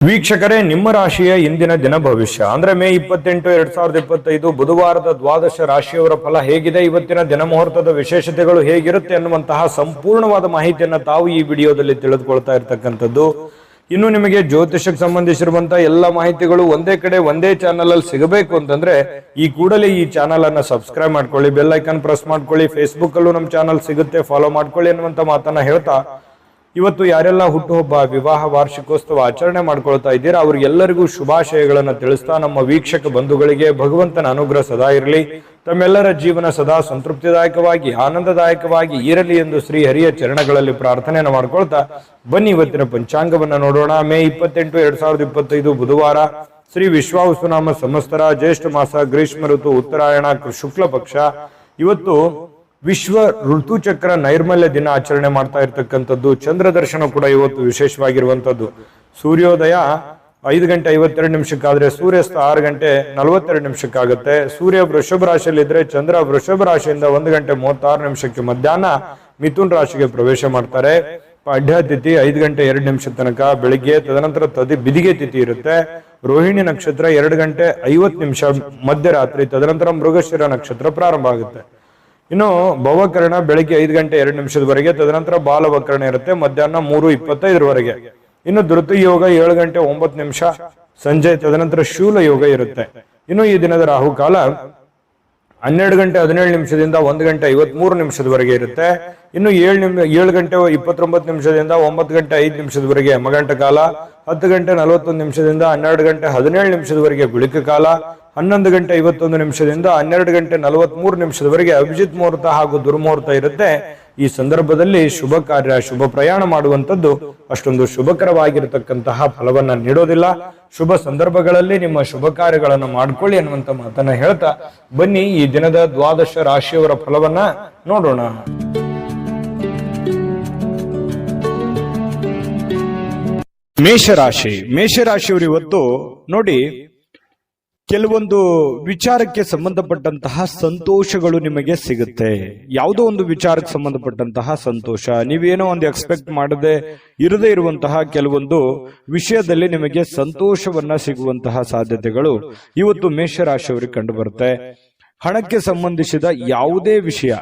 ವೀಕ್ಷಕರೇ, ನಿಮ್ಮ ರಾಶಿಯ ಇಂದಿನ ದಿನ ಭವಿಷ್ಯ ಅಂದ್ರೆ ಮೇ 28, 2025 ಬುಧವಾರದ ದ್ವಾದಶ ರಾಶಿಯವರ ಫಲ ಹೇಗಿದೆ, ಇವತ್ತಿನ ದಿನ ಮುಹೂರ್ತದ ವಿಶೇಷತೆಗಳು ಹೇಗಿರುತ್ತೆ ಅನ್ನುವಂತಹ ಸಂಪೂರ್ಣವಾದ ಮಾಹಿತಿಯನ್ನ ತಾವು ಈ ವಿಡಿಯೋದಲ್ಲಿ ತಿಳಿದುಕೊಳ್ತಾ ಇರ್ತಕ್ಕಂಥದ್ದು. ಇನ್ನು ನಿಮಗೆ ಜ್ಯೋತಿಷಕ್ಕೆ ಸಂಬಂಧಿಸಿರುವಂತಹ ಎಲ್ಲ ಮಾಹಿತಿಗಳು ಒಂದೇ ಕಡೆ ಒಂದೇ ಚಾನಲ್ ಅಲ್ಲಿ ಸಿಗಬೇಕು ಅಂತಂದ್ರೆ ಈ ಕೂಡಲೇ ಈ ಚಾನಲ್ ಅನ್ನ ಸಬ್ಸ್ಕ್ರೈಬ್ ಮಾಡ್ಕೊಳ್ಳಿ, ಬೆಲ್ ಐಕಾನ್ ಪ್ರೆಸ್ ಮಾಡ್ಕೊಳ್ಳಿ. ಫೇಸ್ಬುಕ್ ಅಲ್ಲೂ ನಮ್ಮ ಚಾನಲ್ ಸಿಗುತ್ತೆ, ಫಾಲೋ ಮಾಡ್ಕೊಳ್ಳಿ ಅನ್ನುವಂತ ಮಾತನ್ನ ಹೇಳ್ತಾ, ಇವತ್ತು ಯಾರೆಲ್ಲ ಹುಟ್ಟುಹಬ್ಬ, ವಿವಾಹ ವಾರ್ಷಿಕೋತ್ಸವ ಆಚರಣೆ ಮಾಡ್ಕೊಳ್ತಾ ಇದ್ದೀರಾ ಅವ್ರಿಗೆಲ್ಲರಿಗೂ ಶುಭಾಶಯಗಳನ್ನ ತಿಳಿಸ್ತಾ, ನಮ್ಮ ವೀಕ್ಷಕ ಬಂಧುಗಳಿಗೆ ಭಗವಂತನ ಅನುಗ್ರಹ ಸದಾ ಇರಲಿ, ತಮ್ಮೆಲ್ಲರ ಜೀವನ ಸದಾ ಸಂತೃಪ್ತಿದಾಯಕವಾಗಿ ಆನಂದದಾಯಕವಾಗಿ ಇರಲಿ ಎಂದು ಶ್ರೀ ಹರಿಯ ಚರಣಗಳಲ್ಲಿ ಪ್ರಾರ್ಥನೆಯನ್ನು ಮಾಡ್ಕೊಳ್ತಾ ಬನ್ನಿ ಇವತ್ತಿನ ಪಂಚಾಂಗವನ್ನ ನೋಡೋಣ. ಮೇ 28, 2025 ಬುಧವಾರ, ಶ್ರೀ ವಿಶ್ವಾವಸುನಾಮ ಸಂವತ್ಸರ, ಜ್ಯೇಷ್ಠ ಮಾಸ, ಗ್ರೀಷ್ಮ ಋತು, ಉತ್ತರಾಯಣ, ಶುಕ್ಲ ಪಕ್ಷ. ಇವತ್ತು ವಿಶ್ವ ಋತುಚಕ್ರ ನೈರ್ಮಲ್ಯ ದಿನ ಆಚರಣೆ ಮಾಡ್ತಾ ಇರ್ತಕ್ಕಂಥದ್ದು. ಚಂದ್ರ ದರ್ಶನ ಕೂಡ ಇವತ್ತು ವಿಶೇಷವಾಗಿರುವಂತದ್ದು. ಸೂರ್ಯೋದಯ 5:52 ಸೂರ್ಯಾಸ್ತ 6:42 ಸೂರ್ಯ ವೃಷಭ ರಾಶಿಯಲ್ಲಿ ಇದ್ರೆ ಚಂದ್ರ ವೃಷಭ ರಾಶಿಯಿಂದ 1:36 ಮಧ್ಯಾಹ್ನ ಮಿಥುನ್ ರಾಶಿಗೆ ಪ್ರವೇಶ ಮಾಡ್ತಾರೆ. ಪಾಡ್ಯ ತಿಥಿ 5:02 ತನಕ ಬೆಳಿಗ್ಗೆ, ತದನಂತರ ಬಿದಿಗೆ ತಿಥಿ ಇರುತ್ತೆ. ರೋಹಿಣಿ ನಕ್ಷತ್ರ 2:50 ಮಧ್ಯರಾತ್ರಿ, ತದನಂತರ ಮೃಗಶಿರ ನಕ್ಷತ್ರ ಪ್ರಾರಂಭ ಆಗುತ್ತೆ. ಇನ್ನು ಭವಕರಣ ಬೆಳಿಗ್ಗೆ 5:02 ತದನಂತರ ಬಾಲವಕರಣ ಇರುತ್ತೆ ಮಧ್ಯಾಹ್ನ 3:25 ಇನ್ನು ಧೃತಿ ಯೋಗ 7:09 ಸಂಜೆ, ತದನಂತರ ಶೂಲ ಯೋಗ ಇರುತ್ತೆ. ಇನ್ನು ಈ ದಿನದ ರಾಹುಕಾಲ 12:17 1:53 ಇರುತ್ತೆ. ಇನ್ನು 7:29 9:05 ಯಮಗಂಟ ಕಾಲ, 10:41 12:17 ಗುಳಿಕ ಕಾಲ, 11:51 12:43 ಅಭಿಜಿತ್ ಮುಹೂರ್ತ ಹಾಗೂ ದುರ್ಮುಹೂರ್ತ ಇರುತ್ತೆ. ಈ ಸಂದರ್ಭದಲ್ಲಿ ಶುಭ ಕಾರ್ಯ, ಶುಭ ಪ್ರಯಾಣ ಮಾಡುವಂತದ್ದು ಅಷ್ಟೊಂದು ಶುಭಕರವಾಗಿರತಕ್ಕಂತಹ ಫಲವನ್ನ ನೀಡೋದಿಲ್ಲ. ಶುಭ ಸಂದರ್ಭಗಳಲ್ಲಿ ನಿಮ್ಮ ಶುಭ ಕಾರ್ಯಗಳನ್ನು ಮಾಡ್ಕೊಳ್ಳಿ ಅನ್ನುವಂತ ಮಾತನ್ನ ಹೇಳ್ತಾ ಬನ್ನಿ ಈ ದಿನದ ದ್ವಾದಶ ರಾಶಿಯವರ ಫಲವನ್ನ ನೋಡೋಣ. ಮೇಷರಾಶಿಯವರು ಇವತ್ತು ನೋಡಿ, ಕೆಲವೊಂದು ವಿಚಾರಕ್ಕೆ ಸಂಬಂಧಪಟ್ಟಂತಹ ಸಂತೋಷಗಳು ನಿಮಗೆ ಸಿಗುತ್ತೆ. ಯಾವುದೋ ಒಂದು ವಿಚಾರಕ್ಕೆ ಸಂಬಂಧಪಟ್ಟಂತಹ ಸಂತೋಷ, ನೀವೇನೋ ಒಂದು ಎಕ್ಸ್ಪೆಕ್ಟ್ ಮಾಡದೆ ಇರದೇ ಇರುವಂತಹ ಕೆಲವೊಂದು ವಿಷಯದಲ್ಲಿ ನಿಮಗೆ ಸಂತೋಷವನ್ನ ಸಿಗುವಂತಹ ಸಾಧ್ಯತೆಗಳು ಇವತ್ತು ಮೇಷರಾಶಿಯವರಿಗೆ ಕಂಡು ಬರುತ್ತೆ. ಹಣಕ್ಕೆ ಸಂಬಂಧಿಸಿದ ಯಾವುದೇ ವಿಷಯ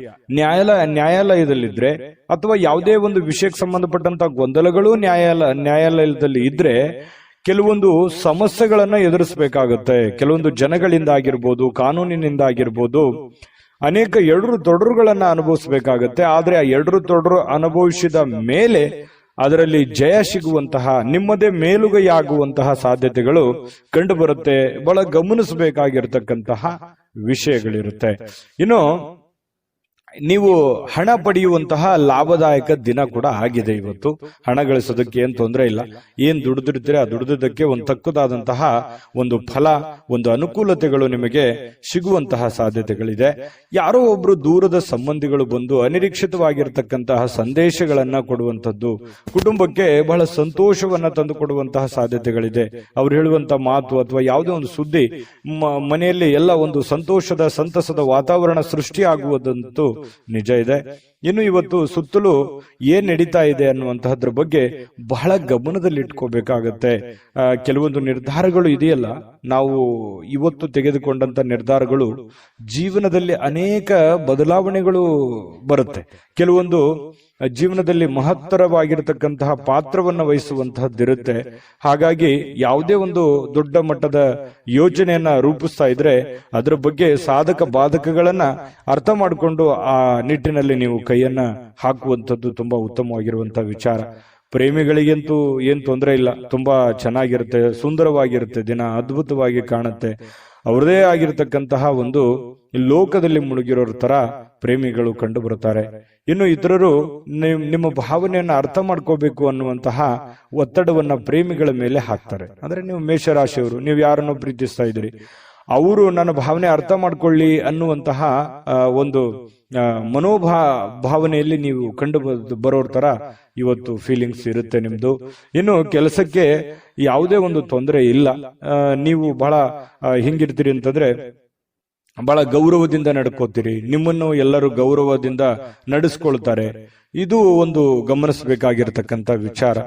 ನ್ಯಾಯಾಲಯದಲ್ಲಿದ್ರೆ ಅಥವಾ ಯಾವುದೇ ಒಂದು ವಿಷಯಕ್ಕೆ ಸಂಬಂಧಪಟ್ಟಂತಹ ಗೊಂದಲಗಳು ನ್ಯಾಯಾಲಯದಲ್ಲಿ ಇದ್ರೆ ಕೆಲವೊಂದು ಸಮಸ್ಯೆಗಳನ್ನ ಎದುರಿಸಬೇಕಾಗುತ್ತೆ. ಕೆಲವೊಂದು ಜನಗಳಿಂದ ಆಗಿರ್ಬೋದು, ಕಾನೂನಿನಿಂದ ಆಗಿರ್ಬೋದು, ಅನೇಕ ಎಡರು ತೊಡರುಗಳನ್ನ ಅನುಭವಿಸಬೇಕಾಗತ್ತೆ. ಆದ್ರೆ ಆ ಎಡರು ತೊಡರು ಅನುಭವಿಸಿದ ಮೇಲೆ ಅದರಲ್ಲಿ ಜಯ ಸಿಗುವಂತಹ, ನಿಮ್ಮದೇ ಮೇಲುಗೈಯಾಗುವಂತಹ ಸಾಧ್ಯತೆಗಳು ಕಂಡು ಬರುತ್ತೆ. ಬಹಳ ಗಮನಿಸಬೇಕಾಗಿರ್ತಕ್ಕಂತಹ ವಿಷಯಗಳಿರುತ್ತೆ. ಇನ್ನು ನೀವು ಹಣ ಪಡೆಯುವಂತಹ ಲಾಭದಾಯಕ ದಿನ ಕೂಡ ಆಗಿದೆ. ಇವತ್ತು ಹಣ ಗಳಿಸೋದಕ್ಕೆ ಏನ್ ತೊಂದರೆ ಇಲ್ಲ. ಏನ್ ದುಡಿದಿರ್ತೀರಿ ಆ ದುಡಿದಕ್ಕೆ ಒಂದು ತಕ್ಕದಾದಂತಹ ಒಂದು ಫಲ, ಒಂದು ಅನುಕೂಲತೆಗಳು ನಿಮಗೆ ಸಿಗುವಂತಹ ಸಾಧ್ಯತೆಗಳಿದೆ. ಯಾರೋ ಒಬ್ರು ದೂರದ ಸಂಬಂಧಿಗಳು ಬಂದು ಅನಿರೀಕ್ಷಿತವಾಗಿರ್ತಕ್ಕಂತಹ ಸಂದೇಶಗಳನ್ನ ಕೊಡುವಂತದ್ದು ಕುಟುಂಬಕ್ಕೆ ಬಹಳ ಸಂತೋಷವನ್ನ ತಂದು ಕೊಡುವಂತಹ ಸಾಧ್ಯತೆಗಳಿದೆ. ಅವ್ರು ಹೇಳುವಂತ ಮಾತು ಅಥವಾ ಯಾವುದೇ ಒಂದು ಸುದ್ದಿ ಮನೆಯಲ್ಲಿ ಎಲ್ಲ ಒಂದು ಸಂತೋಷದ ಸಂತಸದ ವಾತಾವರಣ ಸೃಷ್ಟಿಯಾಗುವುದಂತೂ ನಿಜ ಇದೆ. ಇನ್ನು ಇವತ್ತು ಸುತ್ತಲೂ ಏನ್ ನಡೀತಾ ಇದೆ ಅನ್ನುವಂತಹದ್ರ ಬಗ್ಗೆ ಬಹಳ ಗಮನದಲ್ಲಿ ಇಟ್ಕೋಬೇಕಾಗತ್ತೆ. ಕೆಲವೊಂದು ನಿರ್ಧಾರಗಳು ಇದೆಯಲ್ಲ, ನಾವು ಇವತ್ತು ತೆಗೆದುಕೊಂಡಂತ ನಿರ್ಧಾರಗಳು ಜೀವನದಲ್ಲಿ ಅನೇಕ ಬದಲಾವಣೆಗಳು ಬರುತ್ತೆ. ಕೆಲವೊಂದು ಜೀವನದಲ್ಲಿ ಮಹತ್ತರವಾಗಿರತಕ್ಕಂತಹ ಪಾತ್ರವನ್ನು ವಹಿಸುವಂತಹದ್ದಿರುತ್ತೆ. ಹಾಗಾಗಿ ಯಾವುದೇ ಒಂದು ದೊಡ್ಡ ಮಟ್ಟದ ಯೋಜನೆಯನ್ನ ರೂಪಿಸ್ತಾ ಇದ್ರೆ ಅದರ ಬಗ್ಗೆ ಸಾಧಕ ಬಾಧಕಗಳನ್ನ ಅರ್ಥ ಮಾಡಿಕೊಂಡು ಆ ನಿಟ್ಟಿನಲ್ಲಿ ನೀವು ಕೈಯನ್ನ ಹಾಕುವಂಥದ್ದು ತುಂಬಾ ಉತ್ತಮವಾಗಿರುವಂತಹ ವಿಚಾರ. ಪ್ರೇಮಿಗಳಿಗಂತೂ ಏನ್ ತೊಂದರೆ ಇಲ್ಲ, ತುಂಬಾ ಚೆನ್ನಾಗಿರುತ್ತೆ, ಸುಂದರವಾಗಿರುತ್ತೆ, ದಿನ ಅದ್ಭುತವಾಗಿ ಕಾಣುತ್ತೆ. ಅವ್ರದೇ ಆಗಿರತಕ್ಕಂತಹ ಒಂದು ಲೋಕದಲ್ಲಿ ಮುಳುಗಿರೋರ ತರ ಪ್ರೇಮಿಗಳು ಕಂಡು ಬರುತ್ತಾರೆ. ಇನ್ನು ಇತರರು ನಿಮ್ಮ ಭಾವನೆಯನ್ನ ಅರ್ಥ ಮಾಡ್ಕೋಬೇಕು ಅನ್ನುವಂತಹ ಒತ್ತಡವನ್ನ ಪ್ರೇಮಿಗಳ ಮೇಲೆ ಹಾಕ್ತಾರೆ. ಅಂದ್ರೆ ನೀವು ಮೇಷರಾಶಿಯವರು, ನೀವು ಯಾರನ್ನು ಪ್ರೀತಿಸ್ತಾ ಇದ್ದೀರಿ, ಅವರು ನನ್ನ ಭಾವನೆ ಅರ್ಥ ಮಾಡ್ಕೊಳ್ಳಿ ಅನ್ನುವಂತಹ ಒಂದು ಭಾವನೆಯಲ್ಲಿ ನೀವು ಕಂಡು ಬರೋರ್ ತರ ಇವತ್ತು ಫೀಲಿಂಗ್ಸ್ ಇರುತ್ತೆ ನಿಮ್ದು. ಇನ್ನು ಕೆಲಸಕ್ಕೆ ಯಾವುದೇ ಒಂದು ತೊಂದರೆ ಇಲ್ಲ. ನೀವು ಬಹಳ ಹಿಂಗಿರ್ತೀರಿ ಅಂತಂದ್ರೆ ಬಹಳ ಗೌರವದಿಂದ ನಡ್ಕೋತೀರಿ, ನಿಮ್ಮನ್ನು ಎಲ್ಲರೂ ಗೌರವದಿಂದ ನಡೆಸ್ಕೊಳ್ತಾರೆ. ಇದು ಒಂದು ಗಮನಿಸಬೇಕಾಗಿರ್ತಕ್ಕಂಥ ವಿಚಾರ.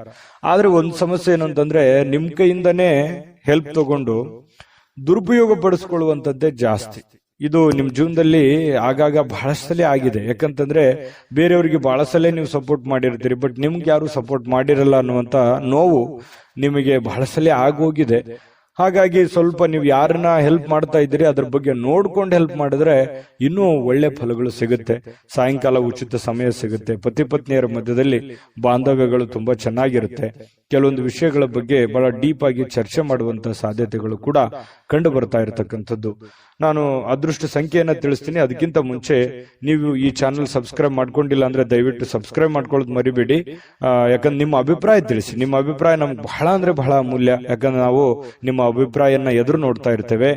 ಆದ್ರೆ ಒಂದು ಸಮಸ್ಯೆ ಏನು ಅಂತಂದ್ರೆ, ನಿಮ್ ಕೈಯಿಂದನೇ ಹೆಲ್ಪ್ ತಗೊಂಡು ದುರುಪಯೋಗ ಪಡಿಸ್ಕೊಳ್ಳುವಂತದ್ದೇ ಜಾಸ್ತಿ. ಇದು ನಿಮ್ ಜೀವನದಲ್ಲಿ ಆಗಾಗ ಬಹಳಷ್ಟು ಸಲ ಆಗಿದೆ. ಯಾಕಂತಂದ್ರೆ ಬೇರೆಯವರಿಗೆ ಬಹಳ ಸಲ ನೀವು ಸಪೋರ್ಟ್ ಮಾಡಿರ್ತೀರಿ, ಬಟ್ ನಿಮ್ಗೆ ಯಾರು ಸಪೋರ್ಟ್ ಮಾಡಿರಲ್ಲ ಅನ್ನುವಂತ ನೋವು ನಿಮಗೆ ಬಹಳ ಸಲ ಆಗೋಗಿದೆ. ಹಾಗಾಗಿ ಸ್ವಲ್ಪ ನೀವು ಯಾರನ್ನ ಹೆಲ್ಪ್ ಮಾಡ್ತಾ ಇದ್ದೀರಿ ಅದ್ರ ಬಗ್ಗೆ ನೋಡ್ಕೊಂಡು ಹೆಲ್ಪ್ ಮಾಡಿದ್ರೆ ಇನ್ನೂ ಒಳ್ಳೆ ಫಲಗಳು ಸಿಗುತ್ತೆ. ಸಾಯಂಕಾಲ ಉಚಿತ ಸಮಯ ಸಿಗುತ್ತೆ. ಪತಿ ಪತ್ನಿಯರ ಮಧ್ಯದಲ್ಲಿ ಬಾಂಧವ್ಯಗಳು ತುಂಬಾ ಚೆನ್ನಾಗಿರುತ್ತೆ. ಕೆಲವೊಂದು ವಿಷಯಗಳ ಬಗ್ಗೆ ಬಹಳ ಡೀಪ್ ಆಗಿ ಚರ್ಚೆ ಮಾಡುವಂತ ಸಾಧ್ಯತೆಗಳು ಕೂಡ ಕಂಡು ಬರ್ತಾ ಇರತಕ್ಕಂಥದ್ದು. ನಾನು ಅದೃಷ್ಟ ಸಂಖ್ಯೆಯನ್ನ ತಿಳಿಸ್ತೀನಿ. ಅದಕ್ಕಿಂತ ಮುಂಚೆ ನೀವು ಈ ಚಾನಲ್ ಸಬ್ಸ್ಕ್ರೈಬ್ ಮಾಡ್ಕೊಂಡಿಲ್ಲ ಅಂದ್ರೆ ದಯವಿಟ್ಟು ಸಬ್ಸ್ಕ್ರೈಬ್ ಮಾಡ್ಕೊಳ್ಳೋದು ಮರಿಬೇಡಿ. ಯಾಕಂದ್ರೆ ನಿಮ್ಮ ಅಭಿಪ್ರಾಯ ತಿಳಿಸಿ. ನಿಮ್ಮ ಅಭಿಪ್ರಾಯ ನಮ್ಗೆ ಬಹಳ ಅಂದ್ರೆ ಬಹಳ ಅಮೂಲ್ಯ. ಯಾಕಂದ್ರೆ ನಾವು ನಿಮ್ಮ ಅಭಿಪ್ರಾಯನ ಎದುರು ನೋಡ್ತಾ ಇರ್ತೇವೆ.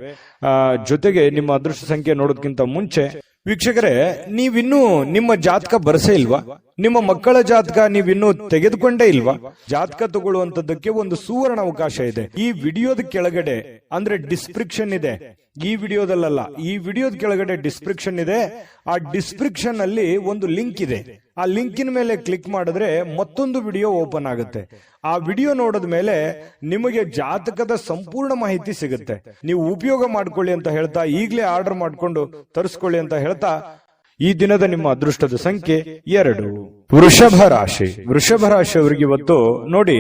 ಜೊತೆಗೆ ನಿಮ್ಮ ಅದೃಷ್ಟ ಸಂಖ್ಯೆ ನೋಡೋದಕ್ಕಿಂತ ಮುಂಚೆ ವೀಕ್ಷಕರೇ, ನೀವಿನ್ನೂ ನಿಮ್ಮ ಜಾತಕ ಬರಸೇ ಇಲ್ವಾ? ನಿಮ್ಮ ಮಕ್ಕಳ ಜಾತಕ ನೀವಿನ್ನೂ ತೆಗೆದುಕೊಂಡೇ ಇಲ್ವಾ? ಜಾತಕ ತಗೊಳ್ಳುವಂತದ್ದಕ್ಕೆ ಒಂದು ಸುವರ್ಣ ಅವಕಾಶ ಇದೆ. ಈ ವಿಡಿಯೋದ ಕೆಳಗಡೆ ಅಂದ್ರೆ ಡಿಸ್ಕ್ರಿಪ್ಷನ್ ಇದೆ. ಈ ವಿಡಿಯೋದಲ್ಲ, ಈ ವಿಡಿಯೋದ ಕೆಳಗಡೆ ಡಿಸ್ಕ್ರಿಪ್ಷನ್ ಇದೆ. ಆ ಡಿಸ್ಕ್ರಿಪ್ಷನ್ ಅಲ್ಲಿ ಒಂದು ಲಿಂಕ್ ಇದೆ. ಆ ಲಿಂಕಿನ ಮೇಲೆ ಕ್ಲಿಕ್ ಮಾಡಿದ್ರೆ ಮತ್ತೊಂದು ವಿಡಿಯೋ ಓಪನ್ ಆಗುತ್ತೆ. ಆ ವಿಡಿಯೋ ನೋಡಿದ ಮೇಲೆ ನಿಮಗೆ ಜಾತಕದ ಸಂಪೂರ್ಣ ಮಾಹಿತಿ ಸಿಗುತ್ತೆ. ನೀವು ಉಪಯೋಗ ಮಾಡ್ಕೊಳ್ಳಿ ಅಂತ ಹೇಳ್ತಾ, ಈಗಲೇ ಆರ್ಡರ್ ಮಾಡ್ಕೊಂಡು ತರಿಸ್ಕೊಳ್ಳಿ ಅಂತ ಹೇಳ್ತಾ, ಈ ದಿನದ ನಿಮ್ಮ ಅದೃಷ್ಟದ ಸಂಖ್ಯೆ 2. ವೃಷಭ ರಾಶಿ. ವೃಷಭ ರಾಶಿಯವರಿಗೆ ಇವತ್ತು ನೋಡಿ,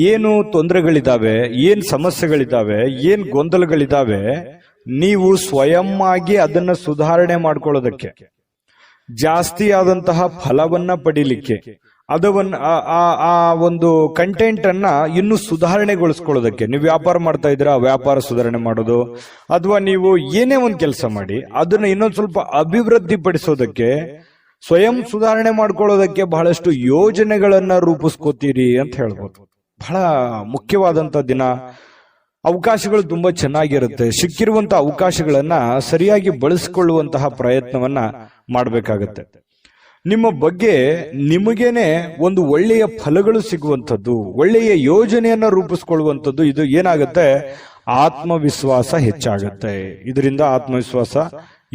ಏನು ತೊಂದರೆಗಳಿದಾವೆ, ಏನ್ ಸಮಸ್ಯೆಗಳಿದಾವೆ, ಏನ್ ಗೊಂದಲಗಳಿದಾವೆ, ನೀವು ಸ್ವಯಂ ಆಗಿ ಅದನ್ನ ಸುಧಾರಣೆ ಮಾಡ್ಕೊಳ್ಳೋದಕ್ಕೆ, ಜಾಸ್ತಿ ಆದಂತಹ ಫಲವನ್ನ ಪಡಿಲಿಕ್ಕೆ, ಅದವನ್ನ ಆ ಒಂದು ಕಂಟೆಂಟ್ ಅನ್ನ ಇನ್ನು ಸುಧಾರಣೆಗೊಳಿಸ್ಕೊಳ್ಳೋದಕ್ಕೆ, ನೀವು ವ್ಯಾಪಾರ ಮಾಡ್ತಾ ಇದ್ದೀರಾ, ವ್ಯಾಪಾರ ಸುಧಾರಣೆ ಮಾಡೋದು, ಅಥವಾ ನೀವು ಏನೇ ಒಂದು ಕೆಲಸ ಮಾಡಿ ಅದನ್ನ ಇನ್ನೊಂದು ಸ್ವಲ್ಪ ಅಭಿವೃದ್ಧಿ ಪಡಿಸೋದಕ್ಕೆ, ಸ್ವಯಂ ಸುಧಾರಣೆ ಮಾಡ್ಕೊಳ್ಳೋದಕ್ಕೆ ಬಹಳಷ್ಟು ಯೋಜನೆಗಳನ್ನ ರೂಪಿಸ್ಕೋತೀರಿ ಅಂತ ಹೇಳ್ಬೋದು. ಬಹಳ ಮುಖ್ಯವಾದಂತ ದಿನ. ಅವಕಾಶಗಳು ತುಂಬಾ ಚೆನ್ನಾಗಿರುತ್ತೆ. ಸಿಕ್ಕಿರುವಂತಹ ಅವಕಾಶಗಳನ್ನ ಸರಿಯಾಗಿ ಬಳಸಿಕೊಳ್ಳುವಂತಹ ಪ್ರಯತ್ನವನ್ನ ಮಾಡಬೇಕಾಗತ್ತೆ. ನಿಮ್ಮ ಬಗ್ಗೆ ನಿಮಗೇನೆ ಒಂದು ಒಳ್ಳೆಯ ಫಲಗಳು ಸಿಗುವಂಥದ್ದು, ಒಳ್ಳೆಯ ಯೋಜನೆಯನ್ನ ರೂಪಿಸ್ಕೊಳ್ಳುವಂಥದ್ದು. ಇದು ಏನಾಗುತ್ತೆ, ಆತ್ಮವಿಶ್ವಾಸ ಹೆಚ್ಚಾಗುತ್ತೆ. ಇದರಿಂದ ಆತ್ಮವಿಶ್ವಾಸ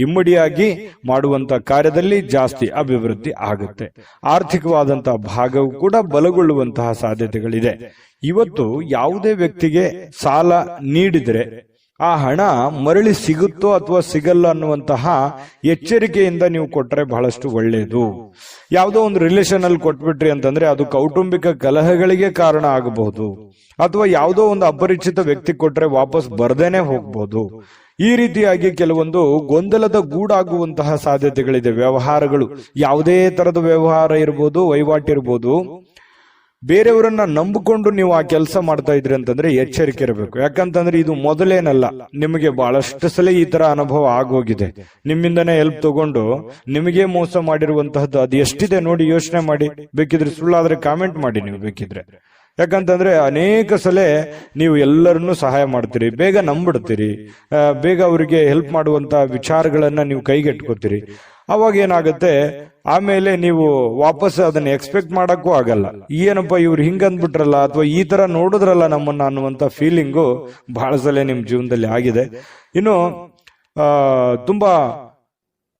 ಇಮ್ಮಡಿಯಾಗಿ ಮಾಡುವಂತ ಕಾರ್ಯದಲ್ಲಿ ಜಾಸ್ತಿ ಅಭಿವೃದ್ಧಿ ಆಗುತ್ತೆ. ಆರ್ಥಿಕವಾದಂತಹ ಭಾಗವು ಕೂಡ ಬಲಗೊಳ್ಳುವಂತಹ ಸಾಧ್ಯತೆಗಳಿದೆ. ಇವತ್ತು ಯಾವುದೇ ವ್ಯಕ್ತಿಗೆ ಸಾಲ ನೀಡಿದ್ರೆ ಆ ಹಣ ಮರಳಿ ಸಿಗುತ್ತೋ ಅಥವಾ ಸಿಗಲ್ಲ ಅನ್ನುವಂತಹ ಎಚ್ಚರಿಕೆಯಿಂದ ನೀವು ಕೊಟ್ರೆ ಬಹಳಷ್ಟು ಒಳ್ಳೆಯದು. ಯಾವುದೋ ಒಂದು ರಿಲೇಷನ್ ಅಲ್ಲಿ ಕೊಟ್ಬಿಟ್ರಿ ಅಂತಂದ್ರೆ ಅದು ಕೌಟುಂಬಿಕ ಕಲಹಗಳಿಗೆ ಕಾರಣ ಆಗಬಹುದು, ಅಥವಾ ಯಾವುದೋ ಒಂದು ಅಪರಿಚಿತ ವ್ಯಕ್ತಿ ಕೊಟ್ರೆ ವಾಪಸ್ ಬರ್ದೇನೆ ಹೋಗ್ಬಹುದು. ಈ ರೀತಿಯಾಗಿ ಕೆಲವೊಂದು ಗೊಂದಲದ ಗೂಡಾಗುವಂತಹ ಸಾಧ್ಯತೆಗಳಿದೆ. ವ್ಯವಹಾರಗಳು, ಯಾವುದೇ ತರದ ವ್ಯವಹಾರ ಇರ್ಬೋದು, ವಹಿವಾಟಿರ್ಬೋದು, ಬೇರೆಯವರನ್ನ ನಂಬಿಕೊಂಡು ನೀವು ಆ ಕೆಲಸ ಮಾಡ್ತಾ ಇದ್ರಿ ಅಂತಂದ್ರೆ ಎಚ್ಚರಿಕೆ ಇರಬೇಕು. ಯಾಕಂತಂದ್ರೆ ಇದು ಮೊದಲೇನಲ್ಲ, ನಿಮಗೆ ಬಹಳಷ್ಟು ಸಲ ಈ ತರ ಅನುಭವ ಆಗೋಗಿದೆ. ನಿಮ್ಮಿಂದನೇ ಹೆಲ್ಪ್ ತಗೊಂಡು ನಿಮಗೆ ಮೋಸ ಮಾಡಿರುವಂತಹದ್ದು ಅದು ಎಷ್ಟಿದೆ ನೋಡಿ, ಯೋಚನೆ ಮಾಡಿ. ಬೇಕಿದ್ರೆ ಸುಳ್ಳಾದ್ರೆ ಕಾಮೆಂಟ್ ಮಾಡಿ ನೀವು ಬೇಕಿದ್ರೆ. ಯಾಕಂತಂದ್ರೆ ಅನೇಕ ಸಲ ನೀವು ಎಲ್ಲರನ್ನೂ ಸಹಾಯ ಮಾಡ್ತೀರಿ, ಬೇಗ ನಂಬಿಡ್ತೀರಿ, ಬೇಗ ಅವರಿಗೆ ಹೆಲ್ಪ್ ಮಾಡುವಂತ ವಿಚಾರಗಳನ್ನ ನೀವು ಕೈಗೆಟ್ಕೋತೀರಿ. ಅವಾಗ ಏನಾಗುತ್ತೆ, ಆಮೇಲೆ ನೀವು ವಾಪಸ್ ಅದನ್ನ ಎಕ್ಸ್ಪೆಕ್ಟ್ ಮಾಡಕ್ಕೂ ಆಗಲ್ಲ. ಏನಪ್ಪ ಇವ್ರು ಹಿಂಗಂದ್ಬಿಟ್ರಲ್ಲ, ಅಥವಾ ಈ ತರ ನೋಡಿದ್ರಲ್ಲ ನಮ್ಮನ್ನ ಅನ್ನುವಂತ ಫೀಲಿಂಗು ಬಹಳ ಸಲ ನಿಮ್ ಜೀವನದಲ್ಲಿ ಆಗಿದೆ. ಇನ್ನು ತುಂಬಾ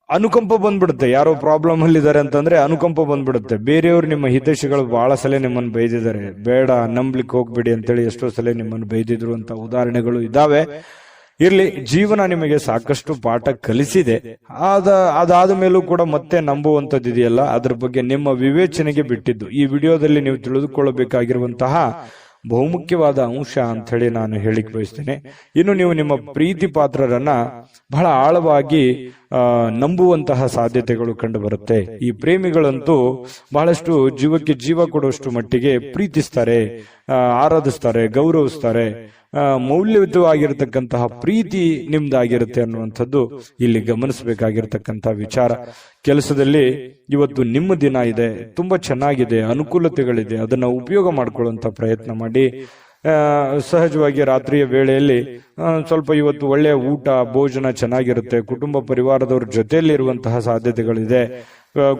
ಅನುಕಂಪ ಬಂದ್ಬಿಡುತ್ತೆ. ಯಾರೋ ಪ್ರಾಬ್ಲಮ್ ಅಲ್ಲಿ ಇದಾರೆ ಅಂತಂದ್ರೆ ಅನುಕಂಪ ಬಂದ್ಬಿಡುತ್ತೆ. ಬೇರೆಯವರು ನಿಮ್ಮ ಹಿತೈಷಿಗಳು ಬಹಳ ಸಲ ನಿಮ್ಮನ್ನು ಬೈದಿದ್ದಾರೆ, ಬೇಡ ನಂಬ್ಲಿಕ್ಕೆ ಹೋಗ್ಬೇಡಿ ಅಂತೇಳಿ ಎಷ್ಟೋ ಸಲ ನಿಮ್ಮನ್ನು ಬೈದಿದ್ರು ಅಂತ ಉದಾಹರಣೆಗಳು ಇದಾವೆ. ಇರ್ಲಿ, ಜೀವನ ನಿಮಗೆ ಸಾಕಷ್ಟು ಪಾಠ ಕಲಿಸಿದೆ. ಅದಾದ ಮೇಲೂ ಕೂಡ ಮತ್ತೆ ನಂಬುವಂಥದ್ದು ಇದೆಯಲ್ಲ, ಅದ್ರ ಬಗ್ಗೆ ನಿಮ್ಮ ವಿವೇಚನೆಗೆ ಬಿಟ್ಟಿದ್ದು. ಈ ವಿಡಿಯೋದಲ್ಲಿ ನೀವು ತಿಳಿದುಕೊಳ್ಳಬೇಕಾಗಿರುವಂತಹ ಬಹುಮುಖ್ಯವಾದ ಅಂಶ ಅಂತ ಹೇಳಿ ನಾನು ಹೇಳಿಕ್ ಬಯಸ್ತೇನೆ. ಇನ್ನು ನೀವು ನಿಮ್ಮ ಪ್ರೀತಿ ಪಾತ್ರರನ್ನ ಬಹಳ ಆಳವಾಗಿ ನಂಬುವಂತಹ ಸಾಧ್ಯತೆಗಳು ಕಂಡು ಬರುತ್ತೆ. ಈ ಪ್ರೇಮಿಗಳಂತೂ ಬಹಳಷ್ಟು ಜೀವಕ್ಕೆ ಜೀವ ಕೊಡುವಷ್ಟು ಮಟ್ಟಿಗೆ ಪ್ರೀತಿಸ್ತಾರೆ, ಆರಾಧಿಸ್ತಾರೆ, ಗೌರವಿಸ್ತಾರೆ. ಮೌಲ್ಯಯುತವಾಗಿರತಕ್ಕಂತಹ ಪ್ರೀತಿ ನಿಮ್ದಾಗಿರುತ್ತೆ ಅನ್ನುವಂಥದ್ದು ಇಲ್ಲಿ ಗಮನಿಸಬೇಕಾಗಿರ್ತಕ್ಕಂತಹ ವಿಚಾರ. ಕೆಲಸದಲ್ಲಿ ಇವತ್ತು ನಿಮ್ಮ ದಿನ ಇದೆ, ತುಂಬಾ ಚೆನ್ನಾಗಿದೆ, ಅನುಕೂಲತೆಗಳಿದೆ, ಅದನ್ನ ಉಪಯೋಗ ಮಾಡ್ಕೊಳ್ಳುವಂತ ಪ್ರಯತ್ನ ಮಾಡಿ. ಸಹಜವಾಗಿ ರಾತ್ರಿಯ ವೇಳೆಯಲ್ಲಿ ಸ್ವಲ್ಪ ಇವತ್ತು ಒಳ್ಳೆಯ ಊಟ ಭೋಜನ ಚೆನ್ನಾಗಿರುತ್ತೆ, ಕುಟುಂಬ ಪರಿವಾರದವ್ರ ಜೊತೆಯಲ್ಲಿ ಇರುವಂತಹ ಸಾಧ್ಯತೆಗಳಿದೆ,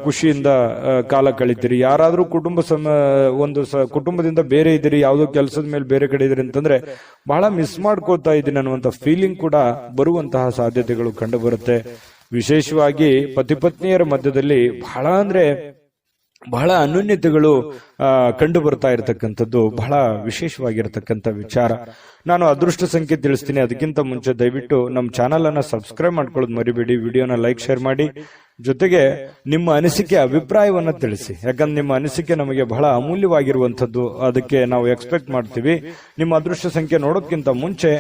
ಖುಷಿಯಿಂದ ಕಾಲ ಕಳೀತೀರಿ. ಯಾರಾದ್ರೂ ಕುಟುಂಬದಿಂದ ಬೇರೆ ಇದ್ದೀರಿ, ಯಾವುದೋ ಕೆಲಸದ ಮೇಲೆ ಬೇರೆ ಕಡೆ ಇದ್ದೀರಿ ಅಂತಂದ್ರೆ ಬಹಳ ಮಿಸ್ ಮಾಡ್ಕೋತಾ ಇದ್ದೀನಿ ಅನ್ನುವಂಥ ಫೀಲಿಂಗ್ ಕೂಡ ಬರುವಂತಹ ಸಾಧ್ಯತೆಗಳು ಕಂಡು ಬರುತ್ತೆ. ವಿಶೇಷವಾಗಿ ಪತಿ ಪತ್ನಿಯರ ಮಧ್ಯದಲ್ಲಿ ಬಹಳ ಅನ್ಯೋನ್ಯತೆಗಳು ಕಂಡು ಬರ್ತಾ ಇರತಕ್ಕಂಥದ್ದು ಬಹಳ ವಿಶೇಷವಾಗಿರತಕ್ಕಂಥ ವಿಚಾರ. ನಾನು ಅದೃಷ್ಟ ಸಂಖ್ಯೆ ತಿಳಿಸ್ತೀನಿ. ಅದಕ್ಕಿಂತ ಮುಂಚೆ ದಯವಿಟ್ಟು ನಮ್ಮ ಚಾನಲ್ ಅನ್ನ ಸಬ್ಸ್ಕ್ರೈಬ್ ಮಾಡ್ಕೊಳ್ಳೋದು ಮರಿಬೇಡಿ, ವಿಡಿಯೋನ ಲೈಕ್ ಶೇರ್ ಮಾಡಿ, ಜೊತೆಗೆ ನಿಮ್ಮ ಅನಿಸಿಕೆ ಅಭಿಪ್ರಾಯವನ್ನ ತಿಳಿಸಿ. ಯಾಕಂದ್ರೆ ನಿಮ್ಮ ಅನಿಸಿಕೆ ನಮಗೆ ಬಹಳ ಅಮೂಲ್ಯವಾಗಿರುವಂತದ್ದು, ಅದಕ್ಕೆ ನಾವು ಎಕ್ಸ್ಪೆಕ್ಟ್ ಮಾಡ್ತೀವಿ. ನಿಮ್ಮ ಅದೃಷ್ಟ ಸಂಖ್ಯೆ ನೋಡೋದಕ್ಕಿಂತ ಮುಂಚೆ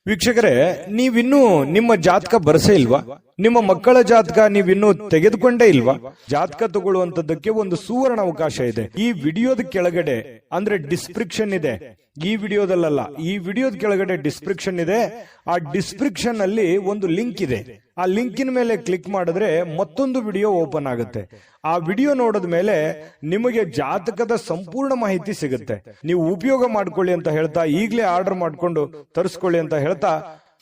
ವೀಕ್ಷಕರೇ, ನೀವಿನ್ನೂ ನಿಮ್ಮ ಜಾತಕ ಬರಸೇ ಇಲ್ವಾ? ನಿಮ್ಮ ಮಕ್ಕಳ ಜಾತಕ ನೀವಿನ್ನೂ ತೆಗೆದುಕೊಂಡೇ ಇಲ್ವಾ? ಜಾತಕ ತಗೊಳ್ಳುವಂತದ್ದಕ್ಕೆ ಒಂದು ಸುವರ್ಣ ಅವಕಾಶ ಇದೆ. ಈ ವಿಡಿಯೋದ ಕೆಳಗಡೆ ಅಂದ್ರೆ ಡಿಸ್ಕ್ರಿಪ್ಷನ್ ಇದೆ, ಈ ವಿಡಿಯೋದಲ್ಲ, ಈ ವಿಡಿಯೋದ ಕೆಳಗಡೆ ಡಿಸ್ಕ್ರಿಪ್ಷನ್ ಇದೆ. ಆ ಡಿಸ್ಕ್ರಿಪ್ಷನ್ ಅಲ್ಲಿ ಒಂದು ಲಿಂಕ್ ಇದೆ. ಆ ಲಿಂಕಿನ ಮೇಲೆ ಕ್ಲಿಕ್ ಮಾಡಿದ್ರೆ ಮತ್ತೊಂದು ವಿಡಿಯೋ ಓಪನ್ ಆಗುತ್ತೆ. ಆ ವಿಡಿಯೋ ನೋಡಿದ ಮೇಲೆ ನಿಮಗೆ ಜಾತಕದ ಸಂಪೂರ್ಣ ಮಾಹಿತಿ ಸಿಗುತ್ತೆ. ನೀವು ಉಪಯೋಗ ಮಾಡ್ಕೊಳ್ಳಿ ಅಂತ ಹೇಳ್ತಾ, ಈಗಲೇ ಆರ್ಡರ್ ಮಾಡ್ಕೊಂಡು ತರಿಸ್ಕೊಳ್ಳಿ ಅಂತ ಹೇಳ್ತಾ,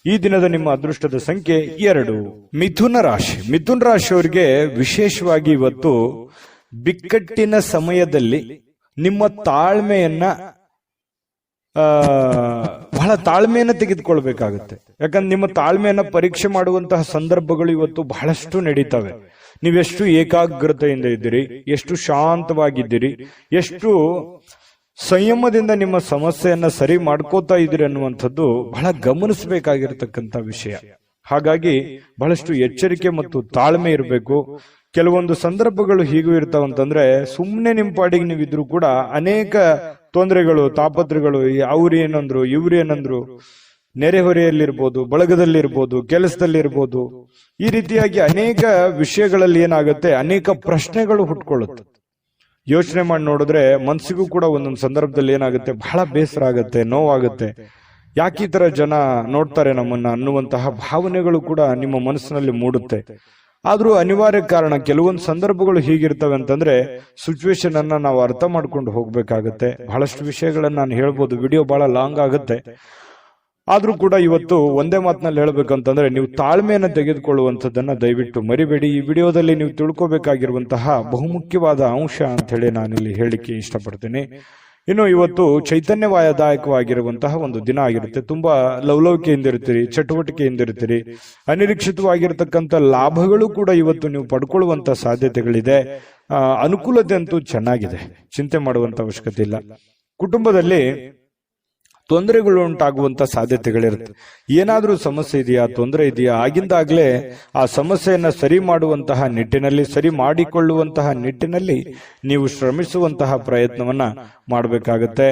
ಈ ದಿನದ ನಿಮ್ಮ ಅದೃಷ್ಟದ ಸಂಖ್ಯೆ 2. ಮಿಥುನ ರಾಶಿ. ಮಿಥುನ ರಾಶಿಯವರಿಗೆ ವಿಶೇಷವಾಗಿ ಇವತ್ತು ಬಿಕ್ಕಟ್ಟಿನ ಸಮಯದಲ್ಲಿ ನಿಮ್ಮ ತಾಳ್ಮೆಯನ್ನ ಬಹಳ ತಾಳ್ಮೆಯನ್ನ ತೆಗೆದುಕೊಳ್ಬೇಕಾಗುತ್ತೆ. ಯಾಕಂದ್ರೆ ನಿಮ್ಮ ತಾಳ್ಮೆಯನ್ನ ಪರೀಕ್ಷೆ ಮಾಡುವಂತಹ ಸಂದರ್ಭಗಳು ಇವತ್ತು ಬಹಳಷ್ಟು ನಡೀತವೆ. ನೀವೆಷ್ಟು ಏಕಾಗ್ರತೆಯಿಂದ ಇದ್ದೀರಿ, ಎಷ್ಟು ಶಾಂತವಾಗಿದ್ದೀರಿ, ಎಷ್ಟು ಸಂಯಮದಿಂದ ನಿಮ್ಮ ಸಮಸ್ಯೆಯನ್ನ ಸರಿ ಮಾಡ್ಕೋತಾ ಇದ್ದೀರಿ ಅನ್ನುವಂಥದ್ದು ಬಹಳ ಗಮನಿಸಬೇಕಾಗಿರತಕ್ಕಂಥ ವಿಷಯ. ಹಾಗಾಗಿ ಬಹಳಷ್ಟು ಎಚ್ಚರಿಕೆ ಮತ್ತು ತಾಳ್ಮೆ ಇರಬೇಕು. ಕೆಲವೊಂದು ಸಂದರ್ಭಗಳು ಹೀಗೂ ಇರ್ತಾವಂತಂದ್ರೆ ಸುಮ್ಮನೆ ನಿಮ್ಮ ಪಾಡಿಗೆ ನೀವಿದ್ರು ಕೂಡ ಅನೇಕ ತೊಂದರೆಗಳು, ತಾಪತ್ರಗಳು, ಅವ್ರು ಏನಂದ್ರು ಇವ್ರು ಏನಂದ್ರು, ನೆರೆಹೊರೆಯಲ್ಲಿರ್ಬೋದು, ಬಳಗದಲ್ಲಿರ್ಬೋದು, ಕೆಲಸದಲ್ಲಿರ್ಬೋದು, ಈ ರೀತಿಯಾಗಿ ಅನೇಕ ವಿಷಯಗಳಲ್ಲಿ ಏನಾಗುತ್ತೆ, ಅನೇಕ ಪ್ರಶ್ನೆಗಳು ಹುಟ್ಕೊಳ್ಳುತ್ತೆ. ಯೋಚನೆ ಮಾಡಿ ನೋಡಿದ್ರೆ ಮನಸ್ಸಿಗೂ ಕೂಡ ಒಂದೊಂದು ಸಂದರ್ಭದಲ್ಲಿ ಏನಾಗುತ್ತೆ, ಬಹಳ ಬೇಸರ ಆಗುತ್ತೆ, ನೋವಾಗುತ್ತೆ. ಯಾಕೆ ಈ ತರ ಜನ ನೋಡ್ತಾರೆ ನಮ್ಮನ್ನ ಅನ್ನುವಂತಹ ಭಾವನೆಗಳು ಕೂಡ ನಿಮ್ಮ ಮನಸ್ಸಿನಲ್ಲಿ ಮೂಡುತ್ತೆ. ಆದ್ರೂ ಅನಿವಾರ್ಯ ಕಾರಣ, ಕೆಲವೊಂದು ಸಂದರ್ಭಗಳು ಹೀಗಿರ್ತವೆ ಅಂತಂದ್ರೆ ಸಿಚುವೇಶನ್ ಅನ್ನ ನಾವು ಅರ್ಥ ಮಾಡ್ಕೊಂಡು ಹೋಗ್ಬೇಕಾಗತ್ತೆ. ಬಹಳಷ್ಟು ವಿಷಯಗಳನ್ನ ನಾನು ಹೇಳ್ಬೋದು, ವಿಡಿಯೋ ಬಹಳ ಲಾಂಗ್ ಆಗುತ್ತೆ. ಆದ್ರೂ ಕೂಡ ಇವತ್ತು ಒಂದೇ ಮಾತಿನಲ್ಲಿ ಹೇಳ್ಬೇಕಂತಂದ್ರೆ, ನೀವು ತಾಳ್ಮೆಯನ್ನು ತೆಗೆದುಕೊಳ್ಳುವಂಥದ್ದನ್ನ ದಯವಿಟ್ಟು ಮರಿಬೇಡಿ. ಈ ವಿಡಿಯೋದಲ್ಲಿ ನೀವು ತಿಳ್ಕೊಬೇಕಾಗಿರುವಂತಹ ಬಹುಮುಖ್ಯವಾದ ಅಂಶ ಅಂತ ಹೇಳಿ ನಾನಿಲ್ಲಿ ಹೇಳಿಕ್ಕೆ ಇಷ್ಟಪಡ್ತೀನಿ. ಇನ್ನು ಇವತ್ತು ಚೈತನ್ಯದಾಯಕವಾಗಿರುವಂತಹ ಒಂದು ದಿನ ಆಗಿರುತ್ತೆ. ತುಂಬಾ ಲವಲವಿಕೆಯಿಂದ ಇರ್ತೀರಿ, ಚಟುವಟಿಕೆಯಿಂದ ಇರ್ತೀರಿ. ಅನಿರೀಕ್ಷಿತವಾಗಿರ್ತಕ್ಕಂಥ ಲಾಭಗಳು ಕೂಡ ಇವತ್ತು ನೀವು ಪಡ್ಕೊಳ್ಳುವಂತ ಸಾಧ್ಯತೆಗಳಿದೆ. ಅನುಕೂಲತೆ ಅಂತೂ ಚೆನ್ನಾಗಿದೆ, ಚಿಂತೆ ಮಾಡುವಂತ ಅವಶ್ಯಕತೆ ಇಲ್ಲ. ಕುಟುಂಬದಲ್ಲಿ ತೊಂದರೆಗಳು ಉಂಟಾಗುವಂತ ಸಾಧ್ಯತೆಗಳಿರುತ್ತೆ. ಏನಾದ್ರೂ ಸಮಸ್ಯೆ ಇದೆಯಾ, ತೊಂದರೆ ಇದೆಯಾ, ಆಗಿಂದಾಗ್ಲೇ ಆ ಸಮಸ್ಯೆಯನ್ನ ಸರಿ ಮಾಡುವಂತಹ ನಿಟ್ಟಿನಲ್ಲಿ, ಸರಿ ಮಾಡಿಕೊಳ್ಳುವಂತಹ ನಿಟ್ಟಿನಲ್ಲಿ ನೀವು ಶ್ರಮಿಸುವಂತಹ ಪ್ರಯತ್ನವನ್ನ ಮಾಡಬೇಕಾಗತ್ತೆ.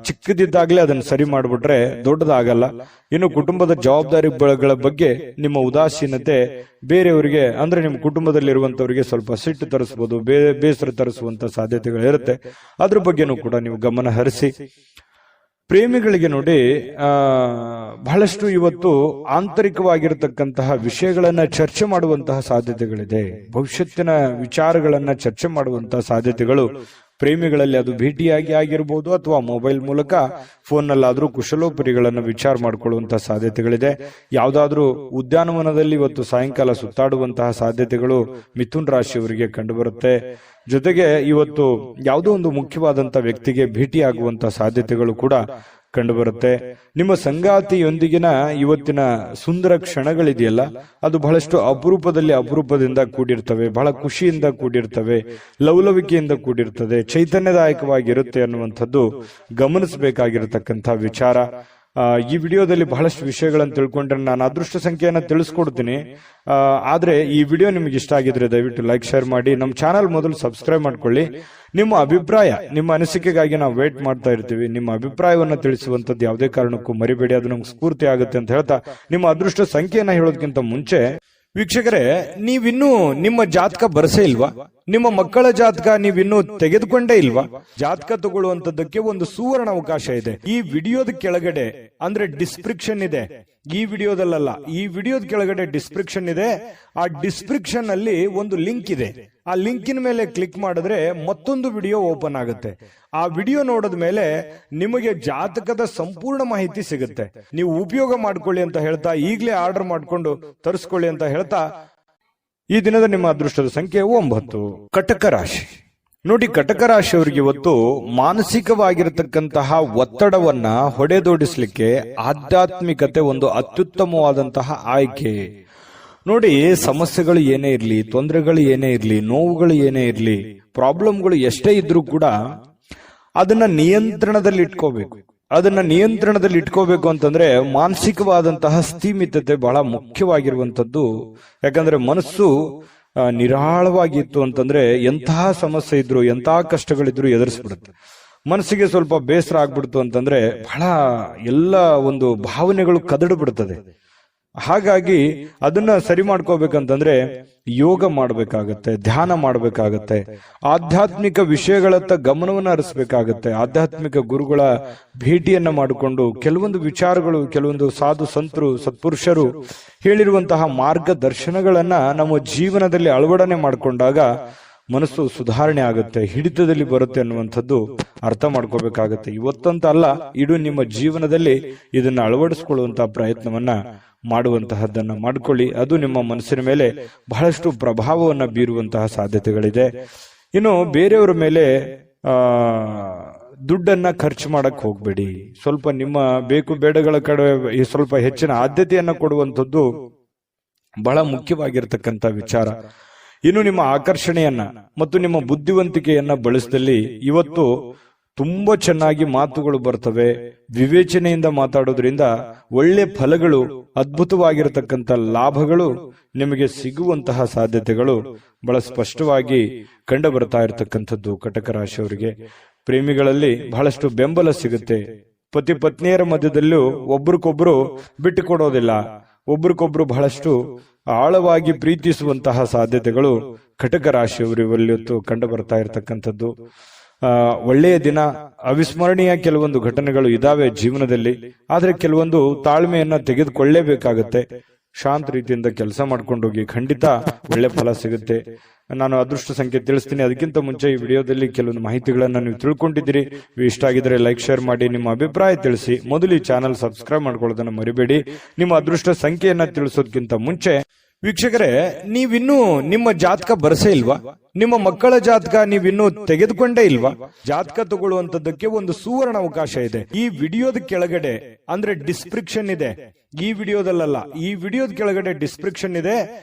ಚಿಕ್ಕದಿದ್ದಾಗ್ಲೇ ಅದನ್ನ ಸರಿ ಮಾಡ್ಬಿಟ್ರೆ ದೊಡ್ಡದಾಗಲ್ಲ. ಇನ್ನು ಕುಟುಂಬದ ಜವಾಬ್ದಾರಿಗಳ ಬಗ್ಗೆ ನಿಮ್ಮ ಉದಾಸೀನತೆ ಬೇರೆಯವರಿಗೆ, ಅಂದ್ರೆ ನಿಮ್ಮ ಕುಟುಂಬದಲ್ಲಿರುವಂತವರಿಗೆ ಸ್ವಲ್ಪ ಸಿಟ್ಟು ತರಿಸಬಹುದು, ಬೇಸರ ತರಿಸುವಂತ ಸಾಧ್ಯತೆಗಳಿರುತ್ತೆ. ಅದ್ರ ಬಗ್ಗೆನೂ ಕೂಡ ನೀವು ಗಮನ ಹರಿಸಿ. ಪ್ರೇಮಿಗಳಿಗೆ ನೋಡಿ, ಬಹಳಷ್ಟು ಇವತ್ತು ಆಂತರಿಕವಾಗಿರತಕ್ಕಂತಹ ವಿಷಯಗಳನ್ನ ಚರ್ಚೆ ಮಾಡುವಂತಹ ಸಾಧ್ಯತೆಗಳಿದೆ. ಭವಿಷ್ಯತ್ತಿನ ವಿಚಾರಗಳನ್ನ ಚರ್ಚೆ ಮಾಡುವಂತಹ ಸಾಧ್ಯತೆಗಳು ಪ್ರೇಮಿಗಳಲ್ಲಿ, ಅದು ಭೇಟಿಯಾಗಿ ಆಗಿರ್ಬೋದು ಅಥವಾ ಮೊಬೈಲ್ ಮೂಲಕ ಫೋನ್ನಲ್ಲಾದ್ರೂ ಕುಶಲೋಪರಿಗಳನ್ನು ವಿಚಾರ ಮಾಡಿಕೊಳ್ಳುವಂತಹ ಸಾಧ್ಯತೆಗಳಿದೆ. ಯಾವುದಾದ್ರೂ ಉದ್ಯಾನವನದಲ್ಲಿ ಇವತ್ತು ಸಾಯಂಕಾಲ ಸುತ್ತಾಡುವಂತಹ ಸಾಧ್ಯತೆಗಳು ಮಿಥುನ್ ರಾಶಿಯವರಿಗೆ ಕಂಡುಬರುತ್ತೆ. ಜೊತೆಗೆ ಇವತ್ತು ಯಾವುದೋ ಒಂದು ಮುಖ್ಯವಾದಂತ ವ್ಯಕ್ತಿಗೆ ಭೇಟಿಯಾಗುವಂತಹ ಸಾಧ್ಯತೆಗಳು ಕೂಡ ಕಂಡುಬರುತ್ತೆ. ನಿಮ್ಮ ಸಂಗಾತಿಯೊಂದಿಗಿನ ಇವತ್ತಿನ ಸುಂದರ ಕ್ಷಣಗಳಿದೆಯಲ್ಲ, ಅದು ಬಹಳಷ್ಟು ಅಪರೂಪದಿಂದ ಕೂಡಿರ್ತವೆ, ಬಹಳ ಖುಷಿಯಿಂದ ಕೂಡಿರ್ತವೆ, ಲವಲವಿಕೆಯಿಂದ ಕೂಡಿರ್ತದೆ, ಚೈತನ್ಯದಾಯಕವಾಗಿರುತ್ತೆ ಅನ್ನುವಂಥದ್ದು ಗಮನಿಸಬೇಕಾಗಿರತಕ್ಕಂಥ ವಿಚಾರ. ಈ ವಿಡಿಯೋದಲ್ಲಿ ಬಹಳಷ್ಟು ವಿಷಯಗಳನ್ನು ತಿಳ್ಕೊಂಡ್ರೆ ನಾನು ಅದೃಷ್ಟ ಸಂಖ್ಯೆಯನ್ನು ತಿಳಿಸ್ಕೊಡ್ತೀನಿ. ಆದ್ರೆ ಈ ವಿಡಿಯೋ ನಿಮ್ಗೆ ಇಷ್ಟ ಆಗಿದ್ರೆ ದಯವಿಟ್ಟು ಲೈಕ್ ಶೇರ್ ಮಾಡಿ. ನಮ್ಮ ಚಾನಲ್ ಮೊದಲು ಸಬ್ಸ್ಕ್ರೈಬ್ ಮಾಡ್ಕೊಳ್ಳಿ. ನಿಮ್ಮ ಅಭಿಪ್ರಾಯ, ನಿಮ್ಮ ಅನಿಸಿಕೆಗಾಗಿ ನಾವು ವೇಟ್ ಮಾಡ್ತಾ ಇರ್ತೀವಿ. ನಿಮ್ಮ ಅಭಿಪ್ರಾಯವನ್ನು ತಿಳಿಸುವಂತದ್ದು ಯಾವುದೇ ಕಾರಣಕ್ಕೂ ಮರಿಬೇಡಿ, ಅದು ನಮ್ಗೆ ಸ್ಫೂರ್ತಿ ಆಗುತ್ತೆ ಅಂತ ಹೇಳ್ತಾ, ನಿಮ್ಮ ಅದೃಷ್ಟ ಸಂಖ್ಯೆಯನ್ನ ಹೇಳೋದಕ್ಕಿಂತ ಮುಂಚೆ ವೀಕ್ಷಕರೇ, ನೀವಿನ್ನೂ ನಿಮ್ಮ ಜಾತಕ ಬರಸೇ ಇಲ್ವಾ? ನಿಮ್ಮ ಮಕ್ಕಳ ಜಾತಕ ನೀವಿನ್ನೂ ತೆಗೆದುಕೊಂಡೇ ಇಲ್ವಾ? ಜಾತಕ ತಗೊಳ್ಳುವಂತದ್ದಕ್ಕೆ ಒಂದು ಸುವರ್ಣ ಅವಕಾಶ ಇದೆ. ಈ ವಿಡಿಯೋದ ಕೆಳಗಡೆ ಅಂದ್ರೆ ಡಿಸ್ಕ್ರಿಪ್ಷನ್ ಇದೆ, ಈ ವಿಡಿಯೋದಲ್ಲ, ಈ ವಿಡಿಯೋದ ಕೆಳಗಡೆ ಡಿಸ್ಕ್ರಿಪ್ಷನ್ ಇದೆ. ಆ ಡಿಸ್ಕ್ರಿಪ್ಷನ್ ಅಲ್ಲಿ ಒಂದು ಲಿಂಕ್ ಇದೆ. ಆ ಲಿಂಕಿನ ಮೇಲೆ ಕ್ಲಿಕ್ ಮಾಡಿದ್ರೆ ಮತ್ತೊಂದು ವಿಡಿಯೋ ಓಪನ್ ಆಗುತ್ತೆ. ಆ ವಿಡಿಯೋ ನೋಡಿದ ಮೇಲೆ ನಿಮಗೆ ಜಾತಕದ ಸಂಪೂರ್ಣ ಮಾಹಿತಿ ಸಿಗುತ್ತೆ. ನೀವು ಉಪಯೋಗ ಮಾಡ್ಕೊಳ್ಳಿ ಅಂತ ಹೇಳ್ತಾ, ಈಗಲೇ ಆರ್ಡರ್ ಮಾಡ್ಕೊಂಡು ತರಿಸ್ಕೊಳ್ಳಿ ಅಂತ ಹೇಳ್ತಾ, ಈ ದಿನದ ನಿಮ್ಮ ಅದೃಷ್ಟದ ಸಂಖ್ಯೆ 9. ಕಟಕ ರಾಶಿ. ನೋಡಿ, ಕಟಕ ರಾಶಿಯವರಿಗೆ ಇವತ್ತು ಮಾನಸಿಕವಾಗಿರತಕ್ಕಂತಹ ಒತ್ತಡವನ್ನ ಹೊಡೆದೋಡಿಸ್ಲಿಕ್ಕೆ ಆಧ್ಯಾತ್ಮಿಕತೆ ಒಂದು ಅತ್ಯುತ್ತಮವಾದಂತಹ ಆಯ್ಕೆ. ನೋಡಿ, ಸಮಸ್ಯೆಗಳು ಏನೇ ಇರಲಿ, ತೊಂದರೆಗಳು ಏನೇ ಇರಲಿ, ನೋವುಗಳು ಏನೇ ಇರಲಿ, ಪ್ರಾಬ್ಲಮ್ಗಳು ಎಷ್ಟೇ ಇದ್ರೂ ಕೂಡ ಅದನ್ನ ನಿಯಂತ್ರಣದಲ್ಲಿ ಇಟ್ಕೋಬೇಕು. ಅದನ್ನ ನಿಯಂತ್ರಣದಲ್ಲಿ ಇಟ್ಕೋಬೇಕು ಅಂತಂದ್ರೆ ಮಾನಸಿಕವಾದಂತಹ ಸ್ಥಿಮಿತತೆ ಬಹಳ ಮುಖ್ಯವಾಗಿರುವಂತದ್ದು. ಯಾಕಂದ್ರೆ ಮನಸ್ಸು ನಿರಾಳವಾಗಿತ್ತು ಅಂತಂದ್ರೆ ಎಂತಹ ಸಮಸ್ಯೆ ಇದ್ರು, ಎಂತಹ ಕಷ್ಟಗಳಿದ್ರು ಎದುರಿಸ್ಬಿಡುತ್ತೆ. ಮನಸ್ಸಿಗೆ ಸ್ವಲ್ಪ ಬೇಸರ ಆಗ್ಬಿಡ್ತು ಅಂತಂದ್ರೆ ಬಹಳ ಎಲ್ಲ ಒಂದು ಭಾವನೆಗಳು ಕದಡು ಬಿಡ್ತದೆ. ಹಾಗಾಗಿ ಅದನ್ನ ಸರಿ ಮಾಡ್ಕೋಬೇಕಂತಂದ್ರೆ ಯೋಗ ಮಾಡಬೇಕಾಗತ್ತೆ, ಧ್ಯಾನ ಮಾಡಬೇಕಾಗತ್ತೆ, ಆಧ್ಯಾತ್ಮಿಕ ವಿಷಯಗಳತ್ತ ಗಮನವನ್ನು ಹರಿಸಬೇಕಾಗತ್ತೆ. ಆಧ್ಯಾತ್ಮಿಕ ಗುರುಗಳ ಭೇಟಿಯನ್ನ ಮಾಡಿಕೊಂಡು ಕೆಲವೊಂದು ವಿಚಾರಗಳು, ಕೆಲವೊಂದು ಸಾಧು ಸಂತರು, ಸತ್ಪುರುಷರು ಹೇಳಿರುವಂತಹ ಮಾರ್ಗದರ್ಶನಗಳನ್ನ ನಮ್ಮ ಜೀವನದಲ್ಲಿ ಅಳವಡನೆ ಮಾಡಿಕೊಂಡಾಗ ಮನಸ್ಸು ಸುಧಾರಣೆ ಆಗುತ್ತೆ, ಹಿಡಿತದಲ್ಲಿ ಬರುತ್ತೆ ಅನ್ನುವಂಥದ್ದು ಅರ್ಥ ಮಾಡ್ಕೋಬೇಕಾಗತ್ತೆ. ಇವತ್ತಂತ ಅಲ್ಲ, ಇಡೀ ನಿಮ್ಮ ಜೀವನದಲ್ಲಿ ಇದನ್ನ ಅಳವಡಿಸಿಕೊಳ್ಳುವಂತಹ ಪ್ರಯತ್ನವನ್ನ ಮಾಡುವಂತಹದ್ದನ್ನ ಮಾಡ್ಕೊಳ್ಳಿ. ಅದು ನಿಮ್ಮ ಮನಸ್ಸಿನ ಮೇಲೆ ಬಹಳಷ್ಟು ಪ್ರಭಾವವನ್ನ ಬೀರುವಂತಹ ಸಾಧ್ಯತೆಗಳಿದೆ. ಇನ್ನು ಬೇರೆಯವರ ಮೇಲೆ ದುಡ್ಡನ್ನ ಖರ್ಚು ಮಾಡಕ್ ಹೋಗ್ಬೇಡಿ. ಸ್ವಲ್ಪ ನಿಮ್ಮ ಬೇಕು ಬೇಡಗಳ ಕಡೆ ಸ್ವಲ್ಪ ಹೆಚ್ಚಿನ ಆದ್ಯತೆಯನ್ನ ಕೊಡುವಂಥದ್ದು ಬಹಳ ಮುಖ್ಯವಾಗಿರ್ತಕ್ಕಂಥ ವಿಚಾರ. ಇನ್ನು ನಿಮ್ಮ ಆಕರ್ಷಣೆಯನ್ನ ಮತ್ತು ನಿಮ್ಮ ಬುದ್ಧಿವಂತಿಕೆಯನ್ನ ಬಳಸಿದಲ್ಲಿ ಇವತ್ತು ತುಂಬಾ ಚೆನ್ನಾಗಿ ಮಾತುಗಳು ಬರ್ತವೆ. ವಿವೇಚನೆಯಿಂದ ಮಾತಾಡೋದ್ರಿಂದ ಒಳ್ಳೆ ಫಲಗಳು, ಅದ್ಭುತವಾಗಿರತಕ್ಕಂಥ ಲಾಭಗಳು ನಿಮಗೆ ಸಿಗುವಂತಹ ಸಾಧ್ಯತೆಗಳು ಬಹಳ ಸ್ಪಷ್ಟವಾಗಿ ಕಂಡು ಬರ್ತಾ ಇರತಕ್ಕಂಥದ್ದು. ಕಟಕ ರಾಶಿಯವರಿಗೆ ಪ್ರೇಮಿಗಳಲ್ಲಿ ಬಹಳಷ್ಟು ಬೆಂಬಲ ಸಿಗುತ್ತೆ. ಪತಿ ಪತ್ನಿಯರ ಮಧ್ಯದಲ್ಲೂ ಒಬ್ರಿಗೊಬ್ರು ಬಿಟ್ಟು ಕೊಡೋದಿಲ್ಲ, ಒಬ್ರಿಗೊಬ್ರು ಬಹಳಷ್ಟು ಆಳವಾಗಿ ಪ್ರೀತಿಸುವಂತಹ ಸಾಧ್ಯತೆಗಳು ಕಟಕ ರಾಶಿಯವರಿವತ್ತು ಕಂಡು ಬರ್ತಾ ಇರತಕ್ಕಂಥದ್ದು. ಒಳ್ಳೆಯ ದಿನ, ಅವಿಸ್ಮರಣೀಯ ಕೆಲವೊಂದು ಘಟನೆಗಳು ಇದಾವೆ ಜೀವನದಲ್ಲಿ. ಆದ್ರೆ ಕೆಲವೊಂದು ತಾಳ್ಮೆಯನ್ನ ತೆಗೆದುಕೊಳ್ಳೇಬೇಕಾಗತ್ತೆ. ಶಾಂತ ರೀತಿಯಿಂದ ಕೆಲಸ ಮಾಡ್ಕೊಂಡೋಗಿ, ಖಂಡಿತ ಒಳ್ಳೆ ಫಲ ಸಿಗುತ್ತೆ. ನಾನು ಅದೃಷ್ಟ ಸಂಖ್ಯೆ ತಿಳಿಸ್ತೀನಿ. ಅದಕ್ಕಿಂತ ಮುಂಚೆ ಈ ವಿಡಿಯೋದಲ್ಲಿ ಕೆಲವೊಂದು ಮಾಹಿತಿಗಳನ್ನ ನೀವು ತಿಳ್ಕೊಂಡಿದ್ದೀರಿ. ಇಷ್ಟ ಆಗಿದ್ರೆ ಲೈಕ್, ಶೇರ್ ಮಾಡಿ, ನಿಮ್ಮ ಅಭಿಪ್ರಾಯ ತಿಳಿಸಿ. ಮೊದಲು ಈ ಚಾನಲ್ ಸಬ್ಸ್ಕ್ರೈಬ್ ಮಾಡ್ಕೊಳ್ಳೋದನ್ನ ಮರಿಬೇಡಿ. ನಿಮ್ಮ ಅದೃಷ್ಟ ಸಂಖ್ಯೆಯನ್ನ ತಿಳಿಸೋದಕ್ಕಿಂತ ಮುಂಚೆ ವೀಕ್ಷಕರೇ, ನೀವಿನ್ನೂ ನಿಮ್ಮ ಜಾತಕ ಬರಸೇ ಇಲ್ವಾ? ನಿಮ್ಮ ಮಕ್ಕಳ ಜಾತಕ ನೀವಿನ್ನೂ ತೆಗೆದುಕೊಂಡೇ ಇಲ್ವಾ? ಜಾತಕ ತಗೊಳ್ಳುವಂತದ್ದಕ್ಕೆ ಒಂದು ಸುವರ್ಣ ಅವಕಾಶ ಇದೆ. ಈ ವಿಡಿಯೋದ ಕೆಳಗಡೆ ಅಂದ್ರೆ ಡಿಸ್ಕ್ರಿಪ್ಷನ್ ಇದೆ, ಈ ವಿಡಿಯೋದಲ್ಲ, ಈ ವಿಡಿಯೋದ ಕೆಳಗಡೆ ಡಿಸ್ಕ್ರಿಪ್ಷನ್ ಇದೆ.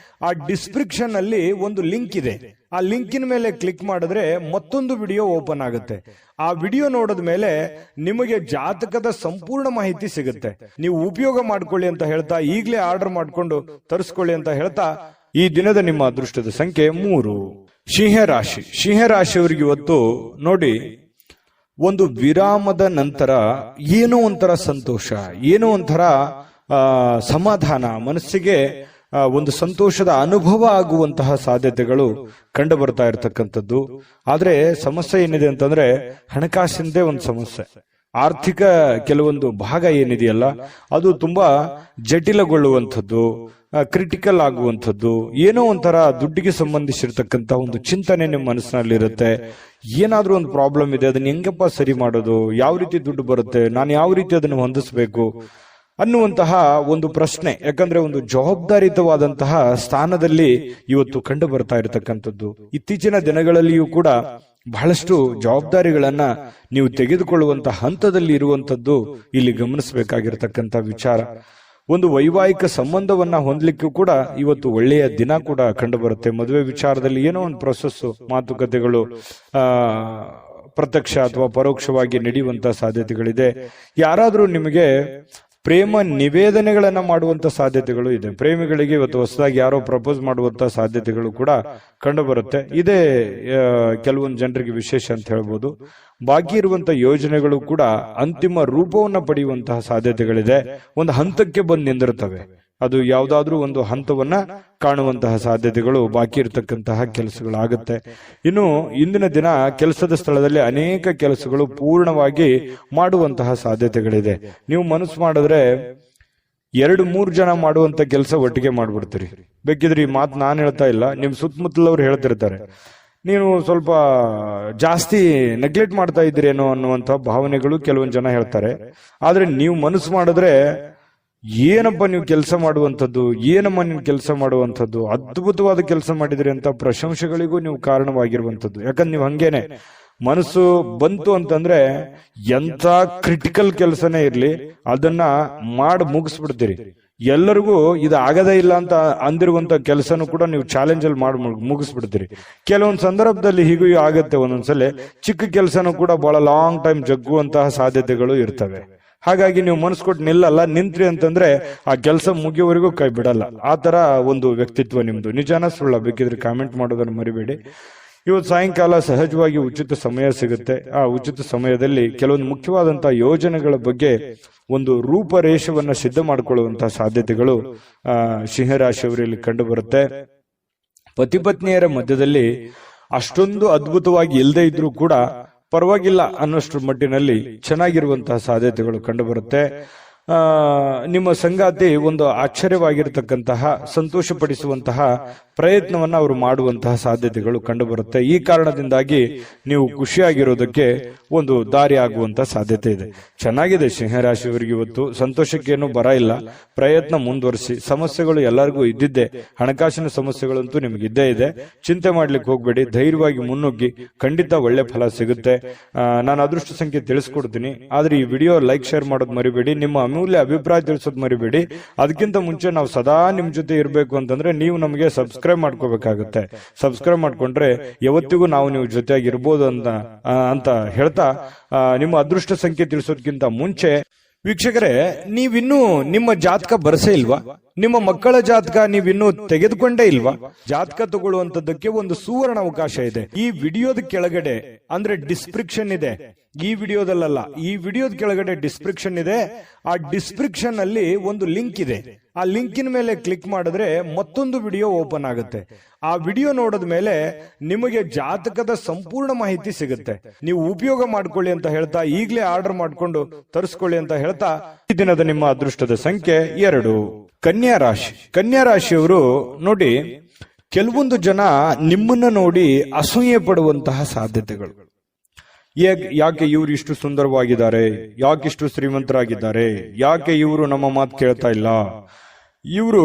ಆ ಡಿಸ್ಕ್ರಿಪ್ಷನ್ ಅಲ್ಲಿ ಒಂದು ಲಿಂಕ್ ಇದೆ. ಆ ಲಿಂಕಿನ ಮೇಲೆ ಕ್ಲಿಕ್ ಮಾಡಿದ್ರೆ ಮತ್ತೊಂದು ವಿಡಿಯೋ ಓಪನ್ ಆಗುತ್ತೆ. ಆ ವಿಡಿಯೋ ನೋಡಿದ ಮೇಲೆ ನಿಮಗೆ ಜಾತಕದ ಸಂಪೂರ್ಣ ಮಾಹಿತಿ ಸಿಗುತ್ತೆ. ನೀವು ಉಪಯೋಗ ಮಾಡ್ಕೊಳ್ಳಿ ಅಂತ ಹೇಳ್ತಾ, ಈಗಲೇ ಆರ್ಡರ್ ಮಾಡ್ಕೊಂಡು ತರಿಸ್ಕೊಳ್ಳಿ ಅಂತ ಹೇಳ್ತಾ, ಈ ದಿನದ ನಿಮ್ಮ ಅದೃಷ್ಟದ ಸಂಖ್ಯೆ 3. ಸಿಂಹರಾಶಿ. ಸಿಂಹರಾಶಿಯವರಿಗೆ ಇವತ್ತು ನೋಡಿ, ಒಂದು ವಿರಾಮದ ನಂತರ ಏನೋ ಒಂಥರ ಸಂತೋಷ, ಏನೋ ಒಂಥರ ಸಮಾಧಾನ, ಮನಸ್ಸಿಗೆ ಒಂದು ಸಂತೋಷದ ಅನುಭವ ಆಗುವಂತಹ ಸಾಧ್ಯತೆಗಳು ಕಂಡು ಬರ್ತಾ ಇರತಕ್ಕಂಥದ್ದು. ಆದ್ರೆ ಸಮಸ್ಯೆ ಏನಿದೆ ಅಂತಂದ್ರೆ ಹಣಕಾಸಿನದೇ ಒಂದು ಸಮಸ್ಯೆ. ಆರ್ಥಿಕ ಕೆಲವೊಂದು ಭಾಗ ಏನಿದೆಯಲ್ಲ ಅದು ತುಂಬಾ ಜಟಿಲಗೊಳ್ಳುವಂಥದ್ದು, ಕ್ರಿಟಿಕಲ್ ಆಗುವಂಥದ್ದು, ಏನೋ ಒಂಥರ ದುಡ್ಡಿಗೆ ಸಂಬಂಧಿಸಿರ್ತಕ್ಕಂಥ ಒಂದು ಚಿಂತನೆ ನಿಮ್ಮ ಮನಸ್ಸಿನಲ್ಲಿರುತ್ತೆ. ಏನಾದ್ರೂ ಒಂದು ಪ್ರಾಬ್ಲಮ್ ಇದೆ, ಅದನ್ನ ಹೆಂಗಪ್ಪ ಸರಿ ಮಾಡೋದು, ಯಾವ ರೀತಿ ದುಡ್ಡು ಬರುತ್ತೆ, ನಾನು ಯಾವ ರೀತಿ ಅದನ್ನು ಹೊಂದಿಸಬೇಕು ಅನ್ನುವಂತಹ ಒಂದು ಪ್ರಶ್ನೆ. ಯಾಕಂದ್ರೆ ಒಂದು ಜವಾಬ್ದಾರಿಯುತವಾದಂತಹ ಸ್ಥಾನದಲ್ಲಿ ಇವತ್ತು ಕಂಡು ಬರ್ತಾ ಇರತಕ್ಕಂಥದ್ದು. ಇತ್ತೀಚಿನ ದಿನಗಳಲ್ಲಿಯೂ ಕೂಡ ಬಹಳಷ್ಟು ಜವಾಬ್ದಾರಿಗಳನ್ನ ನೀವು ತೆಗೆದುಕೊಳ್ಳುವಂತಹ ಹಂತದಲ್ಲಿ ಇರುವಂತದ್ದು ಇಲ್ಲಿ ಗಮನಿಸಬೇಕಾಗಿರತಕ್ಕಂಥ ವಿಚಾರ. ಒಂದು ವೈವಾಹಿಕ ಸಂಬಂಧವನ್ನ ಹೊಂದಲಿಕ್ಕೂ ಕೂಡ ಇವತ್ತು ಒಳ್ಳೆಯ ದಿನ ಕೂಡ ಕಂಡು ಬರುತ್ತೆ. ಮದುವೆ ವಿಚಾರದಲ್ಲಿ ಏನೋ ಒಂದು ಪ್ರೊಸೆಸ್, ಮಾತುಕತೆಗಳು ಪ್ರತ್ಯಕ್ಷ ಅಥವಾ ಪರೋಕ್ಷವಾಗಿ ನಡೆಯುವಂತಹ ಸಾಧ್ಯತೆಗಳಿದೆ. ಯಾರಾದ್ರೂ ನಿಮಗೆ ಪ್ರೇಮ ನಿವೇದನೆಗಳನ್ನ ಮಾಡುವಂತ ಸಾಧ್ಯತೆಗಳು ಇದೆ. ಪ್ರೇಮಿಗಳಿಗೆ ಇವತ್ತು ಹೊಸದಾಗಿ ಯಾರೋ ಪ್ರಪೋಸ್ ಮಾಡುವಂತ ಸಾಧ್ಯತೆಗಳು ಕೂಡ ಕಂಡು ಬರುತ್ತೆ. ಇದೇ ಕೆಲವೊಂದು ಜನರಿಗೆ ವಿಶೇಷ ಅಂತ ಹೇಳ್ಬೋದು. ಬಾಕಿ ಇರುವಂತಹ ಯೋಜನೆಗಳು ಕೂಡ ಅಂತಿಮ ರೂಪವನ್ನ ಪಡೆಯುವಂತಹ ಸಾಧ್ಯತೆಗಳಿದೆ. ಒಂದು ಹಂತಕ್ಕೆ ಬಂದು ನಿಂದಿರುತ್ತವೆ. ಅದು ಯಾವುದಾದ್ರೂ ಒಂದು ಹಂತವನ್ನ ಕಾಣುವಂತಹ ಸಾಧ್ಯತೆಗಳು, ಬಾಕಿ ಇರತಕ್ಕಂತಹ ಕೆಲಸಗಳಾಗುತ್ತೆ. ಇನ್ನು ಇಂದಿನ ದಿನ ಕೆಲಸದ ಸ್ಥಳದಲ್ಲಿ ಅನೇಕ ಕೆಲಸಗಳು ಪೂರ್ಣವಾಗಿ ಮಾಡುವಂತಹ ಸಾಧ್ಯತೆಗಳಿದೆ. ನೀವು ಮನಸ್ಸು ಮಾಡಿದ್ರೆ 2-3 ಜನ ಮಾಡುವಂತ ಕೆಲಸ ಒಟ್ಟಿಗೆ ಮಾಡ್ಬಿಡ್ತೀರಿ. ಬೇಕಿದ್ರೆ ಈ ಮಾತು ನಾನು ಹೇಳ್ತಾ ಇಲ್ಲ, ನಿಮ್ ಸುತ್ತಮುತ್ತಲವ್ರು ಹೇಳ್ತಿರ್ತಾರೆ, ನೀನು ಸ್ವಲ್ಪ ಜಾಸ್ತಿ ನೆಗ್ಲೆಕ್ಟ್ ಮಾಡ್ತಾ ಇದ್ದೀರೇನೋ ಅನ್ನುವಂಥ ಭಾವನೆಗಳು ಕೆಲವೊಂದು ಜನ ಹೇಳ್ತಾರೆ. ಆದ್ರೆ ನೀವು ಮನಸ್ಸು ಮಾಡಿದ್ರೆ ಏನಪ್ಪ ನೀವು ಕೆಲಸ ಮಾಡುವಂಥದ್ದು, ಏನಮ್ಮ ನೀವು ಕೆಲಸ ಮಾಡುವಂಥದ್ದು, ಅದ್ಭುತವಾದ ಕೆಲಸ ಮಾಡಿದ್ರಿ ಅಂತ ಪ್ರಶಂಸೆಗಳಿಗೂ ನೀವು ಕಾರಣವಾಗಿರುವಂಥದ್ದು. ಯಾಕಂದ್ರೆ ನೀವು ಹಂಗೇನೆ ಮನಸ್ಸು ಬಂತು ಅಂತಂದ್ರೆ ಎಂತ ಕ್ರಿಟಿಕಲ್ ಕೆಲಸನೇ ಇರ್ಲಿ ಅದನ್ನ ಮಾಡಿ ಮುಗಿಸ್ಬಿಡ್ತೀರಿ. ಎಲ್ಲರಿಗೂ ಇದು ಆಗದೇ ಇಲ್ಲ ಅಂತ ಅಂದಿರುವಂತ ಕೆಲಸನೂ ಕೂಡ ನೀವು ಚಾಲೆಂಜ್ ಅಲ್ಲಿ ಮಾಡಿ ಮುಗಿಸ್ಬಿಡ್ತೀರಿ. ಕೆಲವೊಂದು ಸಂದರ್ಭದಲ್ಲಿ ಹೀಗೂ ಆಗತ್ತೆ. ಒಂದೊಂದ್ಸಲ ಚಿಕ್ಕ ಕೆಲಸನೂ ಕೂಡ ಬಹಳ ಲಾಂಗ್ ಟೈಮ್ ಜಗ್ಗುವಂತಹ ಸಾಧ್ಯತೆಗಳು ಇರ್ತವೆ. ಹಾಗಾಗಿ ನೀವು ಮನಸ್ಸು ಕೊಟ್ಟು ನಿಲ್ಲಲ್ಲ, ನಿಂತ್ರಿ ಅಂತಂದ್ರೆ ಆ ಕೆಲಸ ಮುಗಿಯೋವರೆಗೂ ಕೈ ಬಿಡಲ್ಲ. ಆ ತರ ಒಂದು ವ್ಯಕ್ತಿತ್ವ ನಿಮ್ದು. ನಿಜಾನ ಸುಳ್ಳ? ಬೇಕಿದ್ರೆ ಕಾಮೆಂಟ್ ಮಾಡೋದನ್ನು ಮರಿಬೇಡಿ. ಇವತ್ತು ಸಾಯಂಕಾಲ ಸಹಜವಾಗಿ ಉಚಿತ ಸಮಯ ಸಿಗುತ್ತೆ. ಆ ಉಚಿತ ಸಮಯದಲ್ಲಿ ಕೆಲವೊಂದು ಮುಖ್ಯವಾದಂತಹ ಯೋಜನೆಗಳ ಬಗ್ಗೆ ಒಂದು ರೂಪರೇಷವನ್ನ ಸಿದ್ಧ ಮಾಡಿಕೊಳ್ಳುವಂತಹ ಸಾಧ್ಯತೆಗಳು ಸಿಂಹರಾಶಿಯವರಲ್ಲಿ ಕಂಡು ಬರುತ್ತೆ. ಪತಿ ಪತ್ನಿಯರ ಮಧ್ಯದಲ್ಲಿ ಅಷ್ಟೊಂದು ಅದ್ಭುತವಾಗಿ ಇಲ್ಲದೆ ಇದ್ರೂ ಕೂಡ ಪರವಾಗಿಲ್ಲ ಅನ್ನೋಷ್ಟ್ರ ಮಟ್ಟಿನಲ್ಲಿ ಚೆನ್ನಾಗಿರುವಂತಹ ಸಾಧ್ಯತೆಗಳು ಕಂಡು ಬರುತ್ತೆ. ನಿಮ್ಮ ಸಂಗಾತಿ ಒಂದು ಆಶ್ಚರ್ಯವಾಗಿರತಕ್ಕಂತಹ ಸಂತೋಷ ಪಡಿಸುವಂತಹ ಪ್ರಯತ್ನವನ್ನ ಅವರು ಮಾಡುವಂತಹ ಸಾಧ್ಯತೆಗಳು ಕಂಡು ಬರುತ್ತೆ. ಈ ಕಾರಣದಿಂದಾಗಿ ನೀವು ಖುಷಿಯಾಗಿರೋದಕ್ಕೆ ಒಂದು ದಾರಿ ಆಗುವಂತಹ ಸಾಧ್ಯತೆ ಇದೆ. ಚೆನ್ನಾಗಿದೆ ಸಿಂಹರಾಶಿಯವರಿಗೆ ಇವತ್ತು. ಸಂತೋಷಕ್ಕೇನು ಬರ ಇಲ್ಲ, ಪ್ರಯತ್ನ ಮುಂದುವರಿಸಿ. ಸಮಸ್ಯೆಗಳು ಎಲ್ಲರಿಗೂ ಇದ್ದಿದ್ದೆ, ಹಣಕಾಸಿನ ಸಮಸ್ಯೆಗಳಂತೂ ನಿಮ್ಗೆ ಇದ್ದೇ ಇದೆ. ಚಿಂತೆ ಮಾಡ್ಲಿಕ್ಕೆ ಹೋಗ್ಬೇಡಿ, ಧೈರ್ಯವಾಗಿ ಮುನ್ನುಗ್ಗಿ, ಖಂಡಿತ ಒಳ್ಳೆ ಫಲ ಸಿಗುತ್ತೆ. ನಾನು ಅದೃಷ್ಟ ಸಂಖ್ಯೆ ತಿಳಿಸ್ಕೊಡ್ತೀನಿ. ಆದ್ರೆ ಈ ವಿಡಿಯೋ ಲೈಕ್ ಶೇರ್ ಮಾಡೋದು ಮರಿಬೇಡಿ, ನಿಮ್ಮ ಅಮೂಲ್ಯ ಅಭಿಪ್ರಾಯ ತಿಳಿಸೋದು ಮರಿಬೇಡಿ. ಅದಕ್ಕಿಂತ ಮುಂಚೆ ನಾವು ಸದಾ ನಿಮ್ ಜೊತೆ ಇರಬೇಕು ಅಂತಂದ್ರೆ ನೀವು ನಮಗೆ ಸಬ್ಸ್ಕ್ರೈಬ್ ಮಾಡ್ಕೋಬೇಕಾಗುತ್ತೆ. ಸಬ್ಸ್ಕ್ರೈಬ್ ಮಾಡ್ಕೊಂಡ್ರೆ ಯಾವತ್ತಿಗೂ ನಾವು ನೀವು ಜೊತೆಯಾಗಿ ಇರ್ಬೋದು ಅಂತ ಹೇಳ್ತಾ ನಿಮ್ಮ ಅದೃಷ್ಟ ಸಂಖ್ಯೆ ತಿಳಿಸೋದಕ್ಕಿಂತ ಮುಂಚೆ ವೀಕ್ಷಕರೇ, ನೀವಿನ್ನೂ ನಿಮ್ಮ ಜಾತಕ ಬರಸೇ ಇಲ್ವಾ? ನಿಮ್ಮ ಮಕ್ಕಳ ಜಾತಕ ನೀವಿನ್ನೂ ತೆಗೆದುಕೊಂಡೇ ಇಲ್ವಾ? ಜಾತಕ ತಗೊಳ್ಳುವಂತದ್ದಕ್ಕೆ ಒಂದು ಸುವರ್ಣ ಅವಕಾಶ ಇದೆ. ಈ ವಿಡಿಯೋದ ಕೆಳಗಡೆ ಅಂದ್ರೆ ಡಿಸ್ಕ್ರಿಪ್ಷನ್ ಇದೆ. ಈ ವಿಡಿಯೋದಲ್ಲ, ಈ ವಿಡಿಯೋದ ಕೆಳಗಡೆ ಡಿಸ್ಕ್ರಿಪ್ಷನ್ ಇದೆ. ಆ ಡಿಸ್ಕ್ರಿಪ್ಷನ್ ಅಲ್ಲಿ ಒಂದು ಲಿಂಕ್ ಇದೆ. ಆ ಲಿಂಕಿನ ಮೇಲೆ ಕ್ಲಿಕ್ ಮಾಡಿದ್ರೆ ಮತ್ತೊಂದು ವಿಡಿಯೋ ಓಪನ್ ಆಗುತ್ತೆ. ಆ ವಿಡಿಯೋ ನೋಡಿದ ಮೇಲೆ ನಿಮಗೆ ಜಾತಕದ ಸಂಪೂರ್ಣ ಮಾಹಿತಿ ಸಿಗುತ್ತೆ. ನೀವು ಉಪಯೋಗ ಮಾಡ್ಕೊಳ್ಳಿ ಅಂತ ಹೇಳ್ತಾ, ಈಗಲೇ ಆರ್ಡರ್ ಮಾಡ್ಕೊಂಡು ತರಿಸ್ಕೊಳ್ಳಿ ಅಂತ ಹೇಳ್ತಾ, ಈ ದಿನದ ನಿಮ್ಮ ಅದೃಷ್ಟದ ಸಂಖ್ಯೆ 2. ಕನ್ಯಾ ರಾಶಿ. ಕನ್ಯಾ ರಾಶಿಯವರು ನೋಡಿ, ಕೆಲವೊಂದು ಜನ ನಿಮ್ಮನ್ನ ನೋಡಿ ಅಸೂಯೆ ಪಡುವಂತಹ ಸಾಧ್ಯತೆಗಳು. ಯಾಕೆ ಇವರು ಇಷ್ಟು ಸುಂದರವಾಗಿದ್ದಾರೆ, ಯಾಕೆ ಇಷ್ಟು ಶ್ರೀಮಂತರಾಗಿದ್ದಾರೆ, ಯಾಕೆ ಇವರು ನಮ್ಮ ಮಾತು ಕೇಳ್ತಾ ಇಲ್ಲ, ಇವರು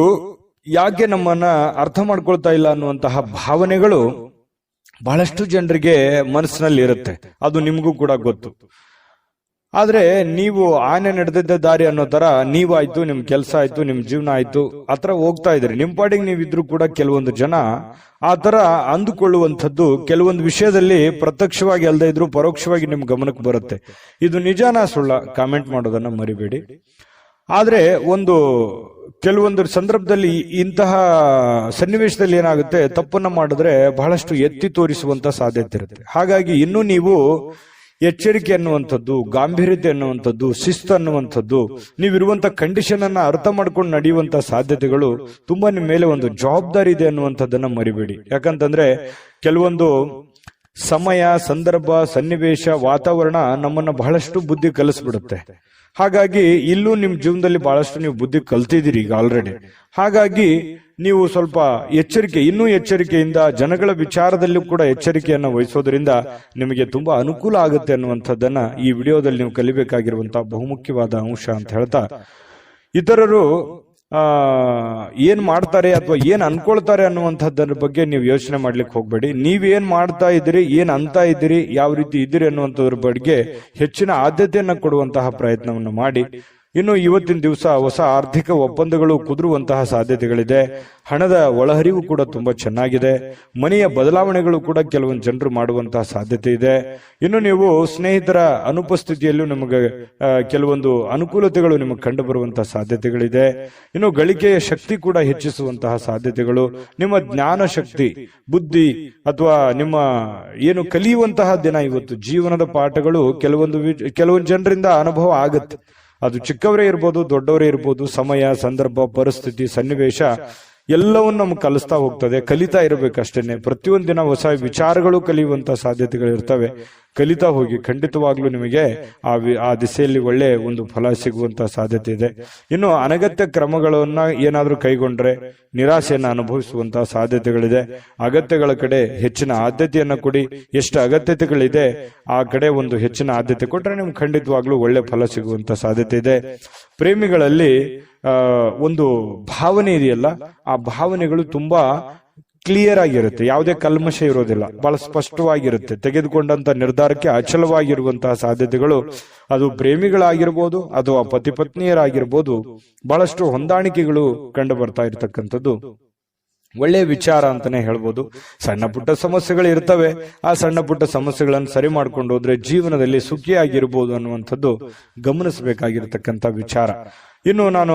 ಯಾಕೆ ನಮ್ಮನ್ನ ಅರ್ಥ ಮಾಡ್ಕೊಳ್ತಾ ಇಲ್ಲ ಅನ್ನುವಂತಹ ಭಾವನೆಗಳು ಬಹಳಷ್ಟು ಜನರಿಗೆ ಮನಸ್ಸಿನಲ್ಲಿ ಇರುತ್ತೆ. ಅದು ನಿಮಗೂ ಕೂಡ ಗೊತ್ತು. ಆದ್ರೆ ನೀವು ಆನೆ ನಡೆದಿದ್ದ ದಾರಿ ಅನ್ನೋ ತರ ನೀವಾಯ್ತು, ನಿಮ್ ಕೆಲಸ ಆಯ್ತು, ನಿಮ್ ಜೀವನ ಆಯ್ತು, ಆತರ ಹೋಗ್ತಾ ಇದ್ರಿ. ನಿಮ್ ಪಾಡಿಗೆ ನೀವಿದ್ರು ಕೂಡ ಕೆಲವೊಂದು ಜನ ಆ ತರ ಅಂದುಕೊಳ್ಳುವಂಥದ್ದು ಕೆಲವೊಂದು ವಿಷಯದಲ್ಲಿ ಪ್ರತ್ಯಕ್ಷವಾಗಿ ಅಲ್ಲದೆ ಇದ್ರು ಪರೋಕ್ಷವಾಗಿ ನಿಮ್ ಗಮನಕ್ಕೆ ಬರುತ್ತೆ. ಇದು ನಿಜಾನ ಸುಳ್ಳ? ಕಾಮೆಂಟ್ ಮಾಡೋದನ್ನ ಮರಿಬೇಡಿ. ಆದ್ರೆ ಕೆಲವೊಂದು ಸಂದರ್ಭದಲ್ಲಿ ಇಂತಹ ಸನ್ನಿವೇಶದಲ್ಲಿ ಏನಾಗುತ್ತೆ, ತಪ್ಪನ್ನ ಮಾಡಿದ್ರೆ ಬಹಳಷ್ಟು ಎತ್ತಿ ತೋರಿಸುವಂತ ಸಾಧ್ಯತೆ ಇರುತ್ತೆ. ಹಾಗಾಗಿ ಇನ್ನೂ ನೀವು ಎಚ್ಚರಿಕೆ ಅನ್ನುವಂಥದ್ದು, ಗಾಂಭೀರ್ಯತೆ ಅನ್ನುವಂಥದ್ದು, ಶಿಸ್ತು ಅನ್ನುವಂಥದ್ದು, ನೀವಿರುವಂತ ಕಂಡೀಷನ್ ಅನ್ನ ಅರ್ಥ ಮಾಡ್ಕೊಂಡು ನಡೆಯುವಂತ ಸಾಧ್ಯತೆಗಳು ತುಂಬಾ ನಿಮ್ಮ ಮೇಲೆ ಒಂದು ಜವಾಬ್ದಾರಿ ಇದೆ ಅನ್ನುವಂಥದ್ದನ್ನ ಮರಿಬೇಡಿ. ಯಾಕಂತಂದ್ರೆ ಕೆಲವೊಂದು ಸಮಯ, ಸಂದರ್ಭ, ಸನ್ನಿವೇಶ, ವಾತಾವರಣ ನಮ್ಮನ್ನ ಬಹಳಷ್ಟು ಬುದ್ಧಿ ಕಲಿಸ್ಬಿಡುತ್ತೆ. ಹಾಗಾಗಿ ಇಲ್ಲೂ ನಿಮ್ ಜೀವನದಲ್ಲಿ ಬಹಳಷ್ಟು ನೀವು ಬುದ್ಧಿ ಕಲ್ತಿದ್ದೀರಿ ಈಗ ಆಲ್ರೆಡಿ. ಹಾಗಾಗಿ ನೀವು ಸ್ವಲ್ಪ ಇನ್ನೂ ಎಚ್ಚರಿಕೆಯಿಂದ ಜನಗಳ ವಿಚಾರದಲ್ಲೂ ಕೂಡ ಎಚ್ಚರಿಕೆಯನ್ನು ವಹಿಸೋದ್ರಿಂದ ನಿಮಗೆ ತುಂಬಾ ಅನುಕೂಲ ಆಗುತ್ತೆ ಅನ್ನುವಂಥದ್ದನ್ನ ಈ ವಿಡಿಯೋದಲ್ಲಿ ನೀವು ಕಲಿಬೇಕಾಗಿರುವಂತಹ ಬಹುಮುಖ್ಯವಾದ ಅಂಶ ಅಂತ ಹೇಳ್ತಾ, ಇತರರು ಏನ್ ಮಾಡ್ತಾರೆ ಅಥವಾ ಏನ್ ಅನ್ಕೊಳ್ತಾರೆ ಅನ್ನುವಂಥದ್ದರ ಬಗ್ಗೆ ನೀವು ಯೋಚನೆ ಮಾಡ್ಲಿಕ್ಕೆ ಹೋಗ್ಬೇಡಿ. ನೀವೇನ್ ಮಾಡ್ತಾ ಇದ್ದೀರಿ, ಏನ್ ಅಂತ ಇದ್ದೀರಿ, ಯಾವ ರೀತಿ ಇದ್ದೀರಿ ಅನ್ನುವಂಥದ್ರ ಬಗ್ಗೆ ಹೆಚ್ಚಿನ ಆದ್ಯತೆಯನ್ನ ಕೊಡುವಂತಹ ಪ್ರಯತ್ನವನ್ನು ಮಾಡಿ. ಇನ್ನು ಇವತ್ತಿನ ದಿವಸ ಹೊಸ ಆರ್ಥಿಕ ಒಪ್ಪಂದಗಳು ಕುದುರುವಂತಹ ಸಾಧ್ಯತೆಗಳಿದೆ. ಹಣದ ಒಳಹರಿವು ಕೂಡ ತುಂಬಾ ಚೆನ್ನಾಗಿದೆ. ಮನೆಯ ಬದಲಾವಣೆಗಳು ಕೂಡ ಕೆಲವೊಂದು ಜನರು ಮಾಡುವಂತಹ ಸಾಧ್ಯತೆ ಇದೆ. ಇನ್ನು ನೀವು ಸ್ನೇಹಿತರ ಅನುಪಸ್ಥಿತಿಯಲ್ಲೂ ನಿಮಗೆ ಕೆಲವೊಂದು ಅನುಕೂಲತೆಗಳು ನಿಮಗೆ ಕಂಡು ಬರುವಂತಹ ಸಾಧ್ಯತೆಗಳಿದೆ. ಇನ್ನು ಗಳಿಕೆಯ ಶಕ್ತಿ ಕೂಡ ಹೆಚ್ಚಿಸುವಂತಹ ಸಾಧ್ಯತೆಗಳು, ನಿಮ್ಮ ಜ್ಞಾನ ಶಕ್ತಿ, ಬುದ್ಧಿ ಅಥವಾ ನಿಮ್ಮ ಏನು ಕಲಿಯುವಂತಹ ದಿನ ಇವತ್ತು. ಜೀವನದ ಪಾಠಗಳು ಕೆಲವೊಂದು ಜನರಿಂದ ಅನುಭವ ಆಗುತ್ತೆ. ಅದು ಚಿಕ್ಕವರೇ ಇರ್ಬೋದು, ದೊಡ್ಡವರೇ ಇರ್ಬೋದು. ಸಮಯ, ಸಂದರ್ಭ, ಪರಿಸ್ಥಿತಿ, ಸನ್ನಿವೇಶ ಎಲ್ಲವನ್ನು ನಮ್ಗೆ ಕಲಿಸ್ತಾ ಹೋಗ್ತದೆ. ಕಲಿತಾ ಇರಬೇಕಷ್ಟೇನೆ. ಪ್ರತಿಯೊಂದು ದಿನ ಹೊಸ ವಿಚಾರಗಳು ಕಲಿಯುವಂತ ಸಾಧ್ಯತೆಗಳು ಇರ್ತವೆ. ಕಲಿತಾ ಹೋಗಿ, ಖಂಡಿತವಾಗ್ಲೂ ನಿಮಗೆ ಆ ದಿಸೆಯಲ್ಲಿ ಒಳ್ಳೆ ಒಂದು ಫಲ ಸಿಗುವಂತ ಸಾಧ್ಯತೆ ಇದೆ. ಇನ್ನು ಅನಗತ್ಯ ಕ್ರಮಗಳನ್ನ ಏನಾದ್ರೂ ಕೈಗೊಂಡ್ರೆ ನಿರಾಸೆಯನ್ನು ಅನುಭವಿಸುವಂತಹ ಸಾಧ್ಯತೆಗಳಿದೆ. ಅಗತ್ಯಗಳ ಕಡೆ ಹೆಚ್ಚಿನ ಆದ್ಯತೆಯನ್ನ ಕೊಡಿ. ಎಷ್ಟು ಅಗತ್ಯತೆಗಳಿದೆ ಆ ಕಡೆ ಒಂದು ಹೆಚ್ಚಿನ ಆದ್ಯತೆ ಕೊಟ್ರೆ ನಿಮ್ಗೆ ಖಂಡಿತವಾಗ್ಲೂ ಒಳ್ಳೆ ಫಲ ಸಿಗುವಂತ ಸಾಧ್ಯತೆ ಇದೆ. ಪ್ರೇಮಿಗಳಲ್ಲಿ ಒಂದು ಭಾವನೆ ಇದೆಯಲ್ಲ, ಆ ಭಾವನೆಗಳು ತುಂಬಾ ಕ್ಲಿಯರ್ ಆಗಿರುತ್ತೆ. ಯಾವುದೇ ಕಲ್ಮಶ ಇರೋದಿಲ್ಲ, ಬಹಳ ಸ್ಪಷ್ಟವಾಗಿರುತ್ತೆ. ತೆಗೆದುಕೊಂಡಂತ ನಿರ್ಧಾರಕ್ಕೆ ಅಚಲವಾಗಿರುವಂತಹ ಸಾಧ್ಯತೆಗಳು, ಅದು ಪ್ರೇಮಿಗಳಾಗಿರ್ಬೋದು ಅಥವಾ ಪತಿ ಪತ್ನಿಯರಾಗಿರ್ಬೋದು, ಬಹಳಷ್ಟು ಹೊಂದಾಣಿಕೆಗಳು ಕಂಡು ಬರ್ತಾ ಇರತಕ್ಕಂಥದ್ದು ಒಳ್ಳೆಯ ವಿಚಾರ ಅಂತಾನೆ ಹೇಳ್ಬೋದು. ಸಣ್ಣ ಪುಟ್ಟ ಸಮಸ್ಯೆಗಳು ಇರ್ತವೆ. ಆ ಸಣ್ಣ ಪುಟ್ಟ ಸಮಸ್ಯೆಗಳನ್ನು ಸರಿ ಮಾಡ್ಕೊಂಡು ಹೋದ್ರೆ ಜೀವನದಲ್ಲಿ ಸುಖಿಯಾಗಿರ್ಬೋದು ಅನ್ನುವಂಥದ್ದು ಗಮನಿಸಬೇಕಾಗಿರ್ತಕ್ಕಂಥ ವಿಚಾರ. ಇನ್ನು ನಾನು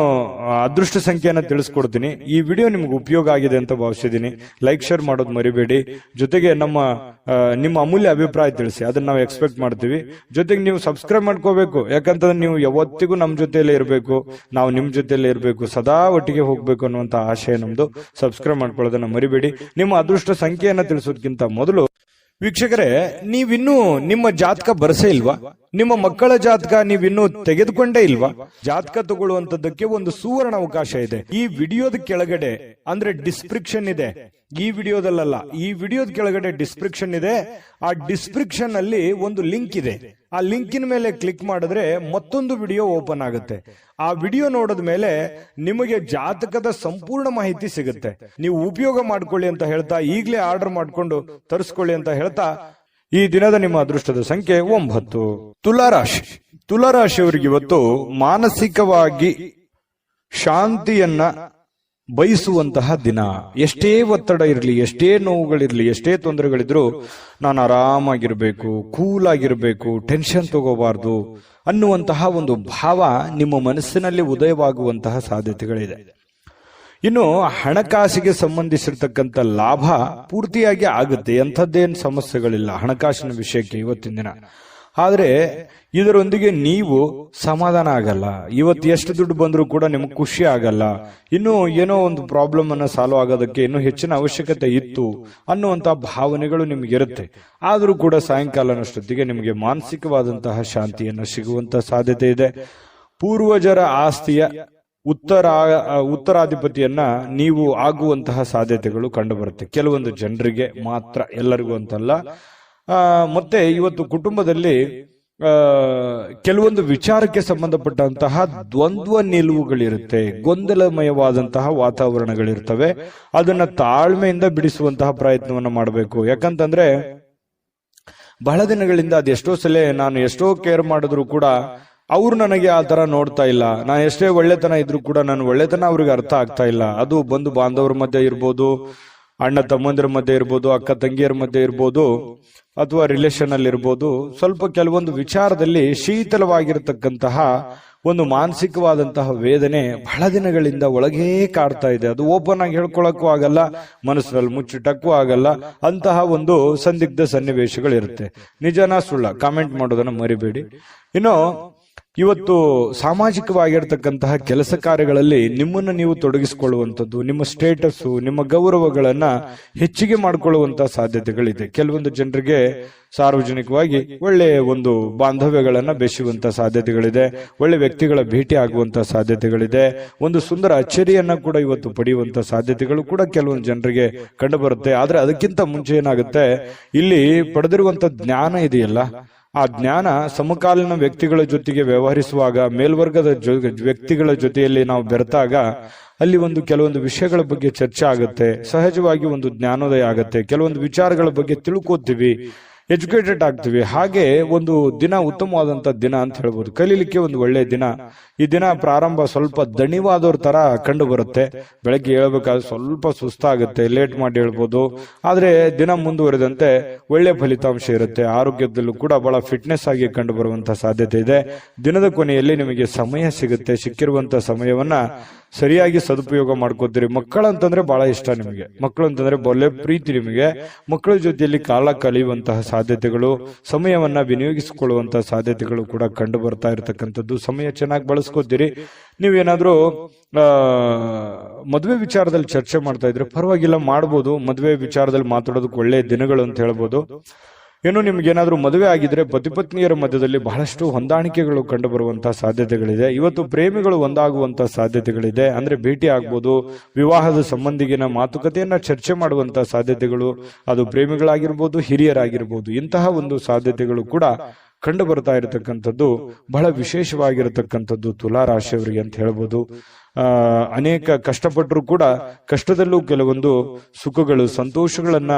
ಅದೃಷ್ಟ ಸಂಖ್ಯೆಯನ್ನು ತಿಳಿಸ್ಕೊಡ್ತೀನಿ. ಈ ವಿಡಿಯೋ ನಿಮ್ಗೆ ಉಪಯೋಗ ಆಗಿದೆ ಅಂತ ಭಾವಿಸಿದ್ದೀನಿ. ಲೈಕ್, ಶೇರ್ ಮಾಡೋದು ಮರಿಬೇಡಿ. ಜೊತೆಗೆ ನಿಮ್ಮ ಅಮೂಲ್ಯ ಅಭಿಪ್ರಾಯ ತಿಳಿಸಿ, ಅದನ್ನ ನಾವು ಎಕ್ಸ್ಪೆಕ್ಟ್ ಮಾಡ್ತೀವಿ. ಜೊತೆಗೆ ನೀವು ಸಬ್ಸ್ಕ್ರೈಬ್ ಮಾಡ್ಕೋಬೇಕು. ಯಾಕಂತಂದ್ರೆ ನೀವು ಯಾವತ್ತಿಗೂ ನಮ್ಮ ಜೊತೆಯಲ್ಲೇ ಇರಬೇಕು, ನಾವು ನಿಮ್ ಜೊತೆಯಲ್ಲೇ ಇರಬೇಕು, ಸದಾ ಒಟ್ಟಿಗೆ ಹೋಗ್ಬೇಕು ಅನ್ನುವಂತ ಆಶಯ ನಮ್ದು. ಸಬ್ಸ್ಕ್ರೈಬ್ ಮಾಡ್ಕೊಳ್ಳೋದನ್ನ ಮರಿಬೇಡಿ. ನಿಮ್ಮ ಅದೃಷ್ಟ ಸಂಖ್ಯೆಯನ್ನ ತಿಳಿಸೋದಕ್ಕಿಂತ ಮೊದಲು ವೀಕ್ಷಕರೇ, ನೀವಿನ್ನೂ ನಿಮ್ಮ ಜಾತಕ ಬರಸೇ ಇಲ್ವಾ? ನಿಮ್ಮ ಮಕ್ಕಳ ಜಾತಕ ನೀವಿನ್ನೂ ತೆಗೆದುಕೊಂಡೇ ಇಲ್ವಾ? ಜಾತಕ ತಗೊಳ್ಳುವಂತದ್ದಕ್ಕೆ ಒಂದು ಸುವರ್ಣ ಅವಕಾಶ ಇದೆ. ಈ ವಿಡಿಯೋದ ಕೆಳಗಡೆ ಅಂದ್ರೆ ಡಿಸ್ಕ್ರಿಪ್ಷನ್ ಇದೆ. ಈ ವಿಡಿಯೋದಲ್ಲ, ಈ ವಿಡಿಯೋದ ಕೆಳಗಡೆ ಡಿಸ್ಕ್ರಿಪ್ಷನ್ ಇದೆ. ಆ ಡಿಸ್ಕ್ರಿಪ್ಷನ್ ಅಲ್ಲಿ ಒಂದು ಲಿಂಕ್ ಇದೆ. ಆ ಲಿಂಕಿನ ಮೇಲೆ ಕ್ಲಿಕ್ ಮಾಡಿದ್ರೆ ಮತ್ತೊಂದು ವಿಡಿಯೋ ಓಪನ್ ಆಗುತ್ತೆ. ಆ ವಿಡಿಯೋ ನೋಡಿದ ಮೇಲೆ ನಿಮಗೆ ಜಾತಕದ ಸಂಪೂರ್ಣ ಮಾಹಿತಿ ಸಿಗುತ್ತೆ. ನೀವು ಉಪಯೋಗ ಮಾಡ್ಕೊಳ್ಳಿ ಅಂತ ಹೇಳ್ತಾ, ಈಗಲೇ ಆರ್ಡರ್ ಮಾಡ್ಕೊಂಡು ತರಿಸ್ಕೊಳ್ಳಿ ಅಂತ ಹೇಳ್ತಾ, ಈ ದಿನದ ನಿಮ್ಮ ಅದೃಷ್ಟದ ಸಂಖ್ಯೆ 9. ತುಲಾರಾಶಿ. ತುಲಾರಾಶಿಯವರಿಗೆ ಇವತ್ತು ಮಾನಸಿಕವಾಗಿ ಶಾಂತಿಯನ್ನ ಬಯಸುವಂತಹ ದಿನ. ಎಷ್ಟೇ ಒತ್ತಡ ಇರಲಿ, ಎಷ್ಟೇ ನೋವುಗಳಿರ್ಲಿ, ಎಷ್ಟೇ ತೊಂದರೆಗಳಿದ್ರು ನಾನು ಆರಾಮಾಗಿರ್ಬೇಕು, ಕೂಲ್ ಆಗಿರ್ಬೇಕು, ಟೆನ್ಷನ್ ತಗೋಬಾರ್ದು ಅನ್ನುವಂತಹ ಒಂದು ಭಾವ ನಿಮ್ಮ ಮನಸ್ಸಿನಲ್ಲಿ ಉದಯವಾಗುವಂತಹ ಸಾಧ್ಯತೆಗಳಿದೆ. ಇನ್ನು ಹಣಕಾಸಿಗೆ ಸಂಬಂಧಿಸಿರ್ತಕ್ಕಂಥ ಲಾಭ ಪೂರ್ತಿಯಾಗಿ ಆಗುತ್ತೆ. ಎಂಥದ್ದೇನು ಸಮಸ್ಯೆಗಳಿಲ್ಲ ಹಣಕಾಸಿನ ವಿಷಯಕ್ಕೆ ಇವತ್ತಿನ ದಿನ. ಆದ್ರೆ ಇದರೊಂದಿಗೆ ನೀವು ಸಮಾಧಾನ ಆಗಲ್ಲ. ಇವತ್ತು ಎಷ್ಟು ದುಡ್ಡು ಬಂದರೂ ಕೂಡ ನಿಮ್ಗೆ ಖುಷಿ ಆಗಲ್ಲ. ಇನ್ನು ಏನೋ ಒಂದು ಪ್ರಾಬ್ಲಮ್ ಅನ್ನ ಸಾಲ್ವ್ ಆಗೋದಕ್ಕೆ ಇನ್ನೂ ಹೆಚ್ಚಿನ ಅವಶ್ಯಕತೆ ಇತ್ತು ಅನ್ನುವಂತಹ ಭಾವನೆಗಳು ನಿಮ್ಗಿರುತ್ತೆ. ಆದರೂ ಕೂಡ ಸಾಯಂಕಾಲನಷ್ಟೊತ್ತಿಗೆ ನಿಮಗೆ ಮಾನಸಿಕವಾದಂತಹ ಶಾಂತಿಯನ್ನು ಸಿಗುವಂತ ಸಾಧ್ಯತೆ ಇದೆ. ಪೂರ್ವಜರ ಆಸ್ತಿಯ ಉತ್ತರಾಧಿಪತಿಯನ್ನ ನೀವು ಆಗುವಂತಹ ಸಾಧ್ಯತೆಗಳು ಕಂಡು ಬರುತ್ತೆ. ಕೆಲವೊಂದು ಜನರಿಗೆ ಮಾತ್ರ, ಎಲ್ಲರಿಗೂ ಅಂತಲ್ಲ. ಮತ್ತೆ ಇವತ್ತು ಕುಟುಂಬದಲ್ಲಿ ಕೆಲವೊಂದು ವಿಚಾರಕ್ಕೆ ಸಂಬಂಧಪಟ್ಟಂತಹ ದ್ವಂದ್ವ ನಿಲುವುಗಳಿರುತ್ತೆ, ಗೊಂದಲಮಯವಾದಂತಹ ವಾತಾವರಣಗಳಿರ್ತವೆ. ಅದನ್ನ ತಾಳ್ಮೆಯಿಂದ ಬಿಡಿಸುವಂತಹ ಪ್ರಯತ್ನವನ್ನ ಮಾಡಬೇಕು. ಯಾಕಂತಂದ್ರೆ ಬಹಳ ದಿನಗಳಿಂದ ಅದೆಷ್ಟೋ ಸಲ ನಾನು ಎಷ್ಟೋ ಕೇರ್ ಮಾಡಿದ್ರು ಕೂಡ ಅವ್ರು ನನಗೆ ಆ ತರ ನೋಡ್ತಾ ಇಲ್ಲ. ನಾನು ಎಷ್ಟೇ ಒಳ್ಳೆತನ ಇದ್ರು ಕೂಡ ನನ್ನ ಒಳ್ಳೆತನ ಅವ್ರಿಗೆ ಅರ್ಥ ಆಗ್ತಾ ಇಲ್ಲ. ಅದು ಬಂಧು ಬಾಂಧವರ ಮಧ್ಯೆ ಇರ್ಬೋದು, ಅಣ್ಣ ತಮ್ಮಂದಿರ ಮಧ್ಯೆ ಇರ್ಬೋದು, ಅಕ್ಕ ತಂಗಿಯರ ಮಧ್ಯೆ ಇರ್ಬೋದು, ಅಥವಾ ರಿಲೇಷನ್ ಅಲ್ಲಿ ಇರ್ಬೋದು. ಸ್ವಲ್ಪ ಕೆಲವೊಂದು ವಿಚಾರದಲ್ಲಿ ಶೀತಲವಾಗಿರತಕ್ಕಂತಹ ಒಂದು ಮಾನಸಿಕವಾದಂತಹ ವೇದನೆ ಬಹಳ ದಿನಗಳಿಂದ ಒಳಗೇ ಕಾಡ್ತಾ ಇದೆ. ಅದು ಓಪನ್ ಆಗಿ ಹೇಳ್ಕೊಳಕ್ಕೂ ಆಗಲ್ಲ, ಮನಸ್ಸಿನಲ್ಲಿ ಮುಚ್ಚಿಟ್ಟಕ್ಕೂ ಆಗಲ್ಲ. ಅಂತಹ ಒಂದು ಸಂದಿಗ್ಧ ಸನ್ನಿವೇಶಗಳಿರುತ್ತೆ. ನಿಜನಾ ಸುಳ್ಳ ಕಾಮೆಂಟ್ ಮಾಡೋದನ್ನ ಮರಿಬೇಡಿ. ಇನ್ನು ಇವತ್ತು ಸಾಮಾಜಿಕವಾಗಿರ್ತಕ್ಕಂತಹ ಕೆಲಸ ಕಾರ್ಯಗಳಲ್ಲಿ ನಿಮ್ಮನ್ನು ನೀವು ತೊಡಗಿಸಿಕೊಳ್ಳುವಂಥದ್ದು, ನಿಮ್ಮ ಸ್ಟೇಟಸ್, ನಿಮ್ಮ ಗೌರವಗಳನ್ನ ಹೆಚ್ಚಿಗೆ ಮಾಡಿಕೊಳ್ಳುವಂತಹ ಸಾಧ್ಯತೆಗಳಿದೆ. ಕೆಲವೊಂದು ಜನರಿಗೆ ಸಾರ್ವಜನಿಕವಾಗಿ ಒಳ್ಳೆಯ ಒಂದು ಬಾಂಧವ್ಯಗಳನ್ನ ಬೆಸೆಯುವಂತ ಸಾಧ್ಯತೆಗಳಿದೆ. ಒಳ್ಳೆ ವ್ಯಕ್ತಿಗಳ ಭೇಟಿ ಆಗುವಂತ ಸಾಧ್ಯತೆಗಳಿದೆ. ಒಂದು ಸುಂದರ ಅಚ್ಚರಿಯನ್ನ ಕೂಡ ಇವತ್ತು ಪಡೆಯುವಂತ ಸಾಧ್ಯತೆಗಳು ಕೂಡ ಕೆಲವೊಂದು ಜನರಿಗೆ ಕಂಡು ಬರುತ್ತೆ. ಆದ್ರೆ ಅದಕ್ಕಿಂತ ಮುಂಚೆ ಏನಾಗುತ್ತೆ, ಇಲ್ಲಿ ಪಡೆದಿರುವಂತ ಜ್ಞಾನ ಇದೆಯಲ್ಲ, ಆ ಜ್ಞಾನ ಸಮಕಾಲೀನ ವ್ಯಕ್ತಿಗಳ ಜೊತೆಗೆ ವ್ಯವಹರಿಸುವಾಗ, ಮೇಲ್ವರ್ಗದ ವ್ಯಕ್ತಿಗಳ ಜೊತೆಯಲ್ಲಿ ನಾವು ಬೆರೆತಾಗ ಅಲ್ಲಿ ಒಂದು ಕೆಲವೊಂದು ವಿಷಯಗಳ ಬಗ್ಗೆ ಚರ್ಚೆ ಆಗುತ್ತೆ. ಸಹಜವಾಗಿ ಒಂದು ಜ್ಞಾನೋದಯ ಆಗುತ್ತೆ. ಕೆಲವೊಂದು ವಿಚಾರಗಳ ಬಗ್ಗೆ ತಿಳ್ಕೋತೀವಿ, ಎಜುಕೇಟೆಡ್ ಆಗ್ತೀವಿ. ಹಾಗೆ ಒಂದು ದಿನ ಉತ್ತಮವಾದಂತ ದಿನ ಅಂತ ಹೇಳ್ಬೋದು. ಕಲೀಲಿಕ್ಕೆ ಒಂದು ಒಳ್ಳೆಯ ದಿನ. ಈ ದಿನ ಪ್ರಾರಂಭ ಸ್ವಲ್ಪ ದಣಿವಾದವ್ರ ತರ ಕಂಡು ಬರುತ್ತೆ. ಬೆಳಗ್ಗೆ ಹೇಳ್ಬೇಕಾದ್ರೆ ಸ್ವಲ್ಪ ಸುಸ್ತಾಗುತ್ತೆ, ಲೇಟ್ ಮಾಡಿ ಹೇಳ್ಬೋದು. ಆದ್ರೆ ದಿನ ಮುಂದುವರೆದಂತೆ ಒಳ್ಳೆ ಫಲಿತಾಂಶ ಇರುತ್ತೆ. ಆರೋಗ್ಯದಲ್ಲೂ ಕೂಡ ಬಹಳ ಫಿಟ್ನೆಸ್ ಆಗಿ ಕಂಡು ಬರುವಂತಹ ಸಾಧ್ಯತೆ ಇದೆ. ದಿನದ ಕೊನೆಯಲ್ಲಿ ನಿಮಗೆ ಸಮಯ ಸಿಗುತ್ತೆ. ಸಿಕ್ಕಿರುವಂತಹ ಸಮಯವನ್ನ ಸರಿಯಾಗಿ ಸದುಪಯೋಗ ಮಾಡ್ಕೋತೀರಿ. ಮಕ್ಕಳಂತಂದ್ರೆ ಬಹಳ ಇಷ್ಟ ನಿಮಗೆ, ಮಕ್ಕಳು ಅಂತಂದ್ರೆ ಒಳ್ಳೆ ಪ್ರೀತಿ ನಿಮಗೆ. ಮಕ್ಕಳ ಜೊತೆಯಲ್ಲಿ ಕಾಲ ಕಳೆಯುವಂತಹ ಸಾಧ್ಯತೆಗಳು, ಸಮಯವನ್ನ ವಿನಿಯೋಗಿಸಿಕೊಳ್ಳುವಂತಹ ಸಾಧ್ಯತೆಗಳು ಕೂಡ ಕಂಡು ಬರ್ತಾ ಇರತಕ್ಕಂಥದ್ದು. ಸಮಯ ಚೆನ್ನಾಗಿ ಬಳಸ್ಕೋತೀರಿ. ನೀವೇನಾದ್ರೂ ಮದುವೆ ವಿಚಾರದಲ್ಲಿ ಚರ್ಚೆ ಮಾಡ್ತಾ ಇದ್ರೆ ಪರವಾಗಿಲ್ಲ, ಮಾಡ್ಬೋದು. ಮದುವೆ ವಿಚಾರದಲ್ಲಿ ಮಾತಾಡೋದಕ್ಕೆ ಒಳ್ಳೆಯ ದಿನಗಳು ಅಂತ ಹೇಳ್ಬೋದು. ಏನು ನಿಮ್ಗೇನಾದ್ರೂ ಮದುವೆ ಆಗಿದ್ರೆ ಪತಿ ಪತ್ನಿಯರ ಮಧ್ಯದಲ್ಲಿ ಬಹಳಷ್ಟು ಹೊಂದಾಣಿಕೆಗಳು ಕಂಡು ಬರುವಂತಹ ಸಾಧ್ಯತೆಗಳಿದೆ. ಇವತ್ತು ಪ್ರೇಮಿಗಳು ಒಂದಾಗುವಂತಹ ಸಾಧ್ಯತೆಗಳಿದೆ. ಅಂದ್ರೆ ಭೇಟಿ ಆಗ್ಬೋದು, ವಿವಾಹದ ಸಂಬಂಧಿಗಿನ ಮಾತುಕತೆಯನ್ನ ಚರ್ಚೆ ಮಾಡುವಂತಹ ಸಾಧ್ಯತೆಗಳು, ಅದು ಪ್ರೇಮಿಗಳಾಗಿರ್ಬೋದು, ಹಿರಿಯರಾಗಿರ್ಬೋದು, ಇಂತಹ ಒಂದು ಸಾಧ್ಯತೆಗಳು ಕೂಡ ಕಂಡು ಬರ್ತಾ ಇರತಕ್ಕಂಥದ್ದು ಬಹಳ ವಿಶೇಷವಾಗಿರತಕ್ಕಂಥದ್ದು ತುಲಾ ರಾಶಿಯವರಿಗೆ ಅಂತ ಹೇಳ್ಬೋದು. ಅನೇಕ ಕಷ್ಟಪಟ್ಟರು ಕೂಡ ಕಷ್ಟದಲ್ಲೂ ಕೆಲವೊಂದು ಸುಖಗಳು, ಸಂತೋಷಗಳನ್ನ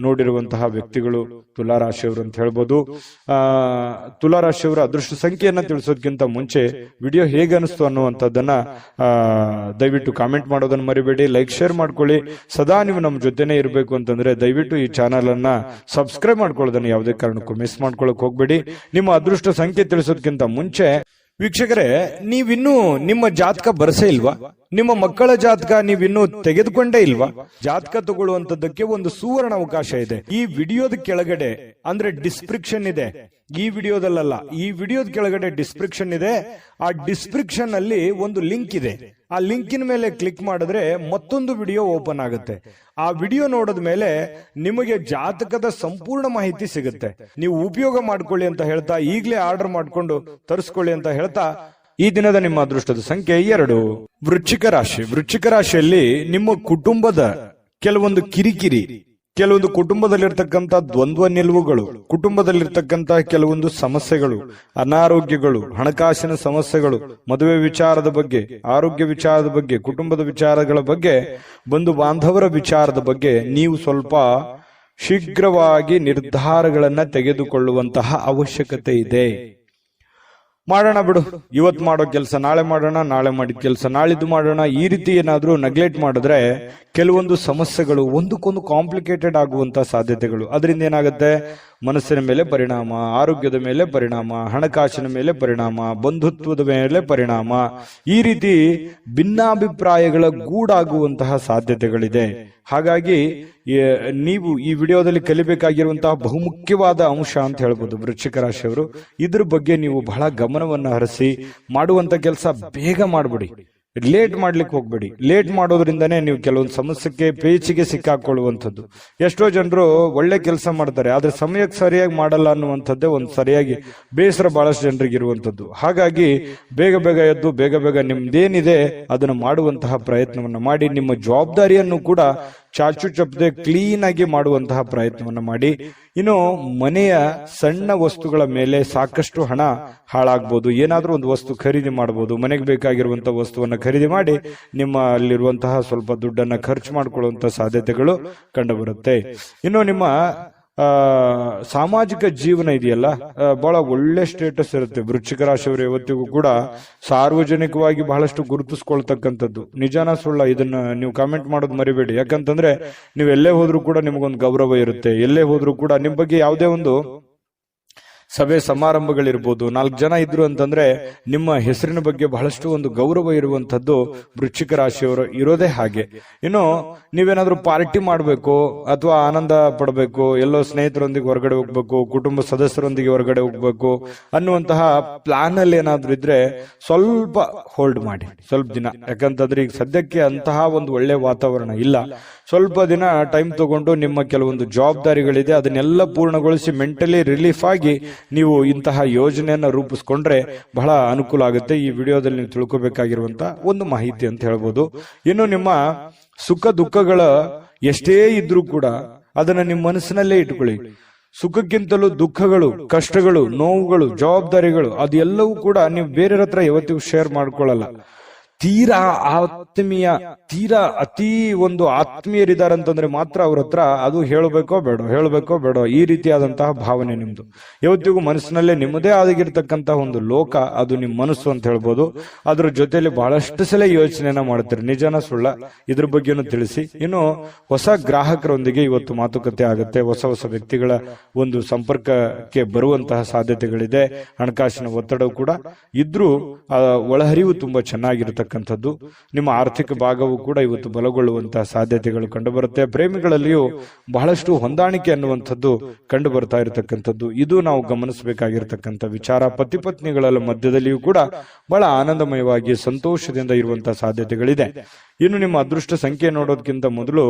ನೋಡಿರುವಂತಹ ವ್ಯಕ್ತಿಗಳು ತುಲಾ ರಾಶಿಯವರು ಅಂತ ಹೇಳ್ಬೋದು. ತುಲಾ ರಾಶಿಯವರ ಅದೃಷ್ಟ ಸಂಖ್ಯೆಯನ್ನ ತಿಳಿಸೋದಕ್ಕಿಂತ ಮುಂಚೆ ವಿಡಿಯೋ ಹೇಗೆ ಅನಿಸ್ತು ಅನ್ನುವಂಥದ್ದನ್ನ ದಯವಿಟ್ಟು ಕಾಮೆಂಟ್ ಮಾಡೋದನ್ನ ಮರಿಬೇಡಿ. ಲೈಕ್, ಶೇರ್ ಮಾಡ್ಕೊಳ್ಳಿ. ಸದಾ ನೀವು ನಮ್ಮ ಜೊತೆನೆ ಇರಬೇಕು ಅಂತಂದ್ರೆ ದಯವಿಟ್ಟು ಈ ಚಾನಲ್ ಅನ್ನ ಸಬ್ಸ್ಕ್ರೈಬ್ ಮಾಡ್ಕೊಳ್ಳೋದನ್ನ ಯಾವುದೇ ಕಾರಣಕ್ಕೂ ಮಿಸ್ ಮಾಡ್ಕೊಳ್ಳಕ್ ಹೋಗ್ಬೇಡಿ. ನಿಮ್ಮ ಅದೃಷ್ಟ ಸಂಖ್ಯೆ ತಿಳಿಸೋದಕ್ಕಿಂತ ಮುಂಚೆ ವೀಕ್ಷಕರೇ, ನೀವಿನ್ನೂ ನಿಮ್ಮ ಜಾತಕ ಬರಸೇ ಇಲ್ವಾ? ನಿಮ್ಮ ಮಕ್ಕಳ ಜಾತಕ ನೀವಿನ್ನೂ ತೆಗೆದುಕೊಂಡೇ ಇಲ್ವಾ? ಜಾತಕ ತಗೊಳ್ಳುವಂತದ್ದಕ್ಕೆ ಒಂದು ಸುವರ್ಣ ಅವಕಾಶ ಇದೆ. ಈ ವಿಡಿಯೋದ ಕೆಳಗಡೆ ಅಂದ್ರೆ ಡಿಸ್ಕ್ರಿಪ್ಷನ್ ಇದೆ. ಈ ವಿಡಿಯೋದಲ್ಲ, ಈ ವಿಡಿಯೋದ ಕೆಳಗಡೆ ಡಿಸ್ಕ್ರಿಪ್ಷನ್ ಇದೆ. ಆ ಡಿಸ್ಕ್ರಿಪ್ಷನ್ ಅಲ್ಲಿ ಒಂದು ಲಿಂಕ್ ಇದೆ. ಆ ಲಿಂಕಿನ ಮೇಲೆ ಕ್ಲಿಕ್ ಮಾಡಿದ್ರೆ ಮತ್ತೊಂದು ವಿಡಿಯೋ ಓಪನ್ ಆಗುತ್ತೆ. ಆ ವಿಡಿಯೋ ನೋಡಿದ ಮೇಲೆ ನಿಮಗೆ ಜಾತಕದ ಸಂಪೂರ್ಣ ಮಾಹಿತಿ ಸಿಗುತ್ತೆ. ನೀವು ಉಪಯೋಗ ಮಾಡ್ಕೊಳ್ಳಿ ಅಂತ ಹೇಳ್ತಾ, ಈಗಲೇ ಆರ್ಡರ್ ಮಾಡ್ಕೊಂಡು ತರಿಸ್ಕೊಳ್ಳಿ ಅಂತ ಹೇಳ್ತಾ, ಈ ದಿನದ ನಿಮ್ಮ ಅದೃಷ್ಟದ ಸಂಖ್ಯೆ 2. ವೃಶ್ಚಿಕ ರಾಶಿ. ವೃಶ್ಚಿಕ ರಾಶಿಯಲ್ಲಿ ನಿಮ್ಮ ಕುಟುಂಬದ ಕೆಲವೊಂದು ಕಿರಿಕಿರಿ, ಕೆಲವೊಂದು ಕುಟುಂಬದಲ್ಲಿರ್ತಕ್ಕಂಥ ದ್ವಂದ್ವ ನಿಲುವುಗಳು, ಕುಟುಂಬದಲ್ಲಿರ್ತಕ್ಕಂತಹ ಕೆಲವೊಂದು ಸಮಸ್ಯೆಗಳು, ಅನಾರೋಗ್ಯಗಳು, ಹಣಕಾಸಿನ ಸಮಸ್ಯೆಗಳು, ಮದುವೆ ವಿಚಾರದ ಬಗ್ಗೆ, ಆರೋಗ್ಯ ವಿಚಾರದ ಬಗ್ಗೆ, ಕುಟುಂಬದ ವಿಚಾರಗಳ ಬಗ್ಗೆ, ಬಂಧು ಬಾಂಧವರ ವಿಚಾರದ ಬಗ್ಗೆ ನೀವು ಸ್ವಲ್ಪ ಶೀಘ್ರವಾಗಿ ನಿರ್ಧಾರಗಳನ್ನ ತೆಗೆದುಕೊಳ್ಳುವಂತಹ ಅವಶ್ಯಕತೆ ಇದೆ. ಮಾಡೋಣ ಬಿಡು, ಇವತ್ತು ಮಾಡೋ ಕೆಲಸ ನಾಳೆ ಮಾಡೋಣ, ನಾಳೆ ಮಾಡಿದ ಕೆಲಸ ನಾಳಿದ್ದು ಮಾಡೋಣ, ಈ ರೀತಿ ಏನಾದ್ರೂ ನೆಗ್ಲೆಕ್ಟ್ ಮಾಡಿದ್ರೆ ಕೆಲವೊಂದು ಸಮಸ್ಯೆಗಳು ಒಂದಕ್ಕೊಂದು ಕಾಂಪ್ಲಿಕೇಟೆಡ್ ಆಗುವಂತ ಸಾಧ್ಯತೆಗಳು. ಅದರಿಂದ ಏನಾಗುತ್ತೆ? ಮನಸ್ಸಿನ ಮೇಲೆ ಪರಿಣಾಮ, ಆರೋಗ್ಯದ ಮೇಲೆ ಪರಿಣಾಮ, ಹಣಕಾಸಿನ ಮೇಲೆ ಪರಿಣಾಮ, ಬಂಧುತ್ವದ ಮೇಲೆ ಪರಿಣಾಮ, ಈ ರೀತಿ ಭಿನ್ನಾಭಿಪ್ರಾಯಗಳ ಗೂಡಾಗುವಂತಹ ಸಾಧ್ಯತೆಗಳಿದೆ. ಹಾಗಾಗಿ ನೀವು ಈ ವಿಡಿಯೋದಲ್ಲಿ ಕಲಿಬೇಕಾಗಿರುವಂತಹ ಬಹುಮುಖ್ಯವಾದ ಅಂಶ ಅಂತ ಹೇಳ್ಬೋದು ವೃಶ್ಚಿಕ ರಾಶಿಯವರು. ಇದ್ರ ಬಗ್ಗೆ ನೀವು ಬಹಳ ಗಮನವನ್ನ ಹರಿಸಿ ಮಾಡುವಂತ ಕೆಲಸ ಬೇಗ ಮಾಡ್ಬಿಡಿ. ಲೇಟ್ ಮಾಡ್ಲಿಕ್ಕೆ ಹೋಗ್ಬೇಡಿ. ಲೇಟ್ ಮಾಡೋದ್ರಿಂದನೇ ನೀವು ಕೆಲವೊಂದು ಸಮಸ್ಯೆಗೆ ಪೇಚಿಗೆ ಸಿಕ್ಕಾಕೊಳ್ಳುವಂಥದ್ದು. ಎಷ್ಟೋ ಜನರು ಒಳ್ಳೆ ಕೆಲಸ ಮಾಡ್ತಾರೆ, ಆದ್ರೆ ಸಮಯಕ್ಕೆ ಸರಿಯಾಗಿ ಮಾಡಲ್ಲ ಅನ್ನುವಂಥದ್ದೇ ಒಂದು ಸರಿಯಾಗಿ ಬೇಸರ ಬಹಳಷ್ಟು ಜನರಿಗೆ ಇರುವಂಥದ್ದು. ಹಾಗಾಗಿ ಬೇಗ ಬೇಗ ಎದ್ದು ಬೇಗ ಬೇಗ ನಿಮ್ದೇನಿದೆ ಅದನ್ನು ಮಾಡುವಂತಹ ಪ್ರಯತ್ನವನ್ನ ಮಾಡಿ, ನಿಮ್ಮ ಜವಾಬ್ದಾರಿಯನ್ನು ಕೂಡ ಚಾಚು ಚಪ್ಪದೆ ಕ್ಲೀನ್ ಆಗಿ ಮಾಡುವಂತಹ ಪ್ರಯತ್ನವನ್ನ ಮಾಡಿ. ಇನ್ನು ಮನೆಯ ಸಣ್ಣ ವಸ್ತುಗಳ ಮೇಲೆ ಸಾಕಷ್ಟು ಹಣ ಹಾಳಾಗ್ಬೋದು. ಏನಾದ್ರೂ ಒಂದು ವಸ್ತು ಖರೀದಿ ಮಾಡಬಹುದು, ಮನೆಗೆ ಬೇಕಾಗಿರುವಂತಹ ವಸ್ತುವನ್ನ ಖರೀದಿ ಮಾಡಿ ನಿಮ್ಮ ಅಲ್ಲಿರುವಂತಹ ಸ್ವಲ್ಪ ದುಡ್ಡನ್ನ ಖರ್ಚು ಮಾಡ್ಕೊಳ್ಳುವಂತ ಸಾಧ್ಯತೆಗಳು ಕಂಡು ಬರುತ್ತೆ. ಇನ್ನು ನಿಮ್ಮ ಸಾಮಾಜಿಕ ಜೀವನ ಇದೆಯಲ್ಲ, ಬಹಳ ಒಳ್ಳೆ ಸ್ಟೇಟಸ್ ಇರುತ್ತೆ. ವೃಶ್ಚಿಕ ರಾಶಿಯವರು ಯಾವತ್ತಿಗೂ ಕೂಡ ಸಾರ್ವಜನಿಕವಾಗಿ ಬಹಳಷ್ಟು ಗುರುತಿಸ್ಕೊಳ್ತಕ್ಕಂಥದ್ದು. ನಿಜಾನ ಸುಳ್ಳ ಇದನ್ನ ನೀವು ಕಾಮೆಂಟ್ ಮಾಡೋದು ಮರಿಬೇಡಿ. ಯಾಕಂತಂದ್ರೆ ನೀವು ಎಲ್ಲೇ ಹೋದ್ರೂ ಕೂಡ ನಿಮಗೊಂದು ಗೌರವ ಇರುತ್ತೆ. ಎಲ್ಲೇ ಹೋದ್ರೂ ಕೂಡ ನಿಮ್ ಬಗ್ಗೆ ಯಾವುದೇ ಒಂದು ಸಭೆ ಸಮಾರಂಭಗಳಿರ್ಬೋದು, 4 ಜನ ಇದ್ರು ಅಂತಂದ್ರೆ ನಿಮ್ಮ ಹೆಸರಿನ ಬಗ್ಗೆ ಬಹಳಷ್ಟು ಒಂದು ಗೌರವ ಇರುವಂತದ್ದು ವೃಶ್ಚಿಕ ರಾಶಿಯವರು ಇರೋದೇ ಹಾಗೆ. ಇನ್ನು ನೀವೇನಾದ್ರೂ ಪಾರ್ಟಿ ಮಾಡ್ಬೇಕು ಅಥವಾ ಆನಂದ ಪಡಬೇಕು, ಎಲ್ಲೋ ಸ್ನೇಹಿತರೊಂದಿಗೆ ಹೊರಗಡೆ ಹೋಗ್ಬೇಕು, ಕುಟುಂಬ ಸದಸ್ಯರೊಂದಿಗೆ ಹೊರಗಡೆ ಹೋಗ್ಬೇಕು ಅನ್ನುವಂತಹ ಪ್ಲಾನ್ ಅಲ್ಲಿ ಏನಾದ್ರೂ ಇದ್ರೆ ಸ್ವಲ್ಪ ಹೋಲ್ಡ್ ಮಾಡಿ, ಸ್ವಲ್ಪ ದಿನ. ಯಾಕಂತಂದ್ರೆ ಈಗ ಸದ್ಯಕ್ಕೆ ಅಂತಹ ಒಂದು ಒಳ್ಳೆ ವಾತಾವರಣ ಇಲ್ಲ. ಸ್ವಲ್ಪ ದಿನ ಟೈಮ್ ತಗೊಂಡು ನಿಮ್ಮ ಕೆಲವೊಂದು ಜವಾಬ್ದಾರಿಗಳಿದೆ ಅದನ್ನೆಲ್ಲ ಪೂರ್ಣಗೊಳಿಸಿ ಮೆಂಟಲಿ ರಿಲೀಫ್ ಆಗಿ ನೀವು ಇಂತಹ ಯೋಜನೆಯನ್ನ ರೂಪಿಸ್ಕೊಂಡ್ರೆ ಬಹಳ ಅನುಕೂಲ ಆಗುತ್ತೆ. ಈ ವಿಡಿಯೋದಲ್ಲಿ ನೀವು ತಿಳ್ಕೊಬೇಕಾಗಿರುವಂತ ಒಂದು ಮಾಹಿತಿ ಅಂತ ಹೇಳ್ಬೋದು. ಇನ್ನು ನಿಮ್ಮ ಸುಖ ದುಃಖಗಳ ಎಷ್ಟೇ ಇದ್ರೂ ಕೂಡ ಅದನ್ನ ನಿಮ್ಮ ಮನಸ್ಸಿನಲ್ಲೇ ಇಟ್ಕೊಳ್ಳಿ. ಸುಖಕ್ಕಿಂತಲೂ ದುಃಖಗಳು, ಕಷ್ಟಗಳು, ನೋವುಗಳು, ಜವಾಬ್ದಾರಿಗಳು ಅದೆಲ್ಲವೂ ಕೂಡ ನೀವು ಬೇರೆಯವ್ರ ಹತ್ರ ಯಾವತ್ತಿಗೂ ಶೇರ್ ಮಾಡ್ಕೊಳ್ಳಲ್ಲ. ತೀರಾ ಅತಿ ಒಂದು ಆತ್ಮೀಯರಿದಾರಂತಂದ್ರೆ ಮಾತ್ರ ಅವ್ರ ಹತ್ರ ಅದು ಹೇಳಬೇಕೋ ಬೇಡೋ ಈ ರೀತಿಯಾದಂತಹ ಭಾವನೆ ನಿಮ್ದು. ಯಾವತ್ತಿಗೂ ಮನಸ್ಸಿನಲ್ಲೇ ನಿಮ್ಮದೇ ಆಗಿರ್ತಕ್ಕಂತಹ ಒಂದು ಲೋಕ, ಅದು ನಿಮ್ಮ ಮನಸ್ಸು ಅಂತ ಹೇಳ್ಬೋದು. ಅದ್ರ ಜೊತೆಯಲ್ಲಿ ಬಹಳಷ್ಟು ಸಲ ಯೋಚನೆಯನ್ನ ಮಾಡ್ತೀರಿ. ನಿಜನ ಸುಳ್ಳ ಇದ್ರ ಬಗ್ಗೆನೂ ತಿಳಿಸಿ. ಇನ್ನು ಹೊಸ ಗ್ರಾಹಕರೊಂದಿಗೆ ಇವತ್ತು ಮಾತುಕತೆ ಆಗುತ್ತೆ. ಹೊಸ ವ್ಯಕ್ತಿಗಳ ಒಂದು ಸಂಪರ್ಕಕ್ಕೆ ಬರುವಂತಹ ಸಾಧ್ಯತೆಗಳಿದೆ. ಹಣಕಾಸಿನ ಒತ್ತಡ ಕೂಡ ಇದ್ರೂ ಒಳಹರಿವು ತುಂಬಾ ಚೆನ್ನಾಗಿರುತ್ತೆ. ಇರತಕ್ಕಂಥದ್ದು. ನಿಮ್ಮ ಆರ್ಥಿಕ ಭಾಗವು ಕೂಡ ಇವತ್ತು ಬಲಗೊಳ್ಳುವಂತಹ ಸಾಧ್ಯತೆಗಳು ಕಂಡು ಬರುತ್ತೆ. ಪ್ರೇಮಿಗಳಲ್ಲಿಯೂ ಬಹಳಷ್ಟು ಹೊಂದಾಣಿಕೆ ಅನ್ನುವಂಥದ್ದು ಕಂಡು ಬರ್ತಾ ಇರತಕ್ಕಂಥದ್ದು. ಇದು ನಾವು ಗಮನಿಸಬೇಕಾಗಿರ್ತಕ್ಕಂಥ ವಿಚಾರ. ಪತಿ ಪತ್ನಿಗಳ ಮಧ್ಯದಲ್ಲಿಯೂ ಕೂಡ ಬಹಳ ಆನಂದಮಯವಾಗಿ ಸಂತೋಷದಿಂದ ಇರುವಂತಹ ಸಾಧ್ಯತೆಗಳಿದೆ. ಇನ್ನು ನಿಮ್ಮ ಅದೃಷ್ಟ ಸಂಖ್ಯೆ ನೋಡೋದಕ್ಕಿಂತ ಮೊದಲು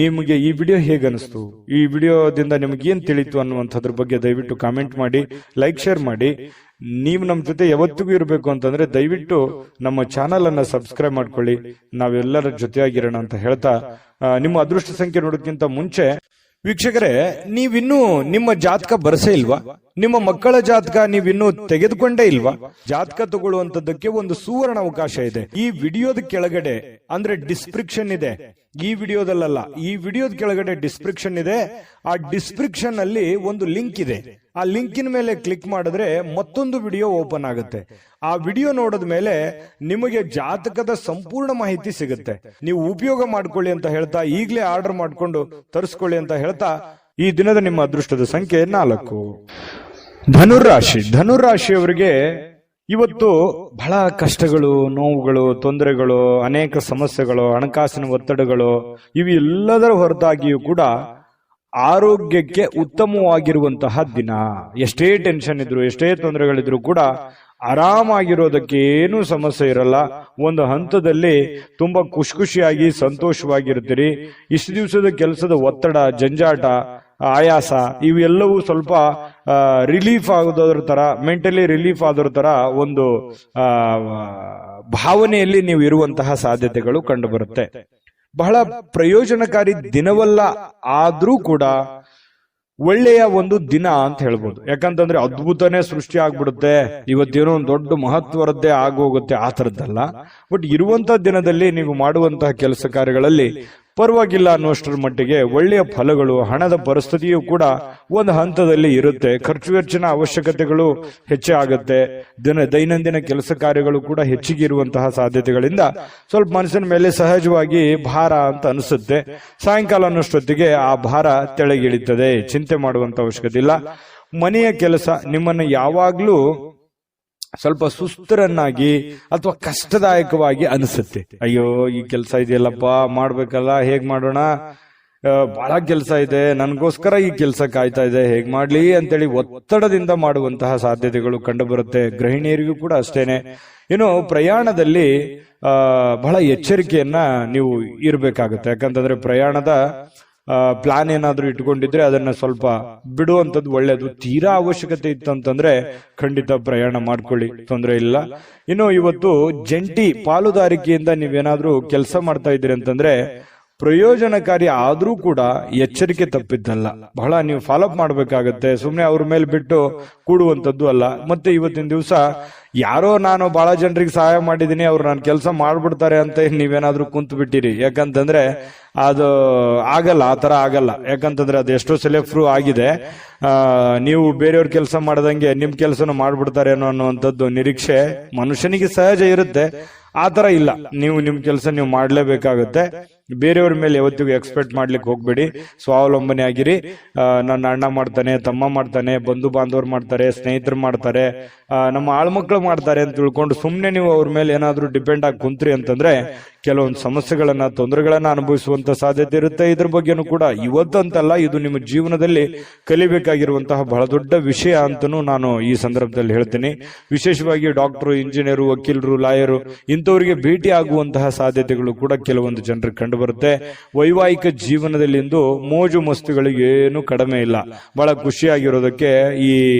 ನಿಮಗೆ ಈ ವಿಡಿಯೋ ಹೇಗನಿಸ್ತು, ಈ ವಿಡಿಯೋದಿಂದ ನಿಮ್ಗೆ ಏನ್ ತಿಳಿತು ಅನ್ನುವಂಥದ್ರ ಬಗ್ಗೆ ದಯವಿಟ್ಟು ಕಾಮೆಂಟ್ ಮಾಡಿ, ಲೈಕ್ ಶೇರ್ ಮಾಡಿ. ನೀವು ನಮ್ಮ ಜೊತೆ ಯಾವತ್ತಿಗೂ ಇರಬೇಕು ಅಂತಂದ್ರೆ ದಯವಿಟ್ಟು ನಮ್ಮ ಚಾನಲ್ ಅನ್ನ ಸಬ್ಸ್ಕ್ರೈಬ್ ಮಾಡ್ಕೊಳ್ಳಿ. ನಾವೆಲ್ಲರ ಜೊತೆಯಾಗಿರೋಣ ಅಂತ ಹೇಳ್ತಾ, ನಿಮ್ಮ ಅದೃಷ್ಟ ಸಂಖ್ಯೆ ನೋಡೋದಕ್ಕಿಂತ ಮುಂಚೆ ವೀಕ್ಷಕರೇ, ನೀವಿನ್ನೂ ನಿಮ್ಮ ಜಾತಕ ಬರಸೇ ಇಲ್ವಾ? ನಿಮ್ಮ ಮಕ್ಕಳ ಜಾತಕ ನೀವಿನ್ನೂ ತೆಗೆದುಕೊಂಡೇ ಇಲ್ವಾ? ಜಾತಕ ತಗೊಳ್ಳುವಂತದ್ದಕ್ಕೆ ಒಂದು ಸುವರ್ಣ ಅವಕಾಶ ಇದೆ. ಈ ವಿಡಿಯೋದ ಕೆಳಗಡೆ ಅಂದ್ರೆ ಡಿಸ್ಕ್ರಿಪ್ಷನ್ ಇದೆ. ಈ ವಿಡಿಯೋದಲ್ಲ, ಈ ವಿಡಿಯೋದ ಕೆಳಗಡೆ ಡಿಸ್ಕ್ರಿಪ್ಷನ್ ಇದೆ. ಆ ಡಿಸ್ಕ್ರಿಪ್ಷನ್ ಅಲ್ಲಿ ಒಂದು ಲಿಂಕ್ ಇದೆ. ಆ ಲಿಂಕಿನ ಮೇಲೆ ಕ್ಲಿಕ್ ಮಾಡಿದ್ರೆ ಮತ್ತೊಂದು ವಿಡಿಯೋ ಓಪನ್ ಆಗುತ್ತೆ. ಆ ವಿಡಿಯೋ ನೋಡಿದ ಮೇಲೆ ನಿಮಗೆ ಜಾತಕದ ಸಂಪೂರ್ಣ ಮಾಹಿತಿ ಸಿಗುತ್ತೆ. ನೀವು ಉಪಯೋಗ ಮಾಡ್ಕೊಳ್ಳಿ ಅಂತ ಹೇಳ್ತಾ, ಈಗಲೇ ಆರ್ಡರ್ ಮಾಡ್ಕೊಂಡು ತರಿಸ್ಕೊಳ್ಳಿ ಅಂತ ಹೇಳ್ತಾ, ಈ ದಿನದ ನಿಮ್ಮ ಅದೃಷ್ಟದ ಸಂಖ್ಯೆ 4. ಧನುರಾಶಿ. ಧನುರಾಶಿಯವರಿಗೆ ಇವತ್ತು ಬಹಳ ಕಷ್ಟಗಳು, ನೋವುಗಳು, ತೊಂದರೆಗಳು, ಅನೇಕ ಸಮಸ್ಯೆಗಳು, ಹಣಕಾಸಿನ ಒತ್ತಡಗಳು ಇವೆಲ್ಲದರ ಹೊರತಾಗಿಯೂ ಕೂಡ ಆರೋಗ್ಯಕ್ಕೆ ಉತ್ತಮವಾಗಿರುವಂತಹ ದಿನ. ಎಷ್ಟೇ ಟೆನ್ಷನ್ ಇದ್ರು, ಎಷ್ಟೇ ತೊಂದರೆಗಳಿದ್ರು ಕೂಡ ಆರಾಮಾಗಿರೋದಕ್ಕೆ ಏನೂ ಸಮಸ್ಯೆ ಇರಲ್ಲ. ಒಂದು ಹಂತದಲ್ಲಿ ತುಂಬಾ ಖುಷಿಯಾಗಿ ಸಂತೋಷವಾಗಿರ್ತೀರಿ. ಇಷ್ಟು ದಿವಸದ ಕೆಲಸದ ಒತ್ತಡ, ಜಂಜಾಟ, ಆಯಾಸ ಇವೆಲ್ಲವೂ ಸ್ವಲ್ಪ ರಿಲೀಫ್ ಆಗೋದ್ರ ತರ, ಮೆಂಟಲಿ ರಿಲೀಫ್ ಆದೋರ ತರ ಒಂದು ಭಾವನೆಯಲ್ಲಿ ನೀವು ಇರುವಂತಹ ಸಾಧ್ಯತೆಗಳು ಕಂಡು ಬರುತ್ತೆ. ಬಹಳ ಪ್ರಯೋಜನಕಾರಿ ದಿನವಲ್ಲ, ಆದ್ರೂ ಕೂಡ ಒಳ್ಳೆಯ ಒಂದು ದಿನ ಅಂತ ಹೇಳ್ಬೋದು. ಯಾಕಂತಂದ್ರೆ ಅದ್ಭುತನೇ ಸೃಷ್ಟಿ ಆಗ್ಬಿಡುತ್ತೆ, ಇವತ್ತೇನೋ ಒಂದು ದೊಡ್ಡ ಮಹತ್ವರದ್ದೇ ಆಗೋಗುತ್ತೆ, ಆ ತರದ್ದಲ್ಲ. ಬಟ್ ಇರುವಂತಹ ದಿನದಲ್ಲಿ ನೀವು ಮಾಡುವಂತಹ ಕೆಲಸ ಕಾರ್ಯಗಳಲ್ಲಿ ಪರವಾಗಿಲ್ಲ ಅನ್ನುವಷ್ಟರ ಮಟ್ಟಿಗೆ ಒಳ್ಳೆಯ ಫಲಗಳು, ಹಣದ ಪರಿಸ್ಥಿತಿಯೂ ಕೂಡ ಒಂದು ಹಂತದಲ್ಲಿ ಇರುತ್ತೆ. ಖರ್ಚು ವೆಚ್ಚಿನ ಅವಶ್ಯಕತೆಗಳು ಹೆಚ್ಚೇ ಆಗುತ್ತೆ. ದೈನಂದಿನ ಕೆಲಸ ಕಾರ್ಯಗಳು ಕೂಡ ಹೆಚ್ಚಿಗೆ ಇರುವಂತಹ ಸಾಧ್ಯತೆಗಳಿಂದ ಸ್ವಲ್ಪ ಮನಸ್ಸಿನ ಮೇಲೆ ಸಹಜವಾಗಿ ಭಾರ ಅಂತ ಅನಿಸುತ್ತೆ. ಸಾಯಂಕಾಲ ಅನ್ನೋಷ್ಟೊತ್ತಿಗೆ ಆ ಭಾರ ತೆಳಗಿಳಿತದೆ. ಚಿಂತೆ ಮಾಡುವಂತ ಅವಶ್ಯಕತೆ ಇಲ್ಲ. ಮನೆಯ ಕೆಲಸ ನಿಮ್ಮನ್ನು ಯಾವಾಗ್ಲೂ ಸ್ವಲ್ಪ ಸುಸ್ತರನ್ನಾಗಿ ಅಥವಾ ಕಷ್ಟದಾಯಕವಾಗಿ ಅನಿಸುತ್ತೆ. ಅಯ್ಯೋ, ಈ ಕೆಲಸ ಇದೆಯಲ್ಲಪ್ಪ, ಮಾಡ್ಬೇಕಲ್ಲ, ಹೇಗ್ ಮಾಡೋಣ, ಬಹಳ ಕೆಲಸ ಇದೆ, ನನ್ಗೋಸ್ಕರ ಈ ಕೆಲಸ ಕಾಯ್ತಾ ಇದೆ, ಹೇಗ್ ಮಾಡ್ಲಿ ಅಂತೇಳಿ ಒತ್ತಡದಿಂದ ಮಾಡುವಂತಹ ಸಾಧ್ಯತೆಗಳು ಕಂಡು ಬರುತ್ತೆ. ಗೃಹಿಣಿಯರಿಗೂ ಕೂಡ ಅಷ್ಟೇನೆ. ಇನ್ನು ಪ್ರಯಾಣದಲ್ಲಿ ಬಹಳ ಎಚ್ಚರಿಕೆಯನ್ನ ನೀವು ಇರಬೇಕಾಗುತ್ತೆ. ಯಾಕಂತಂದ್ರೆ ಪ್ರಯಾಣದ ಪ್ಲಾನ್ ಏನಾದ್ರೂ ಇಟ್ಕೊಂಡಿದ್ರೆ ಅದನ್ನ ಸ್ವಲ್ಪ ಬಿಡುವಂತದ್ದು ಒಳ್ಳೇದು. ತೀರಾ ಅವಶ್ಯಕತೆ ಇತ್ತು ಅಂತಂದ್ರೆ ಖಂಡಿತ ಪ್ರಯಾಣ ಮಾಡ್ಕೊಳ್ಳಿ, ತೊಂದರೆ ಇಲ್ಲ. ಇನ್ನು ಇವತ್ತು ಜಂಟಿ ಪಾಲುದಾರಿಕೆಯಿಂದ ನೀವೇನಾದ್ರೂ ಕೆಲಸ ಮಾಡ್ತಾ ಇದ್ದೀರಿ ಅಂತಂದ್ರೆ ಪ್ರಯೋಜನಕಾರಿ ಆದ್ರೂ ಕೂಡ ಎಚ್ಚರಿಕೆ ತಪ್ಪಿದ್ದಲ್ಲ. ಬಹಳ ನೀವು ಫಾಲೋಅಪ್ ಮಾಡ್ಬೇಕಾಗತ್ತೆ. ಸುಮ್ನೆ ಅವ್ರ ಮೇಲೆ ಬಿಟ್ಟು ಕೂಡುವಂತದ್ದು ಅಲ್ಲ. ಮತ್ತೆ ಇವತ್ತಿನ ದಿವಸ ಯಾರೋ ನಾನು ಬಹಳ ಜನರಿಗೆ ಸಹಾಯ ಮಾಡಿದೀನಿ, ಅವ್ರು ನಾನು ಕೆಲಸ ಮಾಡ್ಬಿಡ್ತಾರೆ ಅಂತ ನೀವೇನಾದ್ರೂ ಕುಂತು ಬಿಟ್ಟಿರಿ. ಯಾಕಂತಂದ್ರೆ ಅದು ಆಗಲ್ಲ, ಆ ತರ ಆಗಲ್ಲ. ಯಾಕಂತಂದ್ರೆ ಅದು ಎಷ್ಟೋ ಸಲ ಪ್ರೂವ್ ಆಗಿದೆ. ನೀವು ಬೇರೆಯವ್ರ ಕೆಲಸ ಮಾಡದಂಗೆ ನಿಮ್ ಕೆಲಸನ ಮಾಡ್ಬಿಡ್ತಾರೆ ಅನ್ನುವಂಥದ್ದು ನಿರೀಕ್ಷೆ ಮನುಷ್ಯನಿಗೆ ಸಹಜ ಇರುತ್ತೆ. ಆತರ ಇಲ್ಲ, ನೀವು ನಿಮ್ ಕೆಲಸ ನೀವು ಮಾಡ್ಲೇಬೇಕಾಗುತ್ತೆ. ಬೇರೆಯವ್ರ ಮೇಲೆ ಯಾವತ್ತಿಗೂ ಎಕ್ಸ್ಪೆಕ್ಟ್ ಮಾಡ್ಲಿಕ್ಕೆ ಹೋಗ್ಬೇಡಿ. ಸ್ವಾವಲಂಬನೆ ಆಗಿರಿ. ನನ್ನ ಅಣ್ಣ ಮಾಡ್ತಾನೆ, ತಮ್ಮ ಮಾಡ್ತಾನೆ, ಬಂಧು ಬಾಂಧವರು ಮಾಡ್ತಾರೆ, ಸ್ನೇಹಿತರು ಮಾಡ್ತಾರೆ, ನಮ್ಮ ಆಳ್ಮಕ್ಳು ಮಾಡ್ತಾರೆ ಅಂತ ತಿಳ್ಕೊಂಡು ಸುಮ್ನೆ ನೀವು ಅವ್ರ ಮೇಲೆ ಏನಾದ್ರೂ ಡಿಪೆಂಡ್ ಆಗಿ ಕುಂತ್ರಿ ಅಂತಂದ್ರೆ ಕೆಲವೊಂದು ಸಮಸ್ಯೆಗಳನ್ನ, ತೊಂದರೆಗಳನ್ನ ಅನುಭವಿಸುವಂತ ಸಾಧ್ಯತೆ ಇರುತ್ತೆ. ಇದ್ರ ಬಗ್ಗೆನೂ ಕೂಡ ಇವತ್ತಂತಲ್ಲ, ಇದು ನಿಮ್ಮ ಜೀವನದಲ್ಲಿ ಕಲಿಬೇಕಾಗಿರುವಂತಹ ಬಹಳ ದೊಡ್ಡ ವಿಷಯ ಅಂತನೂ ನಾನು ಈ ಸಂದರ್ಭದಲ್ಲಿ ಹೇಳ್ತೀನಿ. ವಿಶೇಷವಾಗಿ ಡಾಕ್ಟರು, ಇಂಜಿನಿಯರು, ವಕೀಲರು, ಲಾಯರು ಇಂಥವರಿಗೆ ಭೇಟಿ ಆಗುವಂತಹ ಸಾಧ್ಯತೆಗಳು ಕೂಡ ಕೆಲವೊಂದು ಜನರಿಗೆ ಕಂಡು ಬರುತ್ತೆ. ವೈವಾಹಿಕ ಜೀವನದಲ್ಲಿ ಇಂದು ಮೋಜು ಮಸ್ತುಗಳಿಗೆ ಏನು ಕಡಿಮೆ ಇಲ್ಲ. ಬಹಳ ಖುಷಿಯಾಗಿರೋದಕ್ಕೆ ಈ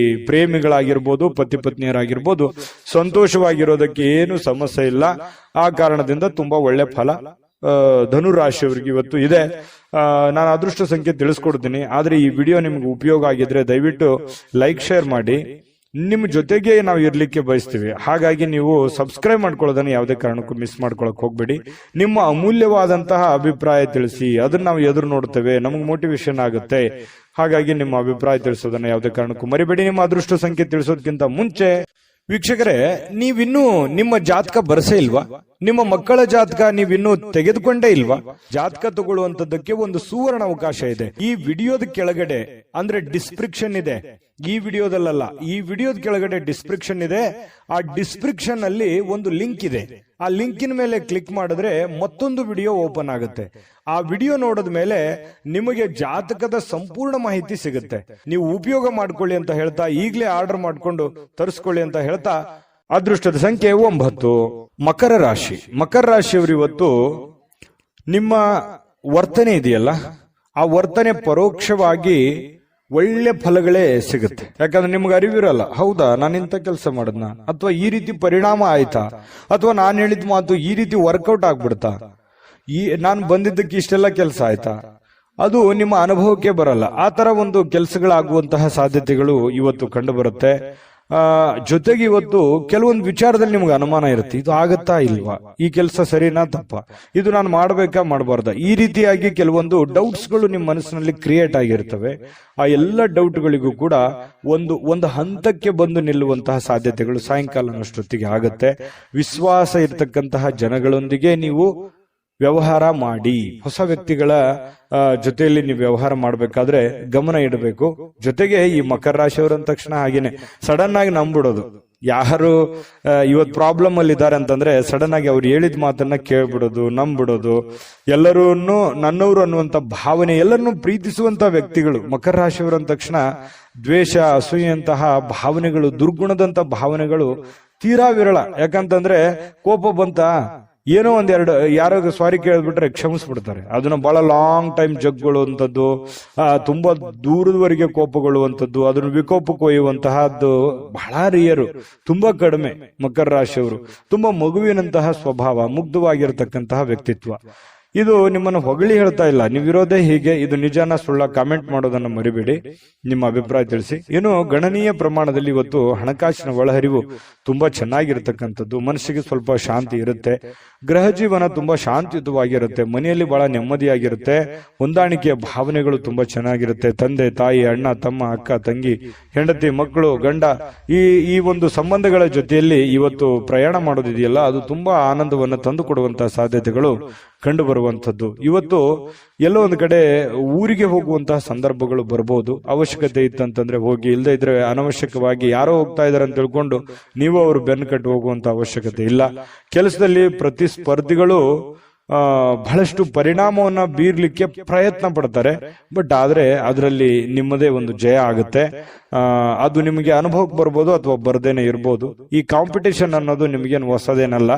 ಪ್ರೇಮಿಗಳಾಗಿರ್ಬೋದು, ಪತಿ ಪತ್ನಿಯರಾಗಿರ್ಬೋದು, ಸಂತೋಷವಾಗಿರೋದಕ್ಕೆ ಏನು ಸಮಸ್ಯೆ ಇಲ್ಲ. ಆ ಕಾರಣದಿಂದ ತುಂಬಾ ಒಳ್ಳೆ ಫಲ ಧನುರಾಶಿಯವರಿಗೆ ಇವತ್ತು ಇದೆ. ನಾನು ಅದೃಷ್ಟ ಸಂಖ್ಯೆ ತಿಳಿಸ್ಕೊಡ್ತೀನಿ. ಆದ್ರೆ ಈ ವಿಡಿಯೋ ನಿಮ್ಗೆ ಉಪಯೋಗ ಆಗಿದ್ರೆ ದಯವಿಟ್ಟು ಲೈಕ್ ಶೇರ್ ಮಾಡಿ. ನಿಮ್ ಜೊತೆಗೆ ನಾವು ಇರ್ಲಿಕ್ಕೆ ಬಯಸ್ತೀವಿ. ಹಾಗಾಗಿ ನೀವು ಸಬ್ಸ್ಕ್ರೈಬ್ ಮಾಡ್ಕೊಳ್ಳೋದನ್ನ ಯಾವುದೇ ಕಾರಣಕ್ಕೂ ಮಿಸ್ ಮಾಡ್ಕೊಳಕ್ ಹೋಗ್ಬೇಡಿ. ನಿಮ್ಮ ಅಮೂಲ್ಯವಾದಂತಹ ಅಭಿಪ್ರಾಯ ತಿಳಿಸಿ, ಅದನ್ನ ನಾವು ಎದುರು ನೋಡ್ತೇವೆ, ನಮಗೆ ಮೋಟಿವೇಶನ್ ಆಗುತ್ತೆ. ಹಾಗಾಗಿ ನಿಮ್ಮ ಅಭಿಪ್ರಾಯ ತಿಳಿಸೋದನ್ನ ಯಾವುದೇ ಕಾರಣಕ್ಕೂ ಮರಿಬೇಡಿ. ನಿಮ್ಮ ಅದೃಷ್ಟ ಸಂಖ್ಯೆ ತಿಳಿಸೋದಕ್ಕಿಂತ ಮುಂಚೆ ವೀಕ್ಷಕರೇ, ನೀವಿನ್ನೂ ನಿಮ್ಮ ಜಾತಕ ಬರಸೇ ಇಲ್ವಾ? ನಿಮ್ಮ ಮಕ್ಕಳ ಜಾತಕ ನೀವಿನ್ನೂ ತೆಗೆದುಕೊಂಡೇ ಇಲ್ವಾ? ಜಾತಕ ತಗೊಳ್ಳುವಂತದ್ದಕ್ಕೆ ಒಂದು ಸುವರ್ಣ ಅವಕಾಶ ಇದೆ. ಈ ವಿಡಿಯೋದ ಕೆಳಗಡೆ ಅಂದ್ರೆ ಡಿಸ್ಕ್ರಿಪ್ಷನ್ ಇದೆ, ಈ ವಿಡಿಯೋದಲ್ಲ, ಈ ವಿಡಿಯೋದ ಕೆಳಗಡೆ ಡಿಸ್ಕ್ರಿಪ್ಷನ್ ಇದೆ. ಆ ಡಿಸ್ಕ್ರಿಪ್ಷನ್ ಅಲ್ಲಿ ಒಂದು ಲಿಂಕ್ ಇದೆ. ಆ ಲಿಂಕಿನ ಮೇಲೆ ಕ್ಲಿಕ್ ಮಾಡಿದ್ರೆ ಮತ್ತೊಂದು ವಿಡಿಯೋ ಓಪನ್ ಆಗುತ್ತೆ. ಆ ವಿಡಿಯೋ ನೋಡಿದ ಮೇಲೆ ನಿಮಗೆ ಜಾತಕದ ಸಂಪೂರ್ಣ ಮಾಹಿತಿ ಸಿಗುತ್ತೆ. ನೀವು ಉಪಯೋಗ ಮಾಡ್ಕೊಳ್ಳಿ ಅಂತ ಹೇಳ್ತಾ, ಈಗಲೇ ಆರ್ಡರ್ ಮಾಡ್ಕೊಂಡು ತರಿಸ್ಕೊಳ್ಳಿ ಅಂತ ಹೇಳ್ತಾ, ಅದೃಷ್ಟದ ಸಂಖ್ಯೆ 9. ಮಕರ ರಾಶಿ. ಮಕರ ರಾಶಿಯವರು ಇವತ್ತು ನಿಮ್ಮ ವರ್ತನೆ ಇದೆಯಲ್ಲ, ಆ ವರ್ತನೆ ಪರೋಕ್ಷವಾಗಿ ಒಳ್ಳೆ ಫಲಗಳೇ ಸಿಗುತ್ತೆ. ಯಾಕಂದ್ರೆ ನಿಮ್ಗೆ ಅರಿವಿರಲ್ಲ, ಹೌದಾ ನಾನು ಇಂಥ ಕೆಲಸ ಮಾಡದ್ನ, ಅಥವಾ ಈ ರೀತಿ ಪರಿಣಾಮ ಆಯ್ತಾ, ಅಥವಾ ನಾನು ಹೇಳಿದ ಮಾತು ಈ ರೀತಿ ವರ್ಕೌಟ್ ಆಗ್ಬಿಡ್ತಾ, ನಾನು ಬಂದಿದ್ದಕ್ಕೆ ಇಷ್ಟೆಲ್ಲ ಕೆಲಸ ಆಯ್ತಾ, ಅದು ನಿಮ್ಮ ಅನುಭವಕ್ಕೆ ಬರಲ್ಲ. ಆ ತರ ಒಂದು ಕೆಲಸಗಳಾಗುವಂತಹ ಸಾಧ್ಯತೆಗಳು ಇವತ್ತು ಕಂಡು ಬರುತ್ತೆ. ಜೊತೆಗೆ ಇವತ್ತು ಕೆಲವೊಂದು ವಿಚಾರದಲ್ಲಿ ನಿಮ್ಗೆ ಅನುಮಾನ ಇರುತ್ತೆ, ಇದು ಆಗತ್ತಾ ಇಲ್ವಾ, ಈ ಕೆಲಸ ಸರಿನಾ ತಪ್ಪ, ಇದು ನಾನು ಮಾಡ್ಬೇಕಾ ಮಾಡಬಾರ್ದ, ಈ ರೀತಿಯಾಗಿ ಕೆಲವೊಂದು ಡೌಟ್ಸ್ಗಳು ನಿಮ್ಮ ಮನಸ್ಸಿನಲ್ಲಿ ಕ್ರಿಯೇಟ್ ಆಗಿರ್ತವೆ. ಆ ಎಲ್ಲ ಡೌಟ್ಗಳಿಗೂ ಕೂಡ ಒಂದು ಹಂತಕ್ಕೆ ಬಂದು ನಿಲ್ಲುವಂತಹ ಸಾಧ್ಯತೆಗಳು ಸಾಯಂಕಾಲನಷ್ಟೊತ್ತಿಗೆ ಆಗತ್ತೆ. ವಿಶ್ವಾಸ ಇರತಕ್ಕಂತಹ ಜನಗಳೊಂದಿಗೆ ನೀವು ವ್ಯವಹಾರ ಮಾಡಿ. ಹೊಸ ವ್ಯಕ್ತಿಗಳ ಜೊತೆಯಲ್ಲಿ ನೀವು ವ್ಯವಹಾರ ಮಾಡಬೇಕಾದ್ರೆ ಗಮನ ಇಡಬೇಕು. ಜೊತೆಗೆ ಈ ಮಕರ ರಾಶಿಯವರ ತಕ್ಷಣ ಹಾಗೇನೆ ಸಡನ್ ಆಗಿ ನಂಬಿಡೋದು. ಯಾರು ಇವತ್ತು ಪ್ರಾಬ್ಲಮ್ ಅಲ್ಲಿ ಇದ್ದಾರೆ ಅಂತಂದ್ರೆ ಸಡನ್ ಆಗಿ ಅವ್ರು ಹೇಳಿದ ಮಾತನ್ನ ಕೇಳ್ಬಿಡೋದು, ನಂಬಿಡೋದು, ಎಲ್ಲರೂ ನನ್ನವರು ಅನ್ನುವಂತ ಭಾವನೆ, ಎಲ್ಲರನ್ನೂ ಪ್ರೀತಿಸುವಂತ ವ್ಯಕ್ತಿಗಳು ಮಕರ ರಾಶಿಯವರ ತಕ್ಷಣ ದ್ವೇಷ, ಅಸೂಯಂತಹ ಭಾವನೆಗಳು, ದುರ್ಗುಣದಂತ ಭಾವನೆಗಳು ತೀರಾ ವಿರಳ. ಯಾಕಂತಂದ್ರೆ ಕೋಪ ಬಂತ, ಏನೋ ಒಂದೆರಡು ಯಾರೋ ಸಾರಿ ಕೇಳ್ಬಿಟ್ರೆ ಕ್ಷಮಿಸ್ಬಿಡ್ತಾರೆ. ಅದನ್ನ ಬಹಳ ಲಾಂಗ್ ಟೈಮ್ ಜಗ್ಗೊಳ್ಳುವಂಥದ್ದು, ತುಂಬಾ ದೂರದವರೆಗೆ ಕೋಪಗೊಳ್ಳುವಂಥದ್ದು, ಅದನ್ನು ವಿಕೋಪಕ್ಕೆ ಒಯ್ಯುವಂತಹದ್ದು ಬಹಳ ರಿಯರು, ತುಂಬಾ ಕಡಿಮೆ. ಮಕರ ರಾಶಿಯವರು ತುಂಬಾ ಮಗುವಿನಂತಹ ಸ್ವಭಾವ, ಮುಗ್ಧವಾಗಿರತಕ್ಕಂತಹ ವ್ಯಕ್ತಿತ್ವ. ಇದು ನಿಮ್ಮನ್ನು ಹೊಗಳಿ ಹೇಳ್ತಾ ಇಲ್ಲ, ನೀವಿರೋದೇ ಹೀಗೆ, ಇದು ನಿಜಾನ ಸುಳ್ಳ ಕಾಮೆಂಟ್ ಮಾಡೋದನ್ನ ಮರಿಬೇಡಿ, ನಿಮ್ಮ ಅಭಿಪ್ರಾಯ ತಿಳಿಸಿ. ಏನು ಗಣನೀಯ ಪ್ರಮಾಣದಲ್ಲಿ ಇವತ್ತು ಹಣಕಾಸಿನ ಒಳಹರಿವು ತುಂಬಾ ಚೆನ್ನಾಗಿರ್ತಕ್ಕಂಥದ್ದು, ಮನಸ್ಸಿಗೆ ಸ್ವಲ್ಪ ಶಾಂತಿ ಇರುತ್ತೆ, ಗೃಹ ಜೀವನ ತುಂಬಾ ಶಾಂತಿಯುತವಾಗಿರುತ್ತೆ, ಮನೆಯಲ್ಲಿ ಬಹಳ ನೆಮ್ಮದಿಯಾಗಿರುತ್ತೆ, ಹೊಂದಾಣಿಕೆಯ ಭಾವನೆಗಳು ತುಂಬಾ ಚೆನ್ನಾಗಿರುತ್ತೆ. ತಂದೆ ತಾಯಿ, ಅಣ್ಣ ತಮ್ಮ, ಅಕ್ಕ ತಂಗಿ, ಹೆಂಡತಿ ಮಕ್ಕಳು, ಗಂಡ, ಈ ಒಂದು ಸಂಬಂಧಗಳ ಜೊತೆಯಲ್ಲಿ ಇವತ್ತು ಪ್ರಯಾಣ ಮಾಡೋದಿದೆಯಲ್ಲ, ಅದು ತುಂಬಾ ಆನಂದವನ್ನು ತಂದು ಕೊಡುವಂತಹ ಸಾಧ್ಯತೆಗಳು ಕಂಡು ಬರುವಂತದ್ದು. ಇವತ್ತು ಎಲ್ಲೋ ಒಂದು ಕಡೆ ಊರಿಗೆ ಹೋಗುವಂತಹ ಸಂದರ್ಭಗಳು ಬರಬಹುದು. ಅವಶ್ಯಕತೆ ಇತ್ತಂತಂದ್ರೆ ಹೋಗಿ, ಇಲ್ಲದೆ ಇದ್ರೆ ಅನವಶ್ಯಕವಾಗಿ ಯಾರೋ ಹೋಗ್ತಾ ಇದಾರೆ ಅಂತ ತಿಳ್ಕೊಂಡು ನೀವು ಅವರು ಬೆನ್ನು ಕಟ್ಟಿ ಹೋಗುವಂತ ಅವಶ್ಯಕತೆ ಇಲ್ಲ. ಕೆಲಸದಲ್ಲಿ ಪ್ರತಿಸ್ಪರ್ಧಿಗಳು ಬಹಳಷ್ಟು ಪರಿಣಾಮವನ್ನ ಬೀರ್ಲಿಕ್ಕೆ ಪ್ರಯತ್ನ ಪಡ್ತಾರೆ, ಬಟ್ ಆದ್ರೆ ಅದರಲ್ಲಿ ನಿಮ್ಮದೇ ಒಂದು ಜಯ ಆಗುತ್ತೆ. ಅದು ನಿಮಗೆ ಅನುಭವಕ್ಕೆ ಬರ್ಬೋದು ಅಥವಾ ಬರ್ದೇನೆ ಇರ್ಬೋದು. ಈ ಕಾಂಪಿಟೇಷನ್ ಅನ್ನೋದು ನಿಮಗೇನು ಹೊಸದೇನಲ್ಲ,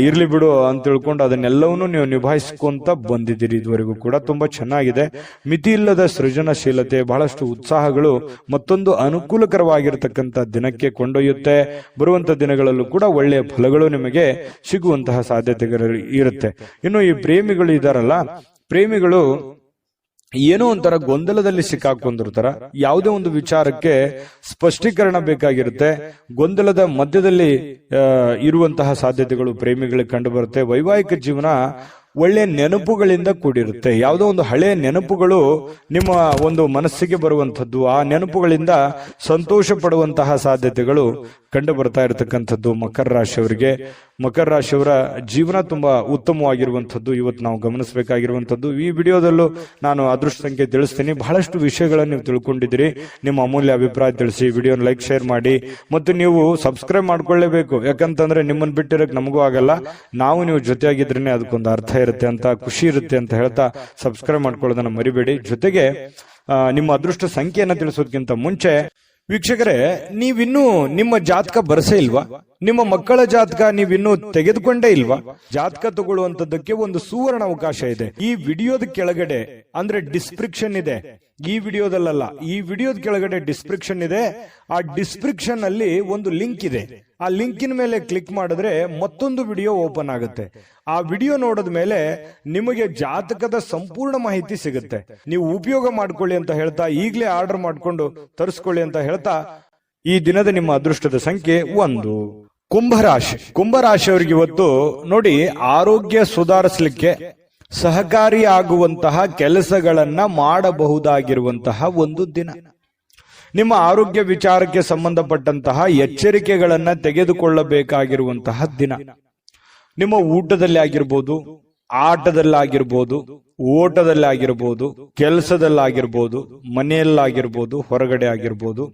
ಇರ್ಲಿ ಬಿಡು ಅಂತ ತಿಳ್ಕೊಂಡು ಅದನ್ನೆಲ್ಲವನ್ನೂ ನೀವು ನಿಭಾಯಿಸ್ಕೊಂತ ಬಂದಿದ್ದೀರಿ. ಇದುವರೆಗೂ ಕೂಡ ತುಂಬಾ ಚೆನ್ನಾಗಿದೆ. ಮಿತಿ ಇಲ್ಲದ ಸೃಜನಶೀಲತೆ, ಬಹಳಷ್ಟು ಉತ್ಸಾಹಗಳು ಮತ್ತೊಂದು ಅನುಕೂಲಕರವಾಗಿರ್ತಕ್ಕಂಥ ದಿನಕ್ಕೆ ಕೊಂಡೊಯ್ಯುತ್ತೆ. ಬರುವಂತ ದಿನಗಳಲ್ಲೂ ಕೂಡ ಒಳ್ಳೆಯ ಫಲಗಳು ನಿಮಗೆ ಸಿಗುವಂತಹ ಸಾಧ್ಯತೆಗಳು ಇರುತ್ತೆ. ಇನ್ನು ಈ ಪ್ರೇಮಿಗಳು ಇದಾರಲ್ಲ, ಪ್ರೇಮಿಗಳು ಏನೋ ಒಂಥರ ಗೊಂದಲದಲ್ಲಿ ಸಿಕ್ಕಾಕೊಂಡಿರ್ತಾರ. ಯಾವುದೇ ಒಂದು ವಿಚಾರಕ್ಕೆ ಸ್ಪಷ್ಟೀಕರಣ ಬೇಕಾಗಿರುತ್ತೆ. ಗೊಂದಲದ ಮಧ್ಯದಲ್ಲಿ ಇರುವಂತಹ ಸಾಧ್ಯತೆಗಳು ಪ್ರೇಮಿಗಳಿಗೆ ಕಂಡು ಬರುತ್ತೆ. ವೈವಾಹಿಕ ಜೀವನ ಒಳ್ಳೆ ನೆನಪುಗಳಿಂದ ಕೂಡಿರುತ್ತೆ. ಯಾವುದೋ ಒಂದು ಹಳೆಯ ನೆನಪುಗಳು ನಿಮ್ಮ ಒಂದು ಮನಸ್ಸಿಗೆ ಬರುವಂಥದ್ದು, ಆ ನೆನಪುಗಳಿಂದ ಸಂತೋಷ ಪಡುವಂತಹ ಸಾಧ್ಯತೆಗಳು ಕಂಡು ಬರ್ತಾ ಇರತಕ್ಕಂಥದ್ದು ಮಕರ ರಾಶಿಯವರಿಗೆ. ಮಕರ ರಾಶಿಯವರ ಜೀವನ ತುಂಬಾ ಉತ್ತಮವಾಗಿರುವಂಥದ್ದು ಇವತ್ತು ನಾವು ಗಮನಿಸಬೇಕಾಗಿರುವಂಥದ್ದು. ಈ ವಿಡಿಯೋದಲ್ಲೂ ನಾನು ಅದೃಷ್ಟ ಸಂಖ್ಯೆ ತಿಳಿಸ್ತೀನಿ. ಬಹಳಷ್ಟು ವಿಷಯಗಳನ್ನು ನೀವು ತಿಳ್ಕೊಂಡಿದ್ದೀರಿ. ನಿಮ್ಮ ಅಮೂಲ್ಯ ಅಭಿಪ್ರಾಯ ತಿಳಿಸಿ, ವಿಡಿಯೋನ ಲೈಕ್ ಶೇರ್ ಮಾಡಿ, ಮತ್ತು ನೀವು ಸಬ್ಸ್ಕ್ರೈಬ್ ಮಾಡ್ಕೊಳ್ಳೇಬೇಕು. ಯಾಕಂತಂದ್ರೆ ನಿಮ್ಮನ್ನು ಬಿಟ್ಟಿರಕ್ ನಮಗೂ ಆಗಲ್ಲ, ನಾವು ನೀವು ಜೊತೆಯಾಗಿದ್ರೇನೆ ಅದಕ್ಕೊಂದು ಅರ್ಥ ಇರುತ್ತೆ ಅಂತ, ಖುಷಿ ಇರುತ್ತೆ ಅಂತ ಹೇಳ್ತಾ ಸಬ್ಸ್ಕ್ರೈಬ್ ಮಾಡ್ಕೊಳ್ಳೋದನ್ನ ಮರಿಬೇಡಿ. ಜೊತೆಗೆ ನಿಮ್ಮ ಅದೃಷ್ಟ ಸಂಖ್ಯೆಯನ್ನ ತಿಳಿಸೋದಕ್ಕಿಂತ ಮುಂಚೆ ವೀಕ್ಷಕರೇ, ನೀವಿನ್ನೂ ನಿಮ್ಮ ಜಾತಕ ಬರಸೇ ಇಲ್ವಾ? ನಿಮ್ಮ ಮಕ್ಕಳ ಜಾತಕ ನೀವಿನ್ನೂ ತೆಗೆದುಕೊಂಡೇ ಇಲ್ವಾ? ಜಾತಕ ತಗೊಳ್ಳುವಂತದ್ದಕ್ಕೆ ಒಂದು ಸುವರ್ಣ ಅವಕಾಶ ಇದೆ. ಈ ವಿಡಿಯೋದ ಕೆಳಗಡೆ ಅಂದ್ರೆ ಡಿಸ್ಕ್ರಿಪ್ಷನ್ ಇದೆ, ಈ ವಿಡಿಯೋದಲ್ಲ, ಈ ವಿಡಿಯೋದ ಕೆಳಗಡೆ ಡಿಸ್ಕ್ರಿಪ್ಷನ್ ಇದೆ. ಆ ಡಿಸ್ಕ್ರಿಪ್ಷನ್ ಅಲ್ಲಿ ಒಂದು ಲಿಂಕ್ ಇದೆ. ಆ ಲಿಂಕಿನ ಮೇಲೆ ಕ್ಲಿಕ್ ಮಾಡಿದ್ರೆ ಮತ್ತೊಂದು ವಿಡಿಯೋ ಓಪನ್ ಆಗುತ್ತೆ. ಆ ವಿಡಿಯೋ ನೋಡಿದ ಮೇಲೆ ನಿಮಗೆ ಜಾತಕದ ಸಂಪೂರ್ಣ ಮಾಹಿತಿ ಸಿಗುತ್ತೆ. ನೀವು ಉಪಯೋಗ ಮಾಡ್ಕೊಳ್ಳಿ ಅಂತ ಹೇಳ್ತಾ, ಈಗಲೇ ಆರ್ಡರ್ ಮಾಡ್ಕೊಂಡು ತರಿಸ್ಕೊಳ್ಳಿ ಅಂತ ಹೇಳ್ತಾ, ಈ ದಿನದ ನಿಮ್ಮ ಅದೃಷ್ಟದ ಸಂಖ್ಯೆ 1. ಕುಂಭರಾಶಿ. ಕುಂಭರಾಶಿಯವರಿಗೆ ಇವತ್ತು ನೋಡಿ, ಆರೋಗ್ಯ ಸುಧಾರಿಸಲಿಕ್ಕೆ ಸಹಕಾರಿಯಾಗುವಂತಹ ಕೆಲಸಗಳನ್ನ ಮಾಡಬಹುದಾಗಿರುವಂತಹ ಒಂದು ದಿನ. ನಿಮ್ಮ ಆರೋಗ್ಯ ವಿಚಾರಕ್ಕೆ ಸಂಬಂಧಪಟ್ಟಂತಹ ಎಚ್ಚರಿಕೆಗಳನ್ನ ತೆಗೆದುಕೊಳ್ಳಬೇಕಾಗಿರುವಂತಹ ದಿನ. ನಿಮ್ಮ ಊಟದಲ್ಲಿ ಆಗಿರ್ಬೋದು, ಆಟದಲ್ಲಾಗಿರ್ಬೋದು, ಓಟದಲ್ಲಾಗಿರ್ಬೋದು, ಕೆಲಸದಲ್ಲಾಗಿರ್ಬೋದು, ಮನೆಯಲ್ಲಾಗಿರ್ಬೋದು, ಹೊರಗಡೆ ಆಗಿರ್ಬೋದು,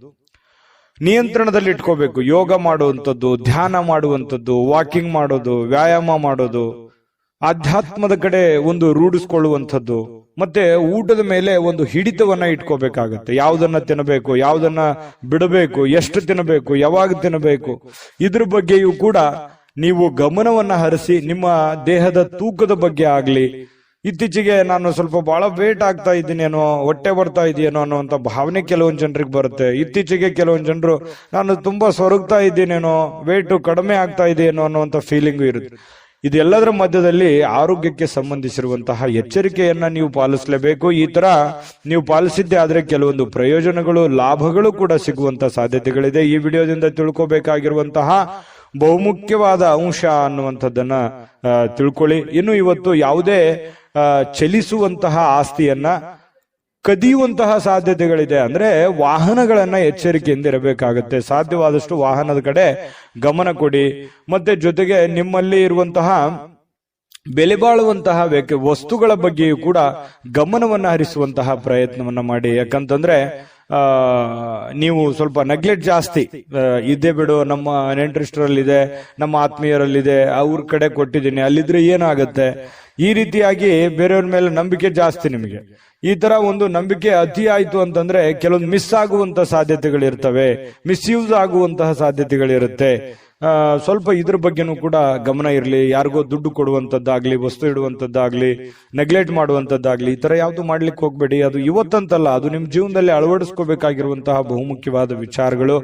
ನಿಯಂತ್ರಣದಲ್ಲಿ ಇಟ್ಕೋಬೇಕು. ಯೋಗ ಮಾಡುವಂಥದ್ದು, ಧ್ಯಾನ ಮಾಡುವಂಥದ್ದು, ವಾಕಿಂಗ್ ಮಾಡೋದು, ವ್ಯಾಯಾಮ ಮಾಡೋದು, ಆಧ್ಯಾತ್ಮದ ಕಡೆ ಒಂದು ರೂಢಿಸ್ಕೊಳ್ಳುವಂಥದ್ದು, ಮತ್ತೆ ಊಟದ ಮೇಲೆ ಒಂದು ಹಿಡಿತವನ್ನ ಇಟ್ಕೋಬೇಕಾಗತ್ತೆ. ಯಾವುದನ್ನ ತಿನ್ನಬೇಕು, ಯಾವುದನ್ನ ಬಿಡಬೇಕು, ಎಷ್ಟು ತಿನ್ನಬೇಕು, ಯಾವಾಗ ತಿನ್ನಬೇಕು, ಇದ್ರ ಬಗ್ಗೆಯೂ ಕೂಡ ನೀವು ಗಮನವನ್ನ ಹರಿಸಿ ನಿಮ್ಮ ದೇಹದ ತೂಕದ ಬಗ್ಗೆ ಆಗ್ಲಿ, ಇತ್ತೀಚೆಗೆ ನಾನು ಸ್ವಲ್ಪ ಬಹಳ ವೇಟ್ ಆಗ್ತಾ ಇದ್ದೀನೇನೋ, ಹೊಟ್ಟೆ ಬರ್ತಾ ಇದೆಯೇನೋ ಅನ್ನುವಂಥ ಭಾವನೆ ಕೆಲವೊಂದು ಜನರಿಗೆ ಬರುತ್ತೆ. ಇತ್ತೀಚೆಗೆ ಕೆಲವೊಂದು ಜನರು ನಾನು ತುಂಬಾ ಸೊರಗ್ತಾ ಇದ್ದೀನೇನೋ, ವೇಟ್ ಕಡಿಮೆ ಆಗ್ತಾ ಇದೆಯೇನೋ ಅನ್ನುವಂಥ ಫೀಲಿಂಗು ಇರುತ್ತೆ. ಇದೆಲ್ಲದರ ಮಧ್ಯದಲ್ಲಿ ಆರೋಗ್ಯಕ್ಕೆ ಸಂಬಂಧಿಸಿರುವಂತಹ ಎಚ್ಚರಿಕೆಯನ್ನ ನೀವು ಪಾಲಿಸಲೇಬೇಕು. ಈ ತರ ನೀವು ಪಾಲಿಸಿದ್ದೆ ಆದ್ರೆ ಕೆಲವೊಂದು ಪ್ರಯೋಜನಗಳು, ಲಾಭಗಳು ಕೂಡ ಸಿಗುವಂತ ಸಾಧ್ಯತೆಗಳಿದೆ. ಈ ವಿಡಿಯೋದಿಂದ ತಿಳ್ಕೋಬೇಕಾಗಿರುವಂತಹ ಬಹುಮುಖ್ಯವಾದ ಅಂಶ ಅನ್ನುವಂಥದ್ದನ್ನ ತಿಳ್ಕೊಳ್ಳಿ. ಇನ್ನು ಇವತ್ತು ಯಾವುದೇ ಚಲಿಸುವಂತಹ ಆಸ್ತಿಯನ್ನ ಕದಿಯುವಂತಹ ಸಾಧ್ಯತೆಗಳಿದೆ. ಅಂದ್ರೆ ವಾಹನಗಳನ್ನ ಎಚ್ಚರಿಕೆಯಿಂದ ಇರಬೇಕಾಗತ್ತೆ. ಸಾಧ್ಯವಾದಷ್ಟು ವಾಹನದ ಕಡೆ ಗಮನ ಕೊಡಿ. ಮತ್ತೆ ಜೊತೆಗೆ ನಿಮ್ಮಲ್ಲಿ ಇರುವಂತಹ ಬೆಲೆ ಬಾಳುವಂತಹ ವಸ್ತುಗಳ ಬಗ್ಗೆಯೂ ಕೂಡ ಗಮನವನ್ನ ಹರಿಸುವಂತಹ ಪ್ರಯತ್ನವನ್ನ ಮಾಡಿ. ಯಾಕಂತಂದ್ರೆ ನೀವು ಸ್ವಲ್ಪ ನೆಗ್ಲೆಕ್ಟ್ ಜಾಸ್ತಿ, ಇದೇ ಬಿಡು, ನಮ್ಮ ನೆಂಟರಿಷ್ಟರಲ್ಲಿದೆ, ನಮ್ಮ ಆತ್ಮೀಯರಲ್ಲಿದೆ, ಅವ್ರ ಕಡೆ ಕೊಟ್ಟಿದ್ದೀನಿ, ಅಲ್ಲಿದ್ರೆ ಏನಾಗುತ್ತೆ, ಈ ರೀತಿಯಾಗಿ ಬೇರೆಯವ್ರ ಮೇಲೆ ನಂಬಿಕೆ ಜಾಸ್ತಿ ನಿಮಗೆ. ಈ ತರ ಒಂದು ನಂಬಿಕೆ ಅತಿ ಆಯ್ತು ಅಂತಂದ್ರೆ ಕೆಲವೊಂದು ಮಿಸ್ ಆಗುವಂತ ಸಾಧ್ಯತೆಗಳಿರ್ತವೆ, ಮಿಸ್ಯೂಸ್ ಆಗುವಂತಹ ಸಾಧ್ಯತೆಗಳಿರುತ್ತೆ. ಸ್ವಲ್ಪ ಇದ್ರ ಬಗ್ಗೆನೂ ಕೂಡ ಗಮನ ಇರಲಿ. ಯಾರಿಗೋ ದುಡ್ಡು ಕೊಡುವಂತದ್ದಾಗ್ಲಿ, ವಸ್ತು ಇಡುವಂತದ್ದಾಗ್ಲಿ, ನೆಗ್ಲೆಕ್ಟ್ ಮಾಡುವಂತದ್ದಾಗ್ಲಿ, ಈ ತರ ಯಾವ್ದು ಮಾಡ್ಲಿಕ್ಕೆ ಹೋಗ್ಬೇಡಿ. ಅದು ಇವತ್ತಂತಲ್ಲ, ಅದು ನಿಮ್ ಜೀವನದಲ್ಲಿ ಅಳವಡಿಸ್ಕೋಬೇಕಾಗಿರುವಂತಹ ಬಹುಮುಖ್ಯವಾದ ವಿಚಾರಗಳು.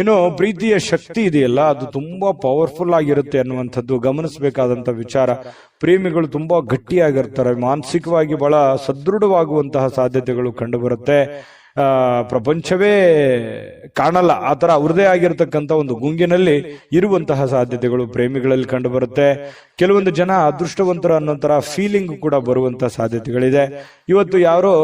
ಇನ್ನು ಪ್ರೀತಿಯ ಶಕ್ತಿ ಇದೆಯಲ್ಲ, ಅದು ತುಂಬಾ ಪವರ್ಫುಲ್ ಆಗಿರುತ್ತೆ ಅನ್ನುವಂಥದ್ದು ಗಮನಿಸಬೇಕಾದಂತ ವಿಚಾರ. ಪ್ರೇಮಿಗಳು ತುಂಬಾ ಗಟ್ಟಿಯಾಗಿರ್ತಾರೆ, ಮಾನಸಿಕವಾಗಿ ಬಹಳ ಸದೃಢವಾಗುವಂತಹ ಸಾಧ್ಯತೆಗಳು ಕಂಡು ಬರುತ್ತೆ. ಪ್ರಪಂಚವೇ ಕಾಣಲ್ಲ ಆ ತರ ಅವ್ರದೇ ಆಗಿರತಕ್ಕಂತ ಒಂದು ಗುಂಗಿನಲ್ಲಿ ಇರುವಂತಹ ಸಾಧ್ಯತೆಗಳು ಪ್ರೇಮಿಗಳಲ್ಲಿ ಕಂಡು ಬರುತ್ತೆ. ಕೆಲವೊಂದು ಜನ ಅದೃಷ್ಟವಂತರ ಅನ್ನೋ ತರ ಫೀಲಿಂಗ್ ಕೂಡ ಬರುವಂತಹ ಸಾಧ್ಯತೆಗಳಿದೆ. ಇವತ್ತು ಯಾರೋ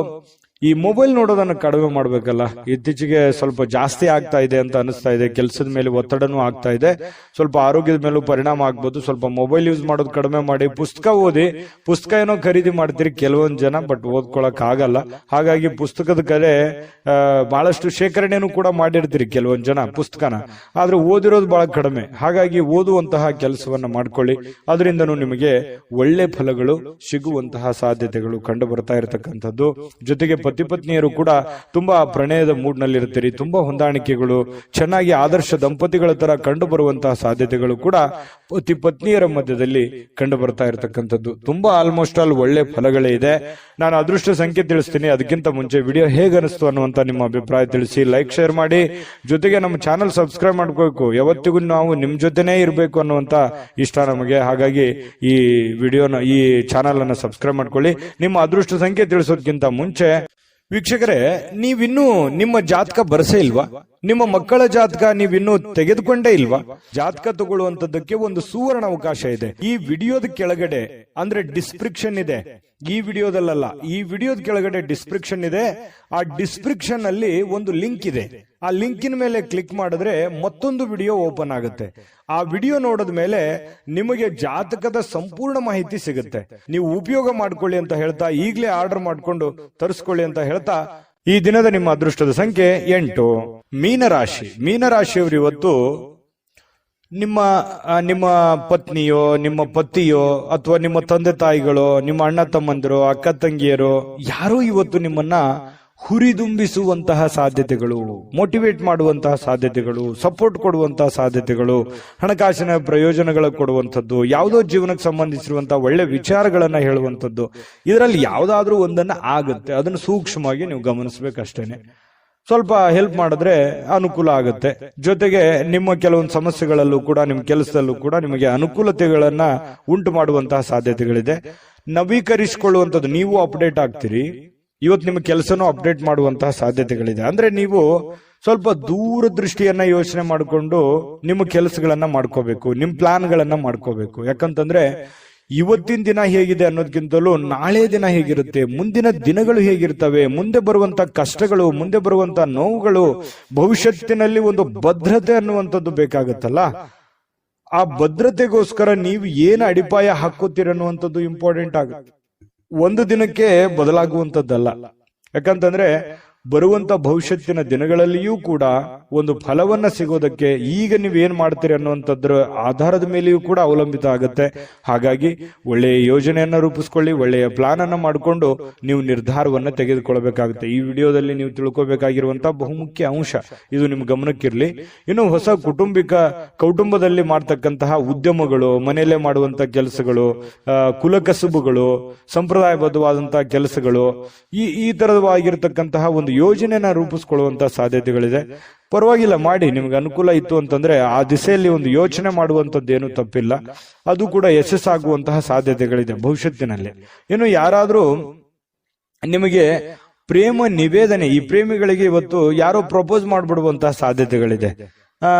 ಈ ಮೊಬೈಲ್ ನೋಡೋದನ್ನ ಕಡಿಮೆ ಮಾಡ್ಬೇಕಲ್ಲ, ಇತ್ತೀಚೆಗೆ ಸ್ವಲ್ಪ ಜಾಸ್ತಿ ಆಗ್ತಾ ಇದೆ ಅಂತ ಅನಿಸ್ತಾ ಇದೆ. ಕೆಲಸದ ಮೇಲೆ ಒತ್ತಡನೂ ಆಗ್ತಾ ಇದೆ, ಸ್ವಲ್ಪ ಆರೋಗ್ಯದ ಮೇಲೂ ಪರಿಣಾಮ ಆಗ್ಬೋದು. ಸ್ವಲ್ಪ ಮೊಬೈಲ್ ಯೂಸ್ ಮಾಡೋದು ಕಡಿಮೆ ಮಾಡಿ, ಪುಸ್ತಕ ಓದಿ. ಪುಸ್ತಕ ಏನೋ ಖರೀದಿ ಮಾಡ್ತೀರಿ ಕೆಲವೊಂದು ಜನ, ಬಟ್ ಓದ್ಕೊಳಕ್ ಆಗಲ್ಲ. ಹಾಗಾಗಿ ಪುಸ್ತಕದ ಕಡೆ ಬಹಳಷ್ಟು ಶೇಖರಣೆನೂ ಕೂಡ ಮಾಡಿರ್ತೀರಿ ಕೆಲವೊಂದು ಜನ ಪುಸ್ತಕನ, ಆದ್ರೆ ಓದಿರೋದು ಬಹಳ ಕಡಿಮೆ. ಹಾಗಾಗಿ ಓದುವಂತಹ ಕೆಲಸವನ್ನ ಮಾಡ್ಕೊಳ್ಳಿ, ಅದರಿಂದನೂ ನಿಮಗೆ ಒಳ್ಳೆ ಫಲಗಳು ಸಿಗುವಂತಹ ಸಾಧ್ಯತೆಗಳು ಕಂಡು ಬರ್ತಾ ಇರತಕ್ಕಂಥದ್ದು. ಜೊತೆಗೆ ಪತಿ ಪತ್ನಿಯರು ಕೂಡ ತುಂಬಾ ಪ್ರಣಯದ ಮೂಡ್ ನಲ್ಲಿ ಇರ್ತೀರಿ, ತುಂಬಾ ಹೊಂದಾಣಿಕೆಗಳು, ಚೆನ್ನಾಗಿ ಆದರ್ಶ ದಂಪತಿಗಳ ತರ ಕಂಡು ಬರುವಂತಹ ಸಾಧ್ಯತೆಗಳು ಕೂಡ ಪತಿ ಪತ್ನಿಯರ ಮಧ್ಯದಲ್ಲಿ ಕಂಡು ಬರ್ತಾ ಇರತಕ್ಕಂಥದ್ದು. ತುಂಬಾ ಆಲ್ಮೋಸ್ಟ್ ಆಲ್ ಒಳ್ಳೆ ಫಲಗಳೇ ಇದೆ. ನಾನು ಅದೃಷ್ಟ ಸಂಖ್ಯೆ ತಿಳಿಸ್ತೀನಿ. ಅದಕ್ಕಿಂತ ಮುಂಚೆ ವಿಡಿಯೋ ಹೇಗೆ ಅನಿಸ್ತು ಅನ್ನುವಂತ ನಿಮ್ಮ ಅಭಿಪ್ರಾಯ ತಿಳಿಸಿ, ಲೈಕ್ ಶೇರ್ ಮಾಡಿ. ಜೊತೆಗೆ ನಮ್ಮ ಚಾನಲ್ ಸಬ್ಸ್ಕ್ರೈಬ್ ಮಾಡ್ಕೋಬೇಕು. ಯಾವತ್ತಿಗೂ ನಾವು ನಿಮ್ ಜೊತೆನೇ ಇರಬೇಕು ಅನ್ನುವಂತ ಇಷ್ಟ ನಮಗೆ. ಹಾಗಾಗಿ ಈ ವಿಡಿಯೋನ, ಈ ಚಾನಲ್ ಅನ್ನ ಸಬ್ಸ್ಕ್ರೈಬ್ ಮಾಡ್ಕೊಳ್ಳಿ. ನಿಮ್ಮ ಅದೃಷ್ಟ ಸಂಖ್ಯೆ ತಿಳಿಸೋದಕ್ಕಿಂತ ಮುಂಚೆ ವೀಕ್ಷಕರೇ, ನೀವಿನ್ನೂ ನಿಮ್ಮ ಜಾತಕ ಬರಸೇ ಇಲ್ವಾ? ನಿಮ್ಮ ಮಕ್ಕಳ ಜಾತಕ ನೀವಿನ್ನೂ ತೆಗೆದುಕೊಂಡೇ ಇಲ್ವಾ? ಜಾತಕ ತಗೊಳ್ಳುವಂತದ್ದಕ್ಕೆ ಒಂದು ಸುವರ್ಣ ಅವಕಾಶ ಇದೆ. ಈ ವಿಡಿಯೋದ ಕೆಳಗಡೆ, ಅಂದ್ರೆ ಡಿಸ್ಕ್ರಿಪ್ಷನ್ ಇದೆ, ಈ ವಿಡಿಯೋದಲ್ಲ, ಈ ವಿಡಿಯೋದ ಕೆಳಗಡೆ ಡಿಸ್ಕ್ರಿಪ್ಷನ್ ಇದೆ. ಆ ಡಿಸ್ಕ್ರಿಪ್ಷನ್ ಅಲ್ಲಿ ಒಂದು ಲಿಂಕ್ ಇದೆ. ಆ ಲಿಂಕಿನ ಮೇಲೆ ಕ್ಲಿಕ್ ಮಾಡಿದ್ರೆ ಮತ್ತೊಂದು ವಿಡಿಯೋ ಓಪನ್ ಆಗುತ್ತೆ. ಆ ವಿಡಿಯೋ ನೋಡಿದ ಮೇಲೆ ನಿಮಗೆ ಜಾತಕದ ಸಂಪೂರ್ಣ ಮಾಹಿತಿ ಸಿಗುತ್ತೆ. ನೀವು ಉಪಯೋಗ ಮಾಡ್ಕೊಳ್ಳಿ ಅಂತ ಹೇಳ್ತಾ, ಈಗಲೇ ಆರ್ಡರ್ ಮಾಡ್ಕೊಂಡು ತರಿಸ್ಕೊಳ್ಳಿ ಅಂತ ಹೇಳ್ತಾ, ಈ ದಿನದ ನಿಮ್ಮ ಅದೃಷ್ಟದ ಸಂಖ್ಯೆ 8. ಮೀನರಾಶಿ. ಮೀನರಾಶಿಯವರು ಇವತ್ತು ನಿಮ್ಮ ಪತ್ನಿಯೋ, ನಿಮ್ಮ ಪತಿಯೋ, ಅಥವಾ ನಿಮ್ಮ ತಂದೆ ತಾಯಿಗಳೋ, ನಿಮ್ಮ ಅಣ್ಣ ತಮ್ಮಂದಿರೋ, ಅಕ್ಕ ತಂಗಿಯರೋ ಯಾರೋ ಇವತ್ತು ನಿಮ್ಮನ್ನ ಹುರಿದುಂಬಿಸುವಂತಹ ಸಾಧ್ಯತೆಗಳು, ಮೋಟಿವೇಟ್ ಮಾಡುವಂತಹ ಸಾಧ್ಯತೆಗಳು, ಸಪೋರ್ಟ್ ಕೊಡುವಂತಹ ಸಾಧ್ಯತೆಗಳು, ಹಣಕಾಸಿನ ಪ್ರಯೋಜನಗಳು ಕೊಡುವಂಥದ್ದು, ಯಾವುದೋ ಜೀವನಕ್ಕೆ ಸಂಬಂಧಿಸಿರುವಂತಹ ಒಳ್ಳೆ ವಿಚಾರಗಳನ್ನ ಹೇಳುವಂಥದ್ದು, ಇದರಲ್ಲಿ ಯಾವುದಾದ್ರೂ ಒಂದನ್ನ ಆಗುತ್ತೆ. ಅದನ್ನು ಸೂಕ್ಷ್ಮವಾಗಿ ನೀವು ಗಮನಿಸಬೇಕಷ್ಟೇನೆ. ಸ್ವಲ್ಪ ಹೆಲ್ಪ್ ಮಾಡಿದ್ರೆ ಅನುಕೂಲ ಆಗುತ್ತೆ. ಜೊತೆಗೆ ನಿಮ್ಮ ಕೆಲವೊಂದು ಸಮಸ್ಯೆಗಳಲ್ಲೂ ಕೂಡ, ನಿಮ್ಮ ಕೆಲಸದಲ್ಲೂ ಕೂಡ ನಿಮಗೆ ಅನುಕೂಲತೆಗಳನ್ನ ಉಂಟು ಮಾಡುವಂತಹ ಸಾಧ್ಯತೆಗಳಿದೆ. ನವೀಕರಿಸಿಕೊಳ್ಳುವಂಥದ್ದು, ನೀವು ಅಪ್ಡೇಟ್ ಆಗ್ತೀರಿ. ಇವತ್ತು ನಿಮ್ಮ ಕೆಲಸನೂ ಅಪ್ಡೇಟ್ ಮಾಡುವಂತಹ ಸಾಧ್ಯತೆಗಳಿದೆ. ಅಂದ್ರೆ ನೀವು ಸ್ವಲ್ಪ ದೂರದೃಷ್ಟಿಯನ್ನ ಯೋಚನೆ ಮಾಡಿಕೊಂಡು ನಿಮ್ಮ ಕೆಲಸಗಳನ್ನ ಮಾಡ್ಕೋಬೇಕು, ನಿಮ್ಮ ಪ್ಲಾನ್ಗಳನ್ನ ಮಾಡ್ಕೋಬೇಕು. ಯಾಕಂತಂದ್ರೆ ಇವತ್ತಿನ ದಿನ ಹೇಗಿದೆ ಅನ್ನೋದಕ್ಕಿಂತಲೂ ನಾಳೆ ದಿನ ಹೇಗಿರುತ್ತೆ, ಮುಂದಿನ ದಿನಗಳು ಹೇಗಿರ್ತವೆ, ಮುಂದೆ ಬರುವಂತ ಕಷ್ಟಗಳು, ಮುಂದೆ ಬರುವಂತ ನೋವುಗಳು, ಭವಿಷ್ಯತ್ತಿನಲ್ಲಿ ಒಂದು ಭದ್ರತೆ ಅನ್ನುವಂಥದ್ದು ಬೇಕಾಗುತ್ತಲ್ಲ, ಆ ಭದ್ರತೆಗೋಸ್ಕರ ನೀವು ಏನು ಅಡಿಪಾಯ ಹಾಕೋತೀರ ಅನ್ನುವಂಥದ್ದು ಇಂಪಾರ್ಟೆಂಟ್ ಆಗುತ್ತೆ. ಒಂದು ದಿನಕ್ಕೆ ಬದಲಾಗುವಂಥದ್ದಲ್ಲ. ಯಾಕಂತಂದ್ರೆ ಬರುವಂತ ಭವಿಷ್ಯತ್ತಿನ ದಿನಗಳಲ್ಲಿಯೂ ಕೂಡ ಒಂದು ಫಲವನ್ನ ಸಿಗೋದಕ್ಕೆ ಈಗ ನೀವೇನ್ ಮಾಡ್ತೀರಿ ಅನ್ನುವಂಥದ್ರ ಆಧಾರದ ಮೇಲೆಯೂ ಕೂಡ ಅವಲಂಬಿತ ಆಗುತ್ತೆ. ಹಾಗಾಗಿ ಒಳ್ಳೆಯ ಯೋಜನೆಯನ್ನ ರೂಪಿಸ್ಕೊಳ್ಳಿ, ಒಳ್ಳೆಯ ಪ್ಲಾನ್ ಅನ್ನ ಮಾಡಿಕೊಂಡು ನೀವು ನಿರ್ಧಾರವನ್ನ ತೆಗೆದುಕೊಳ್ಬೇಕಾಗುತ್ತೆ. ಈ ವಿಡಿಯೋದಲ್ಲಿ ನೀವು ತಿಳ್ಕೊಬೇಕಾಗಿರುವಂತಹ ಬಹುಮುಖ್ಯ ಅಂಶ ಇದು ನಿಮ್ಮ ಗಮನಕ್ಕಿರಲಿ. ಇನ್ನು ಹೊಸ ಕೌಟುಂಬದಲ್ಲಿ ಮಾಡ್ತಕ್ಕಂತಹ ಉದ್ಯಮಗಳು, ಮನೆಯಲ್ಲೇ ಮಾಡುವಂತ ಕೆಲಸಗಳು, ಕುಲಕಸುಬುಗಳು, ಸಂಪ್ರದಾಯಬದ್ಧವಾದಂತಹ ಕೆಲಸಗಳು, ಈ ತರವಾಗಿರ್ತಕ್ಕಂತಹ ಒಂದು ಯೋಜನೆಯನ್ನ ರೂಪಿಸ್ಕೊಳ್ಳುವಂತ ಸಾಧ್ಯತೆಗಳಿದೆ. ಪರವಾಗಿಲ್ಲ, ಮಾಡಿ. ನಿಮ್ಗೆ ಅನುಕೂಲ ಇತ್ತು ಅಂತಂದ್ರೆ ಆ ದಿಸೆಯಲ್ಲಿ ಒಂದು ಯೋಚನೆ ಮಾಡುವಂತದ್ದೇನು ತಪ್ಪಿಲ್ಲ. ಅದು ಕೂಡ ಯಶಸ್ಸಾಗುವಂತಹ ಸಾಧ್ಯತೆಗಳಿದೆ ಭವಿಷ್ಯತ್ತಿನಲ್ಲಿ. ಇನ್ನು ಯಾರಾದ್ರೂ ನಿಮಗೆ ಪ್ರೇಮ ನಿವೇದನೆ, ಈ ಪ್ರೇಮಿಗಳಿಗೆ ಇವತ್ತು ಯಾರೋ ಪ್ರಪೋಸ್ ಮಾಡ್ಬಿಡುವಂತಹ ಸಾಧ್ಯತೆಗಳಿದೆ.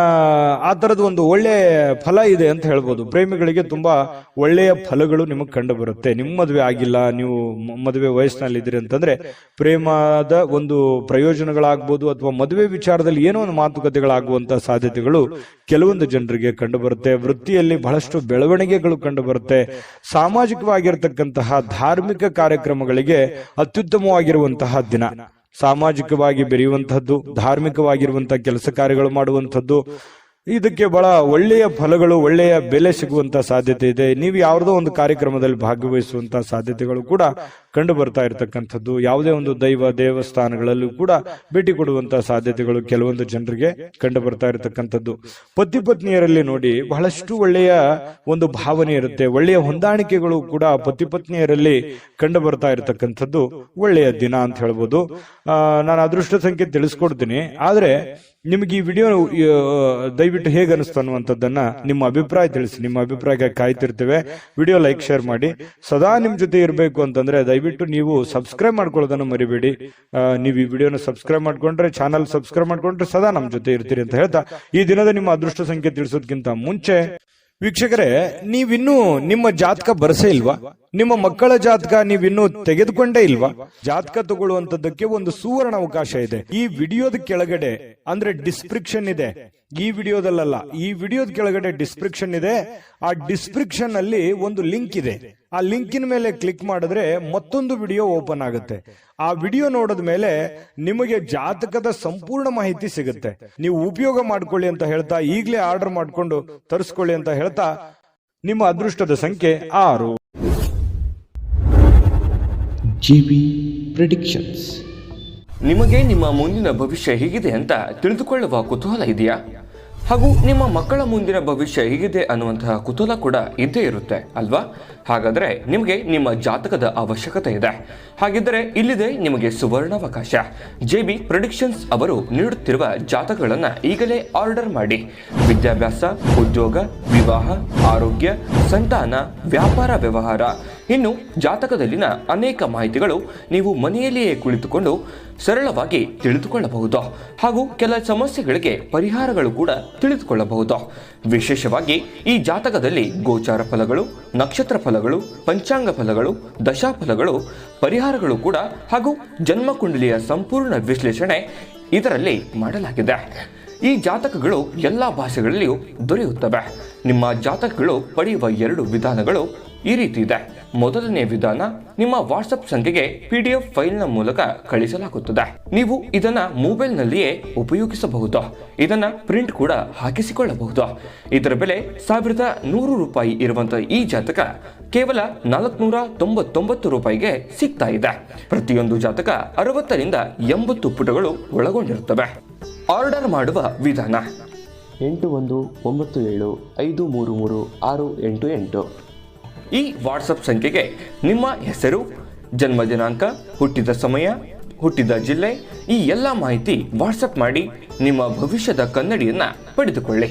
ಆ ತರದ ಒಂದು ಒಳ್ಳೆ ಫಲ ಇದೆ ಅಂತ ಹೇಳ್ಬೋದು. ಪ್ರೇಮಿಗಳಿಗೆ ತುಂಬಾ ಒಳ್ಳೆಯ ಫಲಗಳು ನಿಮಗೆ ಕಂಡು ಬರುತ್ತೆ. ನಿಮ್ಮ ಮದುವೆ ಆಗಿಲ್ಲ, ನೀವು ಮದುವೆ ವಯಸ್ಸಿನಲ್ಲಿ ಇದ್ದೀರಿ ಅಂತಂದ್ರೆ ಪ್ರೇಮದ ಒಂದು ಪ್ರಯೋಜನಗಳಾಗ್ಬೋದು ಅಥವಾ ಮದುವೆ ವಿಚಾರದಲ್ಲಿ ಏನೋ ಒಂದು ಮಾತುಕತೆಗಳಾಗುವಂತಹ ಸಾಧ್ಯತೆಗಳು ಕೆಲವೊಂದು ಜನರಿಗೆ ಕಂಡು ಬರುತ್ತೆ. ವೃತ್ತಿಯಲ್ಲಿ ಬಹಳಷ್ಟು ಬೆಳವಣಿಗೆಗಳು ಕಂಡು ಬರುತ್ತೆ. ಸಾಮಾಜಿಕವಾಗಿರ್ತಕ್ಕಂತಹ ಧಾರ್ಮಿಕ ಕಾರ್ಯಕ್ರಮಗಳಿಗೆ ಅತ್ಯುತ್ತಮವಾಗಿರುವಂತಹ ದಿನ. ಸಾಮಾಜಿಕವಾಗಿ ಬೆರೆಯುವಂತಹದ್ದು, ಧಾರ್ಮಿಕವಾಗಿರುವಂತಹ ಕೆಲಸ ಕಾರ್ಯಗಳು ಮಾಡುವಂಥದ್ದು, ಇದಕ್ಕೆ ಬಹಳ ಒಳ್ಳೆಯ ಫಲಗಳು, ಒಳ್ಳೆಯ ಬೆಲೆ ಸಿಗುವಂತಹ ಸಾಧ್ಯತೆ ಇದೆ. ನೀವು ಯಾವುದೋ ಒಂದು ಕಾರ್ಯಕ್ರಮದಲ್ಲಿ ಭಾಗವಹಿಸುವಂತಹ ಸಾಧ್ಯತೆಗಳು ಕೂಡ ಕಂಡು ಬರ್ತಾ ಇರತಕ್ಕಂಥದ್ದು. ಯಾವುದೇ ಒಂದು ದೇವಸ್ಥಾನಗಳಲ್ಲೂ ಕೂಡ ಭೇಟಿ ಕೊಡುವಂತಹ ಸಾಧ್ಯತೆಗಳು ಕೆಲವೊಂದು ಜನರಿಗೆ ಕಂಡು ಬರ್ತಾ ಇರತಕ್ಕಂಥದ್ದು. ಪತಿ ಪತ್ನಿಯರಲ್ಲಿ ನೋಡಿ ಬಹಳಷ್ಟು ಒಳ್ಳೆಯ ಒಂದು ಭಾವನೆ ಇರುತ್ತೆ. ಒಳ್ಳೆಯ ಹೊಂದಾಣಿಕೆಗಳು ಕೂಡ ಪತಿ ಪತ್ನಿಯರಲ್ಲಿ ಕಂಡು ಬರ್ತಾ ಇರತಕ್ಕಂಥದ್ದು ಒಳ್ಳೆಯ ದಿನ ಅಂತ ಹೇಳ್ಬೋದು. ನಾನು ಅದೃಷ್ಟ ಸಂಖ್ಯೆ ತಿಳಿಸ್ಕೊಡ್ತೀನಿ. ಆದ್ರೆ ನಿಮ್ಗೆ ಈ ವಿಡಿಯೋ ದಯವಿಟ್ಟು ಹೇಗೆ ಅನಿಸ್ತು ಅನ್ನುವಂಥದ್ದನ್ನ ನಿಮ್ಮ ಅಭಿಪ್ರಾಯ ತಿಳಿಸಿ. ನಿಮ್ಮ ಅಭಿಪ್ರಾಯಕ್ಕೆ ಕಾಯ್ತಿರ್ತೇವೆ. ವಿಡಿಯೋ ಲೈಕ್, ಶೇರ್ ಮಾಡಿ. ಸದಾ ನಿಮ್ ಜೊತೆ ಇರಬೇಕು ಅಂತಂದ್ರೆ ದಯವಿಟ್ಟು ನೀವು ಸಬ್ಸ್ಕ್ರೈಬ್ ಮಾಡ್ಕೊಳ್ಳೋದನ್ನು ಮರಿಬೇಡಿ. ನೀವು ಈ ವಿಡಿಯೋನ ಸಬ್ಸ್ಕ್ರೈಬ್ ಮಾಡ್ಕೊಂಡ್ರೆ, ಚಾನಲ್ ಸಬ್ಸ್ಕ್ರೈಬ್ ಮಾಡ್ಕೊಂಡ್ರೆ ಸದಾ ನಮ್ ಜೊತೆ ಇರ್ತೀರಿ ಅಂತ ಹೇಳ್ತಾ ಈ ದಿನದ ನಿಮ್ಮ ಅದೃಷ್ಟ ಸಂಖ್ಯೆ ತಿಳಿಸೋದಕ್ಕಿಂತ ಮುಂಚೆ ವೀಕ್ಷಕರೇ, ನೀವಿನ್ನೂ ನಿಮ್ಮ ಜಾತಕ ಬರಸೇ ಇಲ್ವಾ? ನಿಮ್ಮ ಮಕ್ಕಳ ಜಾತಕ ನೀವಿನ್ನೂ ತೆಗೆದುಕೊಂಡೇ ಇಲ್ವಾ? ಜಾತಕ ತಗೊಳ್ಳುವಂತದ್ದಕ್ಕೆ ಒಂದು ಸುವರ್ಣ ಅವಕಾಶ ಇದೆ. ಈ ವಿಡಿಯೋದ ಕೆಳಗಡೆ ಅಂದ್ರೆ ಡಿಸ್ಕ್ರಿಪ್ಷನ್ ಇದೆ. ಈ ವಿಡಿಯೋದಲ್ಲ, ಈ ವಿಡಿಯೋದ ಕೆಳಗಡೆ ಡಿಸ್ಕ್ರಿಪ್ಷನ್ ಇದೆ. ಆ ಡಿಸ್ಕ್ರಿಪ್ಷನ್ ಅಲ್ಲಿ ಒಂದು ಲಿಂಕ್ ಇದೆ. ಆ ಲಿಂಕಿನ ಮೇಲೆ ಕ್ಲಿಕ್ ಮಾಡಿದ್ರೆ ಮತ್ತೊಂದು ವಿಡಿಯೋ ಓಪನ್ ಆಗುತ್ತೆ. ಆ ವಿಡಿಯೋ ನೋಡಿದ ಮೇಲೆ ನಿಮಗೆ ಜಾತಕದ ಸಂಪೂರ್ಣ ಮಾಹಿತಿ ಸಿಗುತ್ತೆ. ನೀವು ಉಪಯೋಗ ಮಾಡ್ಕೊಳ್ಳಿ ಅಂತ ಹೇಳ್ತಾ, ಈಗಲೇ ಆರ್ಡರ್ ಮಾಡ್ಕೊಂಡು ತರಿಸ್ಕೊಳ್ಳಿ ಅಂತ ಹೇಳ್ತಾ, ನಿಮ್ಮ ಅದೃಷ್ಟದ ಸಂಖ್ಯೆ 6. JB predictions. ನಿಮಗೆ ನಿಮ್ಮ ಮುಂದಿನ ಭವಿಷ್ಯ ಹೇಗಿದೆ ಅಂತ ತಿಳಿದುಕೊಳ್ಳುವ ಕುತೂಹಲ ಇದೆಯಾ? ಹಾಗೂ ನಿಮ್ಮ ಮಕ್ಕಳ ಮುಂದಿನ ಭವಿಷ್ಯ ಹೇಗಿದೆ ಅನ್ನುವಂತಹ ಕುತೂಹಲ ಕೂಡ ಇದ್ದೇ ಇರುತ್ತೆ ಅಲ್ವಾ? ಹಾಗಾದರೆ ನಿಮಗೆ ನಿಮ್ಮ ಜಾತಕದ ಅವಶ್ಯಕತೆ ಇದೆ. ಹಾಗಿದ್ದರೆ ಇಲ್ಲಿದೆ ನಿಮಗೆ ಸುವರ್ಣಾವಕಾಶ. JB ಪ್ರೆಡಿಕ್ಷನ್ಸ್ ಅವರು ನೀಡುತ್ತಿರುವ ಜಾತಕಗಳನ್ನು ಈಗಲೇ ಆರ್ಡರ್ ಮಾಡಿ. ವಿದ್ಯಾಭ್ಯಾಸ, ಉದ್ಯೋಗ, ವಿವಾಹ, ಆರೋಗ್ಯ, ಸಂತಾನ, ವ್ಯಾಪಾರ ವ್ಯವಹಾರ, ಇನ್ನು ಜಾತಕದಲ್ಲಿನ ಅನೇಕ ಮಾಹಿತಿಗಳು ನೀವು ಮನೆಯಲ್ಲಿಯೇ ಕುಳಿತುಕೊಂಡು ಸರಳವಾಗಿ ತಿಳಿದುಕೊಳ್ಳಬಹುದು. ಹಾಗೂ ಕೆಲ ಸಮಸ್ಯೆಗಳಿಗೆ ಪರಿಹಾರಗಳು ಕೂಡ ತಿಳಿದುಕೊಳ್ಳಬಹುದು. ವಿಶೇಷವಾಗಿ ಈ ಜಾತಕದಲ್ಲಿ ಗೋಚಾರ ಫಲಗಳು, ನಕ್ಷತ್ರ ಫಲಗಳು, ಪಂಚಾಂಗ ಫಲಗಳು, ದಶಾಫಲಗಳು, ಪರಿಹಾರಗಳು ಕೂಡ ಹಾಗೂ ಜನ್ಮಕುಂಡಲಿಯ ಸಂಪೂರ್ಣ ವಿಶ್ಲೇಷಣೆ ಇದರಲ್ಲಿ ಮಾಡಲಾಗಿದೆ. ಈ ಜಾತಕಗಳು ಎಲ್ಲ ಭಾಷೆಗಳಲ್ಲಿಯೂ ದೊರೆಯುತ್ತವೆ. ನಿಮ್ಮ ಜಾತಕಗಳು ಪಡೆಯುವ 2 ವಿಧಾನಗಳು ಈ ರೀತಿ ಇದೆ. ಮೊದಲನೇ ವಿಧಾನ, ನಿಮ್ಮ ವಾಟ್ಸಪ್ ಸಂಖ್ಯೆಗೆ PDF ಫೈಲ್ನ ಮೂಲಕ ಕಳಿಸಲಾಗುತ್ತದೆ. ನೀವು ಇದನ್ನ ಮೊಬೈಲ್ನಲ್ಲಿಯೇ ಉಪಯೋಗಿಸಬಹುದು. ಇದನ್ನ ಪ್ರಿಂಟ್ ಕೂಡ ಹಾಕಿಸಿಕೊಳ್ಳಬಹುದು. ಇದರ ಬೆಲೆ 1100 ರೂಪಾಯಿ ಇರುವಂತಹ ಈ ಜಾತಕ ಕೇವಲ 499 ರೂಪಾಯಿಗೆ ಸಿಗ್ತಾ ಇದೆ. ಪ್ರತಿಯೊಂದು ಜಾತಕ 60 ರಿಂದ 80 ಪುಟಗಳು ಒಳಗೊಂಡಿರುತ್ತವೆ. ಆರ್ಡರ್ ಮಾಡುವ ವಿಧಾನ: 8197533688. ಈ ವಾಟ್ಸಪ್ ಸಂಖ್ಯೆಗೆ ನಿಮ್ಮ ಹೆಸರು, ಜನ್ಮ ದಿನಾಂಕ, ಹುಟ್ಟಿದ ಸಮಯ, ಹುಟ್ಟಿದ ಜಿಲ್ಲೆ, ಈ ಎಲ್ಲ ಮಾಹಿತಿ ವಾಟ್ಸಪ್ ಮಾಡಿ ನಿಮ್ಮ ಭವಿಷ್ಯದ ಕನ್ನಡಿಯನ್ನ ಪಡೆದುಕೊಳ್ಳಿ.